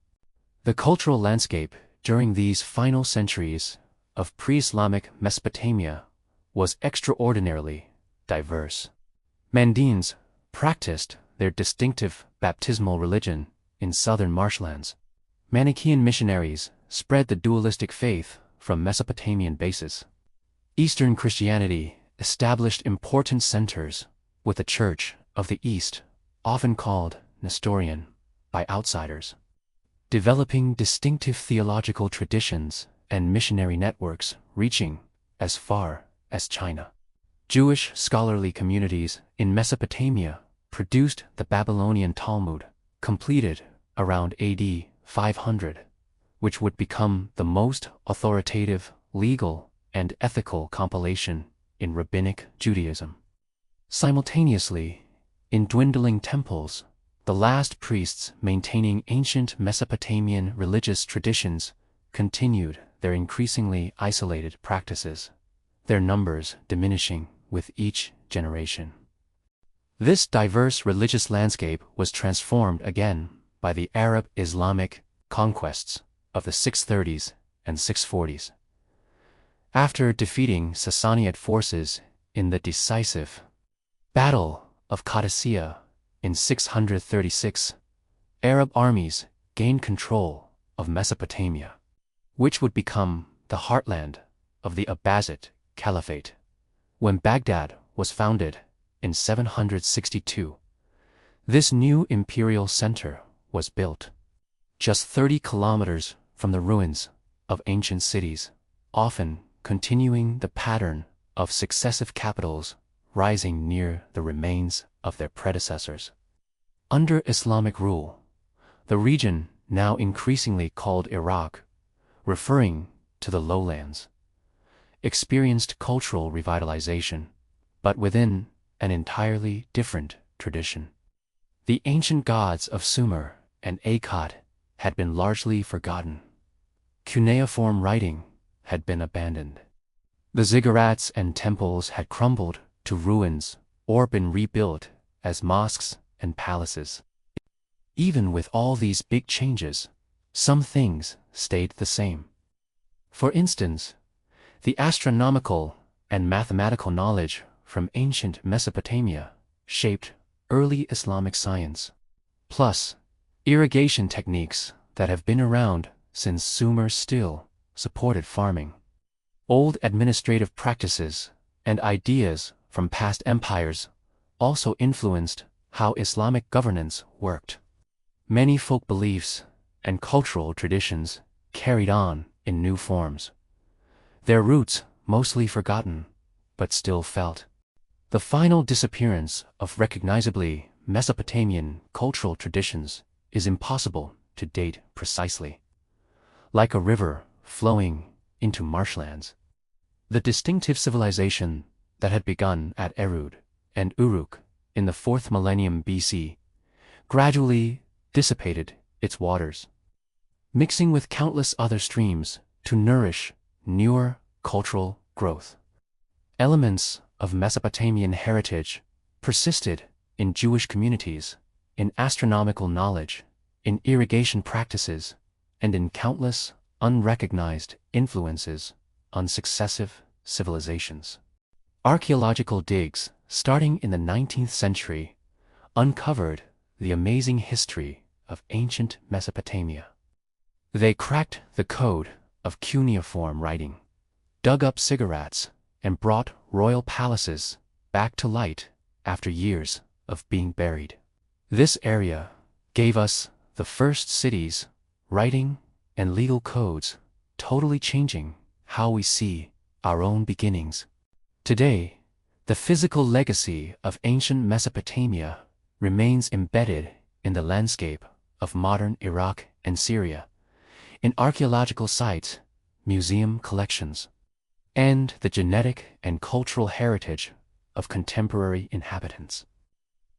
The cultural landscape during these final centuries of pre-Islamic Mesopotamia was extraordinarily diverse. Mandaeans practiced their distinctive baptismal religion in southern marshlands. Manichaean missionaries spread the dualistic faith from Mesopotamian bases. Eastern Christianity established important centers, with the Church of the East, often called Nestorian by outsiders, developing distinctive theological traditions and missionary networks reaching as far as China. Jewish scholarly communities in Mesopotamia produced the Babylonian Talmud, completed around AD 500, which would become the most authoritative legal and ethical compilation in rabbinic Judaism. Simultaneously, in dwindling temples, the last priests maintaining ancient Mesopotamian religious traditions continued their increasingly isolated practices, their numbers diminishing with each generation. This diverse religious landscape was transformed again by the Arab-Islamic conquests of the 630s and 640s. After defeating Sassanid forces in the decisive Battle of Qadisiyah in 636, Arab armies gained control of Mesopotamia, which would become the heartland of the Abbasid Caliphate. When Baghdad was founded in 762, this new imperial center was built, just 30 kilometers from the ruins of ancient cities, often continuing the pattern of successive capitals rising near the remains of their predecessors. Under Islamic rule, the region, now increasingly called Iraq, referring to the lowlands, experienced cultural revitalization, but within an entirely different tradition. The ancient gods of Sumer and Akkad had been largely forgotten. Cuneiform writing had been abandoned. The ziggurats and temples had crumbled to ruins or been rebuilt as mosques and palaces. Even with all these big changes, some things stayed the same. For instance, the astronomical and mathematical knowledge from ancient Mesopotamia shaped early Islamic science. Plus, irrigation techniques that have been around since Sumer still supported farming. Old administrative practices and ideas from past empires also influenced how Islamic governance worked. Many folk beliefs and cultural traditions carried on in new forms. Their roots mostly forgotten, but still felt. The final disappearance of recognizably Mesopotamian cultural traditions is impossible to date precisely. Like a river flowing into marshlands, the distinctive civilization that had begun at Erud and Uruk in the 4th millennium BC gradually dissipated its waters, mixing with countless other streams to nourish newer cultural growth. Elements of Mesopotamian heritage persisted in Jewish communities, in astronomical knowledge, in irrigation practices, and in countless unrecognized influences on successive civilizations. Archaeological digs, starting in the 19th century, uncovered the amazing history of ancient Mesopotamia. They cracked the code of cuneiform writing, dug up ziggurats, and brought royal palaces back to light after years of being buried. This area gave us the first cities, writing, and legal codes, totally changing how we see our own beginnings. Today, the physical legacy of ancient Mesopotamia remains embedded in the landscape of modern Iraq and Syria, in archaeological sites, museum collections, and the genetic and cultural heritage of contemporary inhabitants.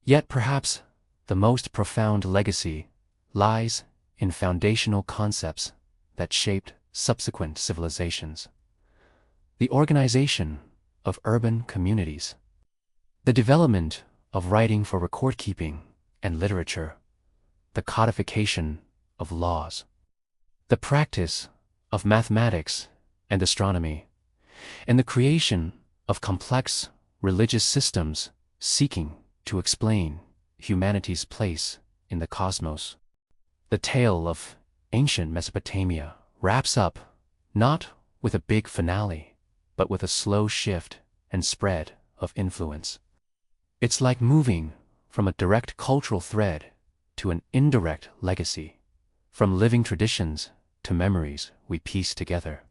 Yet perhaps the most profound legacy lies in foundational concepts that shaped subsequent civilizations. The organization of urban communities, the development of writing for record-keeping and literature, the codification of laws, the practice of mathematics and astronomy, and the creation of complex religious systems seeking to explain humanity's place in the cosmos. The tale of ancient Mesopotamia wraps up not with a big finale, but with a slow shift and spread of influence. It's like moving from a direct cultural thread to an indirect legacy, from living traditions to memories we piece together.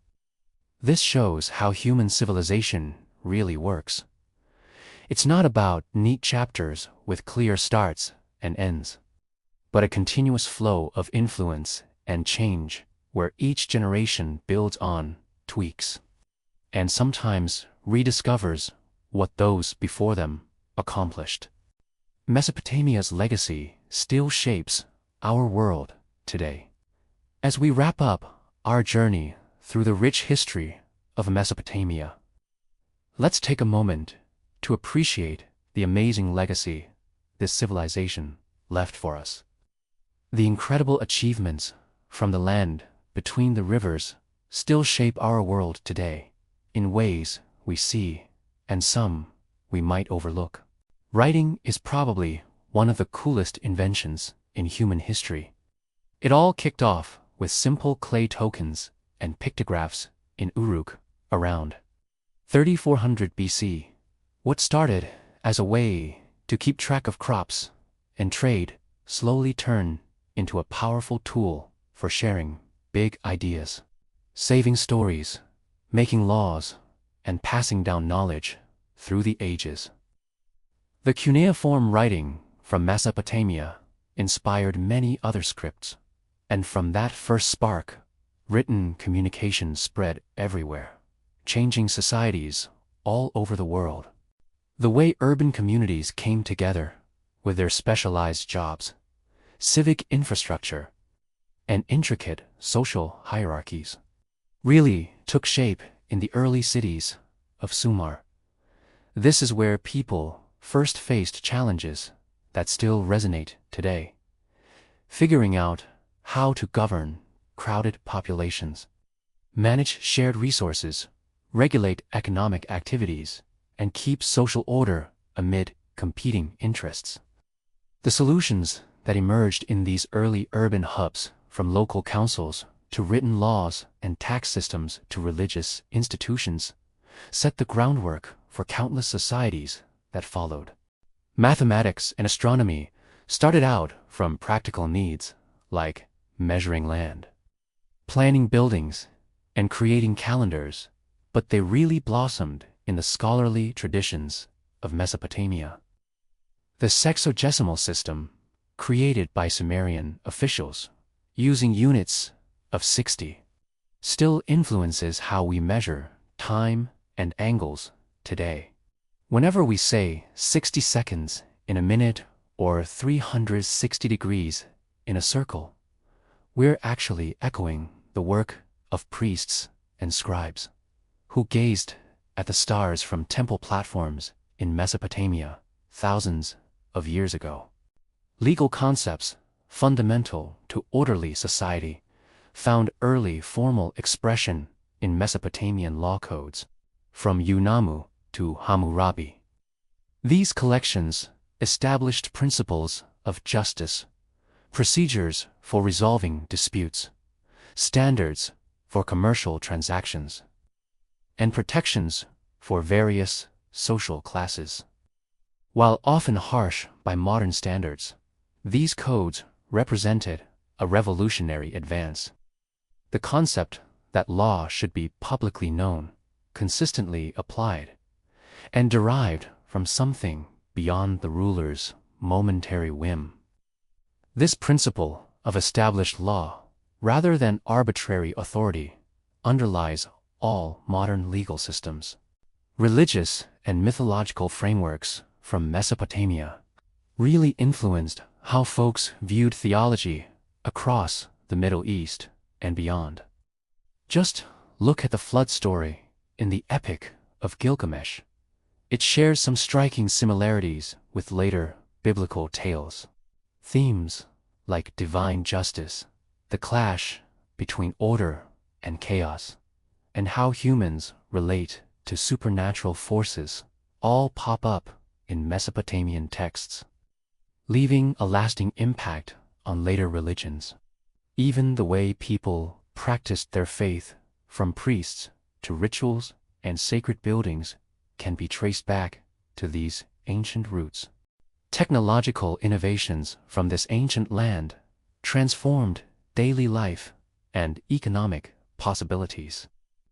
This shows how human civilization really works. It's not about neat chapters with clear starts and ends, but a continuous flow of influence and change where each generation builds on, tweaks, and sometimes rediscovers what those before them accomplished. Mesopotamia's legacy still shapes our world today. As we wrap up our journey through the rich history of Mesopotamia, let's take a moment to appreciate the amazing legacy this civilization left for us. The incredible achievements from the land between the rivers still shape our world today, in ways we see and some we might overlook. Writing is probably one of the coolest inventions in human history. It all kicked off with simple clay tokens and pictographs in Uruk around 3400 BC. What started as a way to keep track of crops and trade slowly turned into a powerful tool for sharing big ideas, saving stories, making laws, and passing down knowledge through the ages. The cuneiform writing from Mesopotamia inspired many other scripts, and from that first spark, written communication spread everywhere, changing societies all over the world. The way urban communities came together with their specialized jobs, civic infrastructure, and intricate social hierarchies really took shape in the early cities of Sumer. This is where people first faced challenges that still resonate today, figuring out how to govern crowded populations, manage shared resources, regulate economic activities, and keep social order amid competing interests. The solutions that emerged in these early urban hubs, from local councils to written laws and tax systems to religious institutions, set the groundwork for countless societies that followed. Mathematics and astronomy started out from practical needs like measuring land, planning buildings, and creating calendars, but they really blossomed in the scholarly traditions of Mesopotamia. The sexagesimal system, created by Sumerian officials using units of 60, still influences how we measure time and angles today. Whenever we say 60 seconds in a minute or 360 degrees in a circle, we're actually echoing the work of priests and scribes who gazed at the stars from temple platforms in Mesopotamia thousands of years ago. Legal concepts fundamental to orderly society found early formal expression in Mesopotamian law codes, from Unamu to Hammurabi. These collections established principles of justice, procedures for resolving disputes, standards for commercial transactions, and protections for various social classes. While often harsh by modern standards, these codes represented a revolutionary advance. The concept that law should be publicly known, consistently applied, and derived from something beyond the ruler's momentary whim. This principle of established law, rather than arbitrary authority, underlies all modern legal systems. Religious and mythological frameworks from Mesopotamia really influenced how folks viewed theology across the Middle East and beyond. Just look at the flood story in the Epic of Gilgamesh. It shares some striking similarities with later biblical tales. Themes like divine justice, the clash between order and chaos, and how humans relate to supernatural forces all pop up in Mesopotamian texts, leaving a lasting impact on later religions. Even the way people practiced their faith, from priests to rituals and sacred buildings, can be traced back to these ancient roots. Technological innovations from this ancient land transformed daily life and economic possibilities.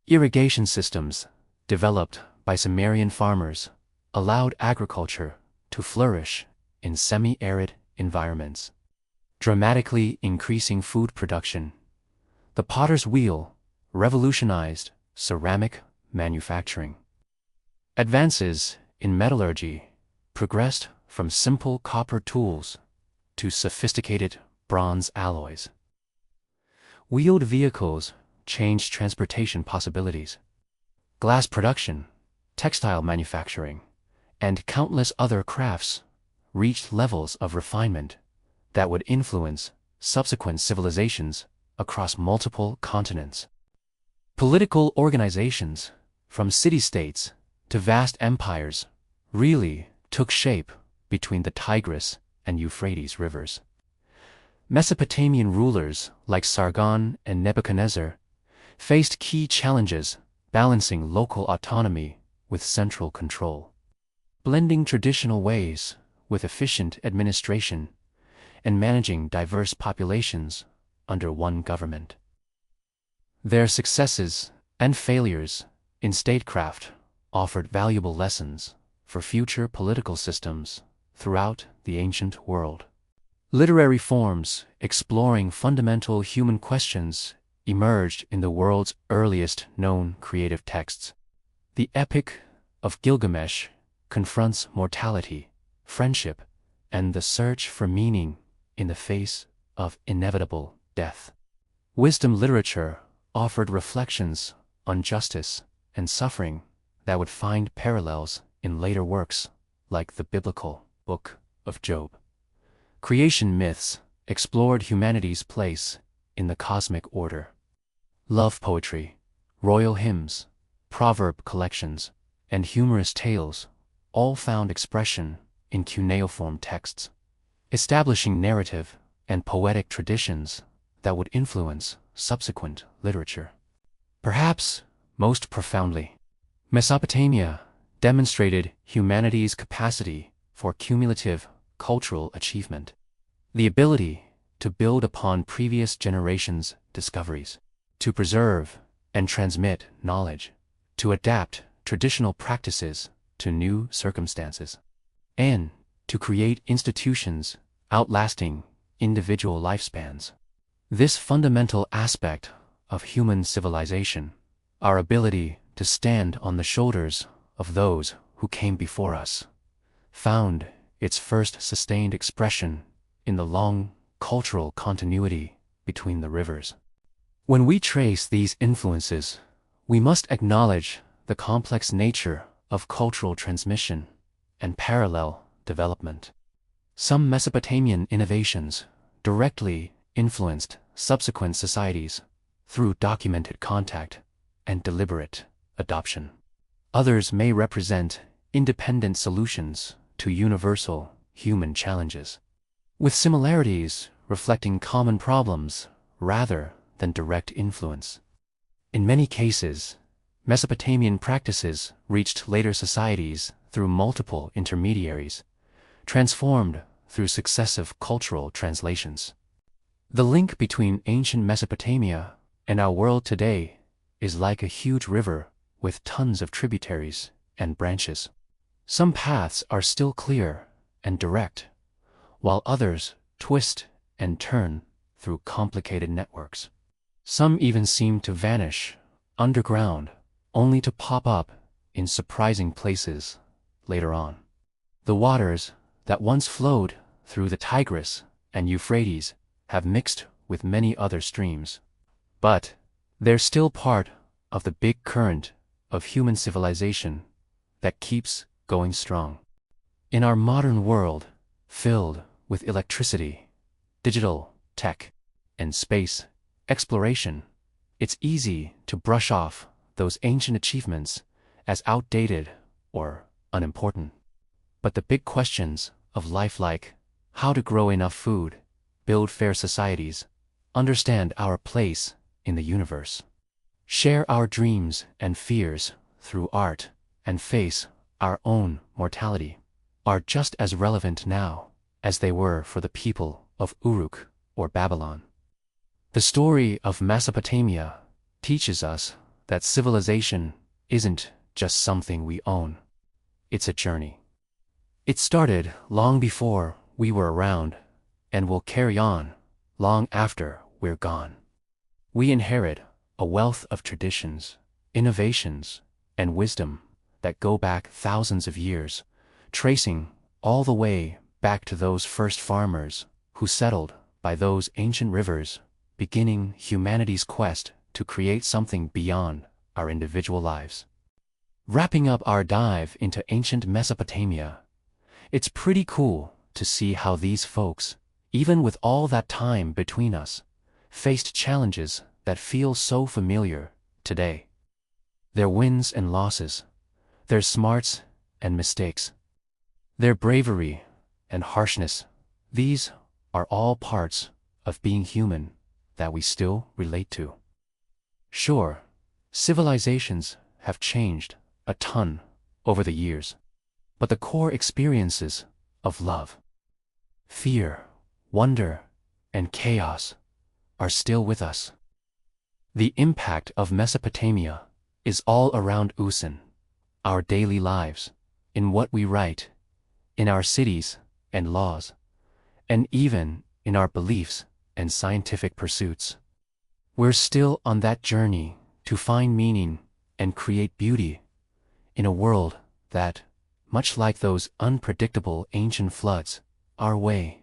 Irrigation systems developed by Sumerian farmers allowed agriculture to flourish in semi-arid environments, dramatically increasing food production. The potter's wheel revolutionized ceramic manufacturing. Advances in metallurgy progressed from simple copper tools to sophisticated bronze alloys. Wheeled vehicles changed transportation possibilities. Glass production, textile manufacturing, and countless other crafts reached levels of refinement that would influence subsequent civilizations across multiple continents. Political organizations, from city-states to vast empires, really took shape between the Tigris and Euphrates rivers. Mesopotamian rulers like Sargon and Nebuchadnezzar faced key challenges balancing local autonomy with central control, blending traditional ways with efficient administration, and managing diverse populations under one government. Their successes and failures in statecraft offered valuable lessons for future political systems throughout the ancient world. Literary forms exploring fundamental human questions emerged in the world's earliest known creative texts. The Epic of Gilgamesh confronts mortality, friendship, and the search for meaning in the face of inevitable death. Wisdom literature offered reflections on justice and suffering that would find parallels in later works like the biblical Book of Job. Creation myths explored humanity's place in the cosmic order. Love poetry, royal hymns, proverb collections, and humorous tales all found expression in cuneiform texts, establishing narrative and poetic traditions that would influence subsequent literature. Perhaps most profoundly, Mesopotamia demonstrated humanity's capacity for cumulative cultural achievement, the ability to build upon previous generations' discoveries, to preserve and transmit knowledge, to adapt traditional practices to new circumstances, and to create institutions outlasting individual lifespans. This fundamental aspect of human civilization, our ability to stand on the shoulders of those who came before us, found its first sustained expression in the long cultural continuity between the rivers. When we trace these influences, we must acknowledge the complex nature of cultural transmission and parallel development. Some Mesopotamian innovations directly influenced subsequent societies through documented contact and deliberate adoption. Others may represent independent solutions to universal human challenges, with similarities reflecting common problems rather than direct influence. In many cases, Mesopotamian practices reached later societies through multiple intermediaries, transformed through successive cultural translations. The link between ancient Mesopotamia and our world today is like a huge river with tons of tributaries and branches. Some paths are still clear and direct, while others twist and turn through complicated networks. Some even seem to vanish underground, only to pop up in surprising places later on. The waters that once flowed through the Tigris and Euphrates have mixed with many other streams, but they're still part of the big current of human civilization that keeps going strong. In our modern world, filled with electricity, digital tech, and space exploration, it's easy to brush off those ancient achievements as outdated or unimportant. But the big questions of life, like how to grow enough food, build fair societies, understand our place in the universe, share our dreams and fears through art, and face our own mortality, are just as relevant now as they were for the people of Uruk or Babylon. The story of Mesopotamia teaches us that civilization isn't just something we own. It's a journey. It started long before we were around and will carry on long after we're gone. We inherit a wealth of traditions, innovations, and wisdom that go back thousands of years, tracing all the way back to those first farmers who settled by those ancient rivers, beginning humanity's quest to create something beyond our individual lives. Wrapping up our dive into ancient Mesopotamia, it's pretty cool to see how these folks, even with all that time between us, faced challenges that feel so familiar today. Their wins and losses, their smarts and mistakes, their bravery and harshness, these are all parts of being human that we still relate to. Sure, civilizations have changed a ton over the years, but the core experiences of love, fear, wonder, and chaos are still with us. The impact of Mesopotamia is all around us in our daily lives, in what we write, in our cities and laws, and even in our beliefs and scientific pursuits. We're still on that journey to find meaning and create beauty in a world that, much like those unpredictable ancient floods, our way